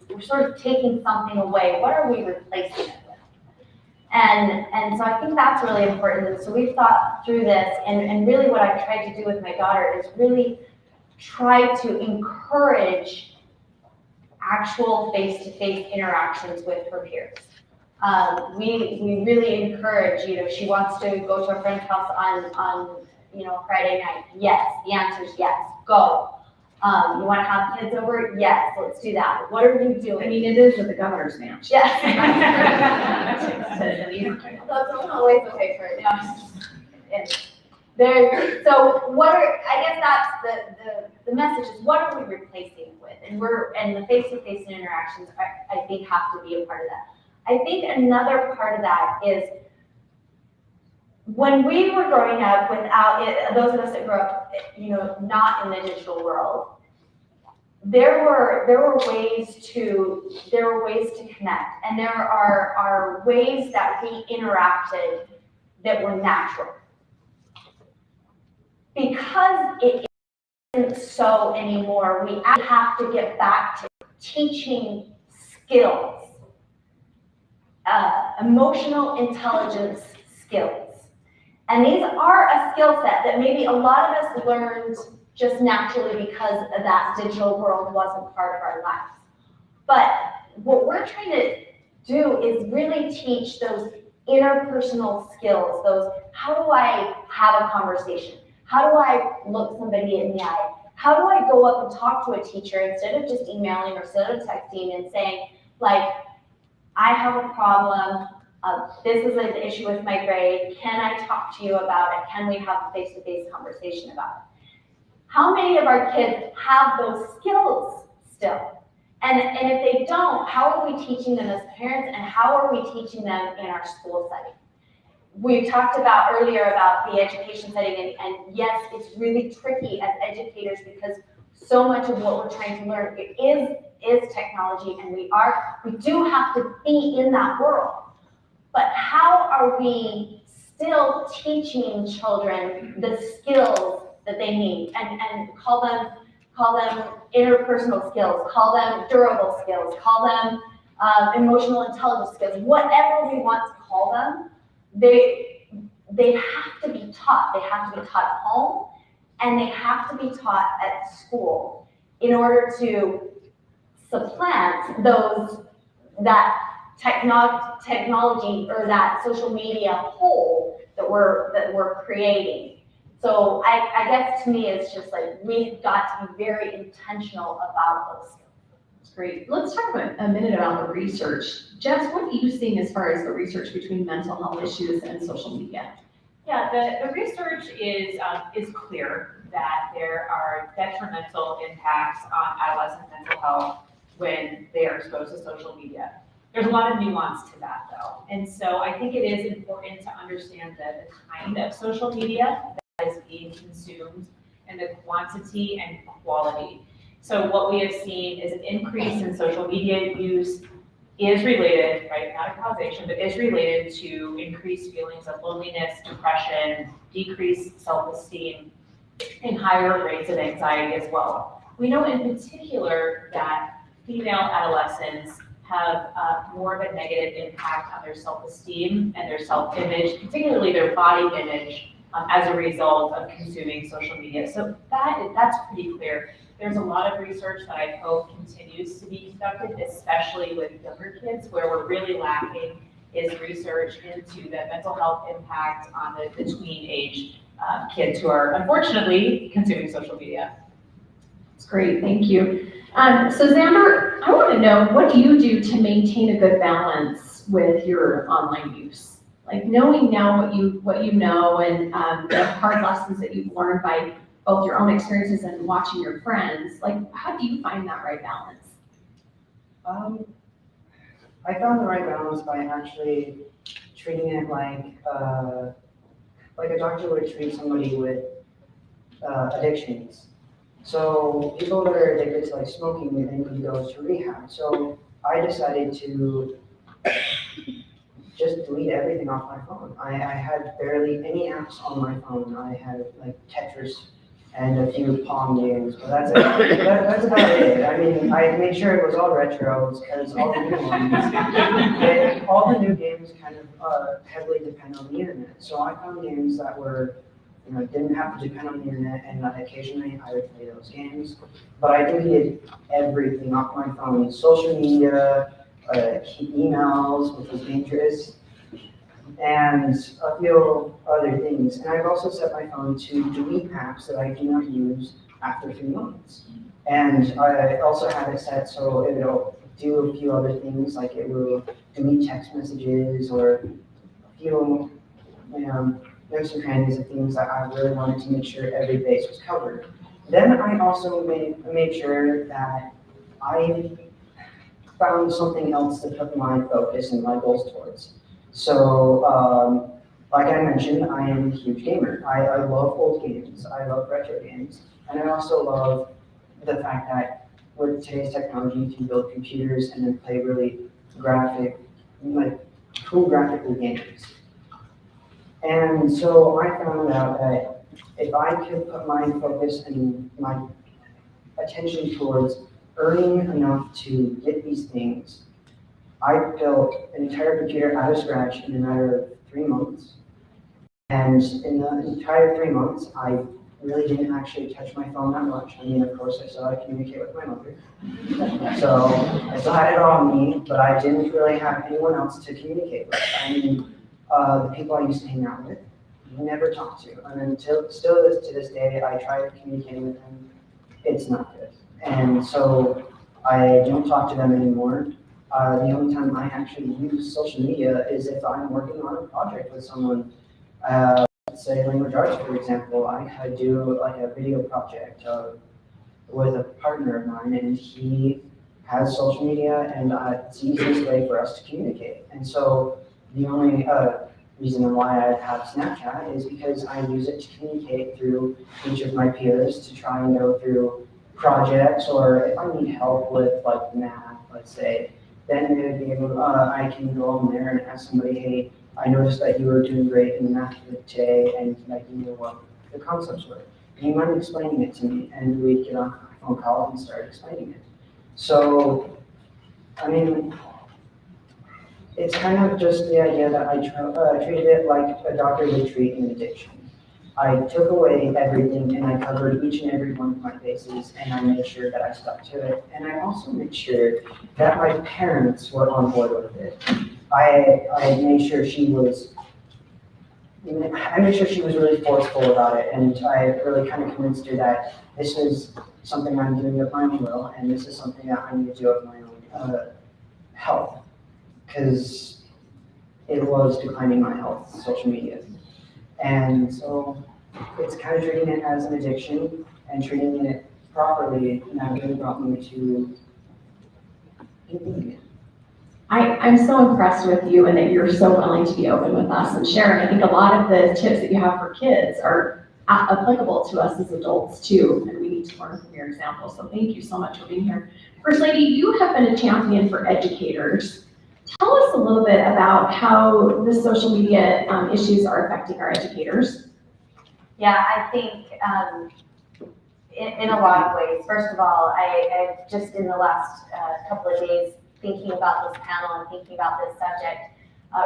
we're sort of taking something away. What are we replacing it with? And so I think that's really important. And so we've thought through this, and really what I've tried to do with my daughter is really try to encourage actual face-to-face interactions with her peers. We really encourage, she wants to go to a friend's house on Friday night. Yes, the answer is yes, go. You want to have kids over? Yes, let's do that. What are you doing? I mean, it is at the governor's mansion. Yes. That's not always okay for it. I guess that's the message is, what are we replacing it with? And the face-to-face interactions, I think, have to be a part of that. I think another part of that is when we were growing up without it, those of us that grew up, not in the digital world, there were ways to connect, and there are ways that we interacted that were natural. Because it isn't so anymore, we have to get back to teaching skills, emotional intelligence skills. And these are a skill set that maybe a lot of us learned just naturally because that digital world wasn't part of our lives. But what we're trying to do is really teach those interpersonal skills, those, how do I have a conversation? How do I look somebody in the eye? How do I go up and talk to a teacher instead of just emailing or instead of texting and saying, like, I have a problem, this is an issue with my grade, can I talk to you about it? Can we have a face-to-face conversation about it? How many of our kids have those skills still? And if they don't, how are we teaching them as parents, and how are we teaching them in our school setting? We talked about earlier about the education setting, and yes, it's really tricky as educators because so much of what we're trying to learn is technology, and we do have to be in that world. But how are we still teaching children the skills that they need and call them interpersonal skills, call them durable skills, call them emotional intelligence skills, whatever we want to call them, they have to be taught. They have to be taught at home and they have to be taught at school in order to supplant that technology or that social media hole that we're creating. So I guess to me, it's just like, we've got to be very intentional about those skills. That's great. Let's talk a minute about the research. Jess, what are you seeing as far as the research between mental health issues and social media? Yeah, the research is clear that there are detrimental impacts on adolescent mental health when they are exposed to social media. There's a lot of nuance to that though. And so I think it is important to understand the kind of social media that is being consumed and the quantity and quality. So what we have seen is an increase in social media use is related, right, not a causation, but is related to increased feelings of loneliness, depression, decreased self-esteem, and higher rates of anxiety as well. We know in particular that female adolescents have more of a negative impact on their self-esteem and their self-image, particularly their body image, as a result of consuming social media. So that's pretty clear. There's a lot of research that I hope continues to be conducted, especially with younger kids, where we're really lacking is research into the mental health impact on the tween age kids who are unfortunately consuming social media. That's great, thank you. So Xander, I want to know, what do you do to maintain a good balance with your online use? Like knowing now what you know and the hard lessons that you've learned by both your own experiences and watching your friends, like how do you find that right balance? I found the right balance by actually treating it like a doctor would treat somebody with addictions. So people that are addicted to like smoking, they need to go to rehab. So I decided to just delete everything off my phone. I had barely any apps on my phone. I had like Tetris and a few Pong games, but that's about it. I mean, I made sure it was all retros because all the new ones, all the new games kind of heavily depend on the internet. So I found games that were, didn't have to depend on the internet, and occasionally I would play those games. But I deleted everything off my phone: social media, emails, which was dangerous, and a few other things. And I've also set my phone to delete apps that I do not use after 3 months. And I also have it set so it'll do a few other things, like it will delete text messages or a few, nooks and crannies of things that I really wanted to make sure every base was covered. Then I also made sure that I found something else to put my focus and my goals towards. So, like I mentioned, I am a huge gamer. I love old games, I love retro games, and I also love the fact that with today's technology, you can build computers and then play really cool graphical games. And so I found out that if I could put my focus and my attention towards earning enough to get these things, I built an entire computer out of scratch in a matter of 3 months. And in the entire 3 months, I really didn't actually touch my phone that much. I mean, of course, I still had to communicate with my mother. So I still had it on me, but I didn't really have anyone else to communicate with. I mean, the people I used to hang out with, never talked to. And still to this day, I try communicating with them. It's not good. And so I don't talk to them anymore. The only time I actually use social media is if I'm working on a project with someone. Let's say language arts, for example. I do like a video project with a partner of mine, and he has social media, and it's the easiest way for us to communicate. And so the only reason why I have Snapchat is because I use it to communicate through each of my peers to try and go through projects, or if I need help with like math, let's say, then they would be able, I can go on there and ask somebody, hey, I noticed that you were doing great in math today and that you knew what the concepts were. Do you mind explaining it to me? And we'd get on a phone call and start explaining it. So, I mean, it's kind of just the idea that I treated it like a doctor would treat an addiction. I took away everything and I covered each and every one of my bases and I made sure that I stuck to it. And I also made sure that my parents were on board with it. I made sure she was really forceful about it, and I really kind of convinced her that this is something I'm doing of my own will, and this is something that I need to do of my own health, because it was declining my health, social media. And so it's kind of treating it as an addiction and treating it properly, and that really brought me to doing it. I'm so impressed with you and that you're so willing to be open with us and sharing. I think a lot of the tips that you have for kids are applicable to us as adults too, and we need to learn from your example. So thank you so much for being here. First Lady, you have been a champion for educators. Tell us a little bit about how the social media issues are affecting our educators. Yeah, I think in a lot of ways. First of all, I've just in the last couple of days thinking about this panel and thinking about this subject,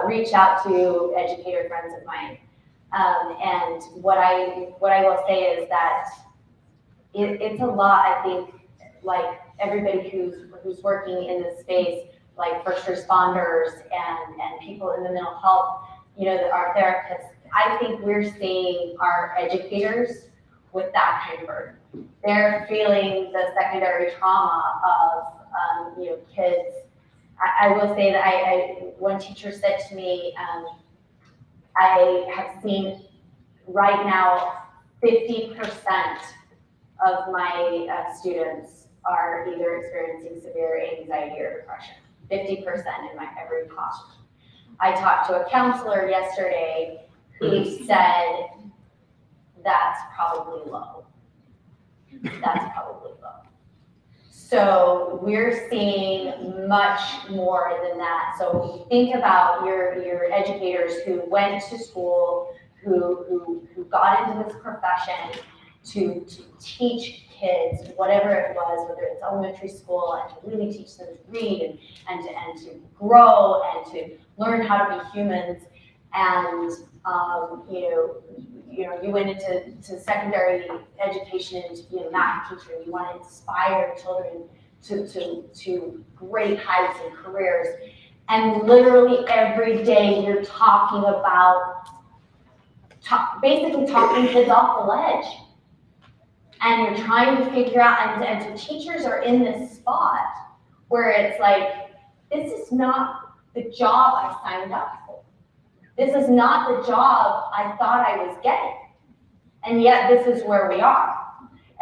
reached out to educator friends of mine. And what I will say is that it's a lot, I think, like everybody who's working in this space, like first responders and people in the mental health, our therapists, I think we're seeing our educators with that kind of burden. They're feeling the secondary trauma of, kids. I will say that one teacher said to me, I have seen right now 50% of my students are either experiencing severe anxiety or depression. 50% in my every classroom. I talked to a counselor yesterday who said that's probably low. That's probably low. So we're seeing much more than that. So think about your educators who went to school, who got into this profession to teach kids, whatever it was, whether it's elementary school, and to really teach them to read and to grow and to learn how to be humans. And you went into secondary education and to be a math teacher. You want to inspire children to great heights and careers. And literally every day you're talking about basically talking kids off the ledge. And you're trying to figure out, and so teachers are in this spot where it's like, this is not the job I signed up for. This is not the job I thought I was getting. And yet this is where we are.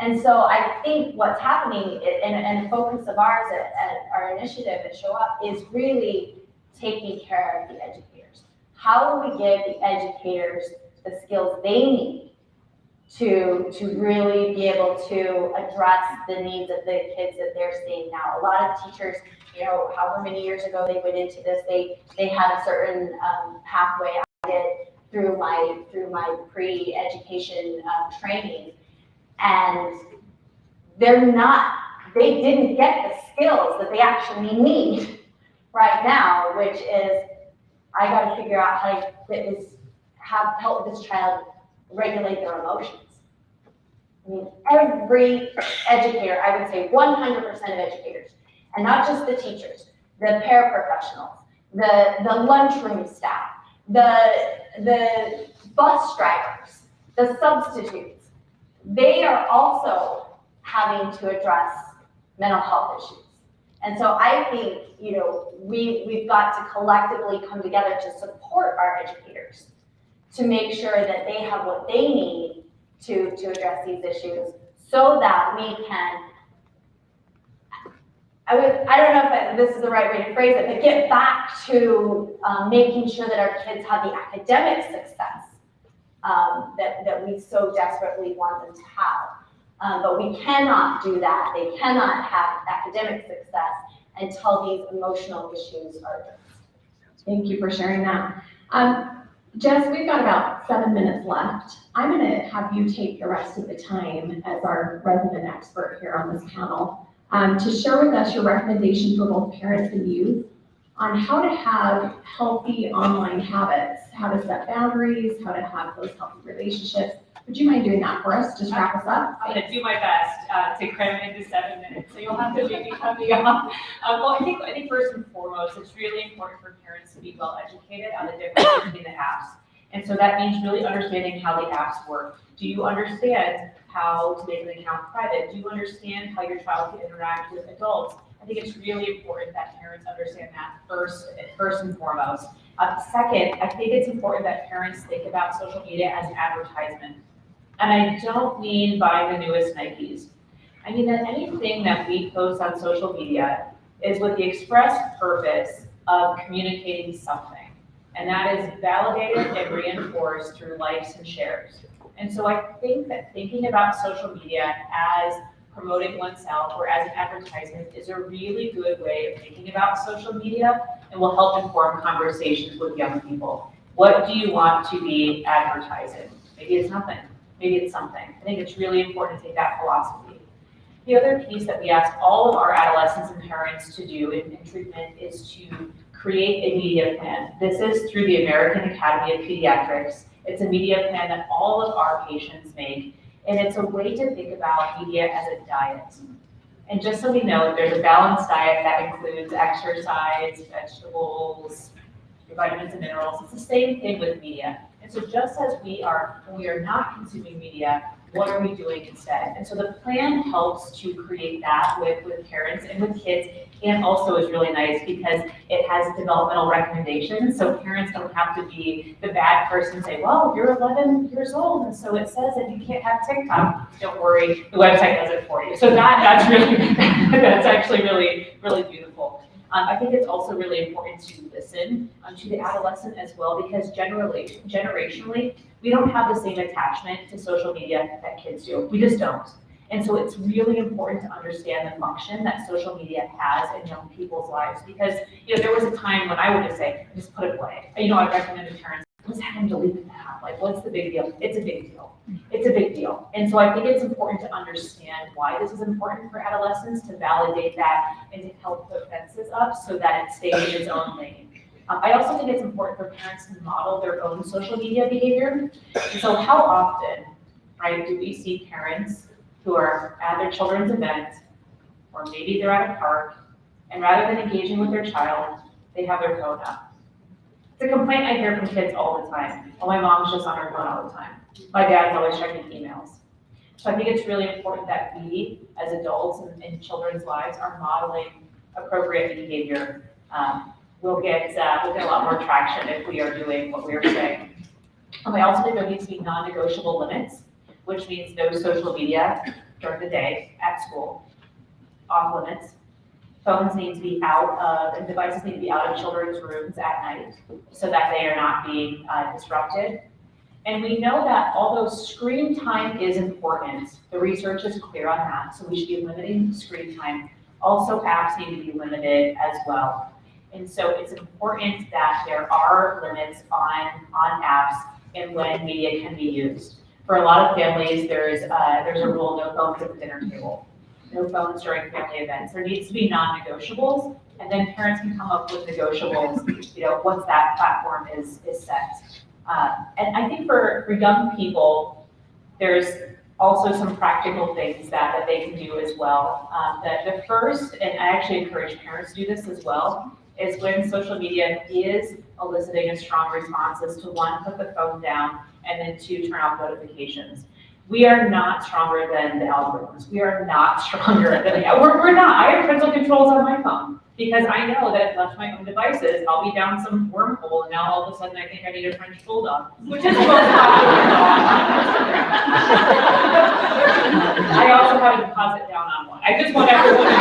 And so I think what's happening, and a focus of ours at our initiative at Show Up, is really taking care of the educators. How do we give the educators the skills they need to really be able to address the needs of the kids that they're seeing now? A lot of teachers, however many years ago they went into this, they had a certain pathway. I did through my pre-education training, and they didn't get the skills that they actually need right now, which is, I got to figure out how to help this child regulate their emotions. I mean, every educator, I would say 100% of educators, and not just the teachers, the paraprofessionals, the lunchroom staff, the bus drivers, the substitutes, they are also having to address mental health issues. And so I think, we've got to collectively come together to support our educators, to make sure that they have what they need to address these issues, so that we can, I don't know if this is the right way to phrase it, but get back to making sure that our kids have the academic success that we so desperately want them to have. But we cannot do that. They cannot have academic success until these emotional issues are addressed. Thank you for sharing that. Jess, we've got about 7 minutes left. I'm going to have you take the rest of the time as our resident expert here on this panel to share with us your recommendation for both parents and youth on how to have healthy online habits, how to set boundaries, how to have those healthy relationships. Would you mind doing that for us? Just wrap us up. I'm gonna do my best to cram it into 7 minutes, so you'll have to maybe cut me off. Well, I think first and foremost, it's really important for parents to be well educated on the difference between the apps. And so that means really understanding how the apps work. Do you understand how to make an account private? Do you understand how your child can interact with adults? I think it's really important that parents understand that first and foremost. Second, I think it's important that parents think about social media as an advertisement. And I don't mean buying the newest Nikes. I mean that anything that we post on social media is with the express purpose of communicating something. And that is validated and reinforced through likes and shares. And so I think that thinking about social media as promoting oneself or as an advertisement is a really good way of thinking about social media and will help inform conversations with young people. What do you want to be advertising? Maybe it's nothing. Maybe it's something. I think it's really important to take that philosophy. The other piece that we ask all of our adolescents and parents to do in treatment is to create a media plan. This is through the American Academy of Pediatrics. It's a media plan that all of our patients make, and it's a way to think about media as a diet. And just so we know, there's a balanced diet that includes exercise, vegetables, vitamins and minerals. It's the same thing with media. And so just as when we are not consuming media, what are we doing instead? And so the plan helps to create that with parents and with kids, and also is really nice because it has developmental recommendations. So parents don't have to be the bad person and say, well, you're 11 years old, and so it says that you can't have TikTok. Don't worry, the website does it for you. So that's really, that's actually really, really beautiful. I think it's also really important to listen to the adolescent as well, because generationally, we don't have the same attachment to social media that kids do. We just don't. And so it's really important to understand the function that social media has in young people's lives, because there was a time when I would just say, just put it away. I'd recommend to parents, let's have them delete the app. Like, what's the big deal? It's a big deal. It's a big deal. And so I think it's important to understand why this is important for adolescents, to validate that and to help put fences up so that it stays in its own lane. I also think it's important for parents to model their own social media behavior. And so how often, right, do we see parents who are at their children's event, or maybe they're at a park, and rather than engaging with their child, they have their phone up? It's a complaint I hear from kids all the time. Oh, my mom's just on her phone all the time. My dad's always checking emails. So I think it's really important that we, as adults in children's lives, are modeling appropriate behavior. We'll get a lot more traction if we are doing what we are saying. I also think there needs to be non-negotiable limits, which means no social media during the day at school, off limits. Phones need to be out of, and devices need to be out of children's rooms at night so that they are not being disrupted. And we know that although screen time is important, the research is clear on that, so we should be limiting screen time. Also, apps need to be limited as well. And so it's important that there are limits on apps and when media can be used. For a lot of families, there's a rule: no phones at the dinner table, no phones during family events. There needs to be non-negotiables, and then parents can come up with negotiables, once that platform is set. And I think for young people, there's also some practical things that they can do as well. The first, and I actually encourage parents to do this as well, is when social media is eliciting a strong response, is to, one, put the phone down, and then two, turn off notifications. We are not stronger than the algorithms. We are not stronger than we're not. I have parental controls on my phone because I know that if left to my own devices, I'll be down some wormhole, and now all of a sudden I think I need a French bulldog, which is the most popular dog. I also have a deposit down on one. I just want everyone to know.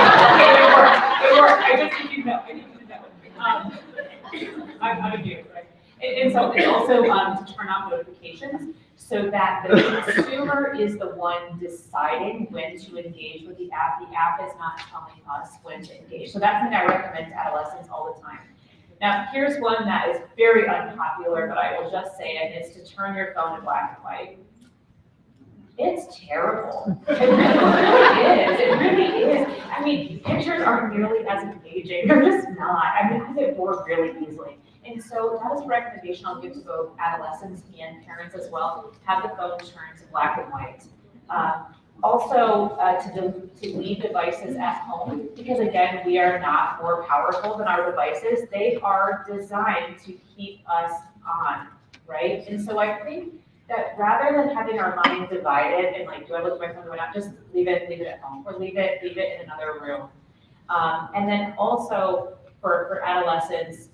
It works. It works. I just need you to know. I need you to know. I'm a dude, right? And so it's also to turn off notifications so that the consumer is the one deciding when to engage with the app. The app is not telling us when to engage. So that's something I recommend to adolescents all the time. Now, here's one that is very unpopular, but I will just say it, is to turn your phone to black and white. It's terrible. It really is. It really is. I mean, pictures aren't nearly as engaging. They're just not. I mean, I get bored really easily. And so that is a recommendation I'll give to both adolescents and parents as well. Have the phone turned to black and white. Also, to leave devices at home, because again, we are not more powerful than our devices. They are designed to keep us on, right? And so I think that rather than having our mind divided and like, do I look at my phone or not, just leave it at home, or leave it in another room. And then also for adolescents,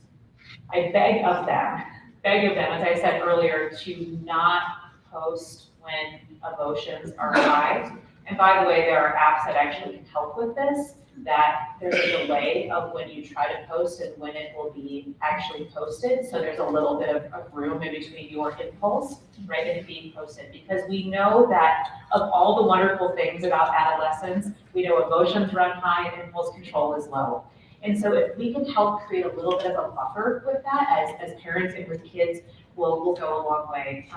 I beg of them, as I said earlier, to not post when emotions are high. And by the way, there are apps that actually can help with this, that there's a delay of when you try to post and when it will be actually posted. So there's a little bit of room in between your impulse, right, and being posted. Because we know that of all the wonderful things about adolescence, we know emotions run high and impulse control is low. And so if we can help create a little bit of a buffer with that as parents and with kids, will go a long way.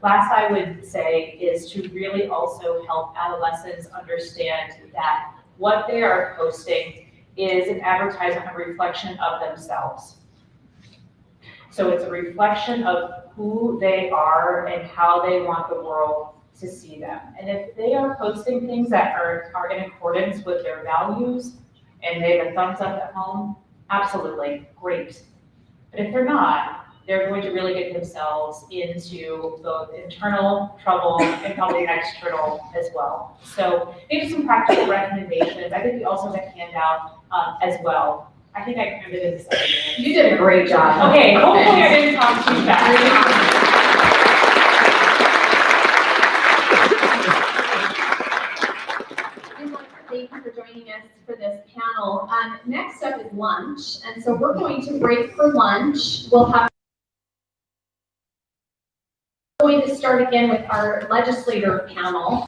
Last I would say is to really also help adolescents understand that what they are posting is an advertisement, a reflection of themselves. So it's a reflection of who they are and how they want the world to see them. And if they are posting things that are in accordance with their values and they have a thumbs up at home, absolutely, great. But if they're not, they're going to really get themselves into both internal trouble and probably external as well. So maybe some practical recommendations. I think we also have a handout as well. I think I crammed it in 7 minutes. You did a great job. Okay, hopefully I didn't talk too fast. Thank you for joining us for this panel. Next up is lunch, and so we're going to break for lunch. We're going to start again with our legislator panel.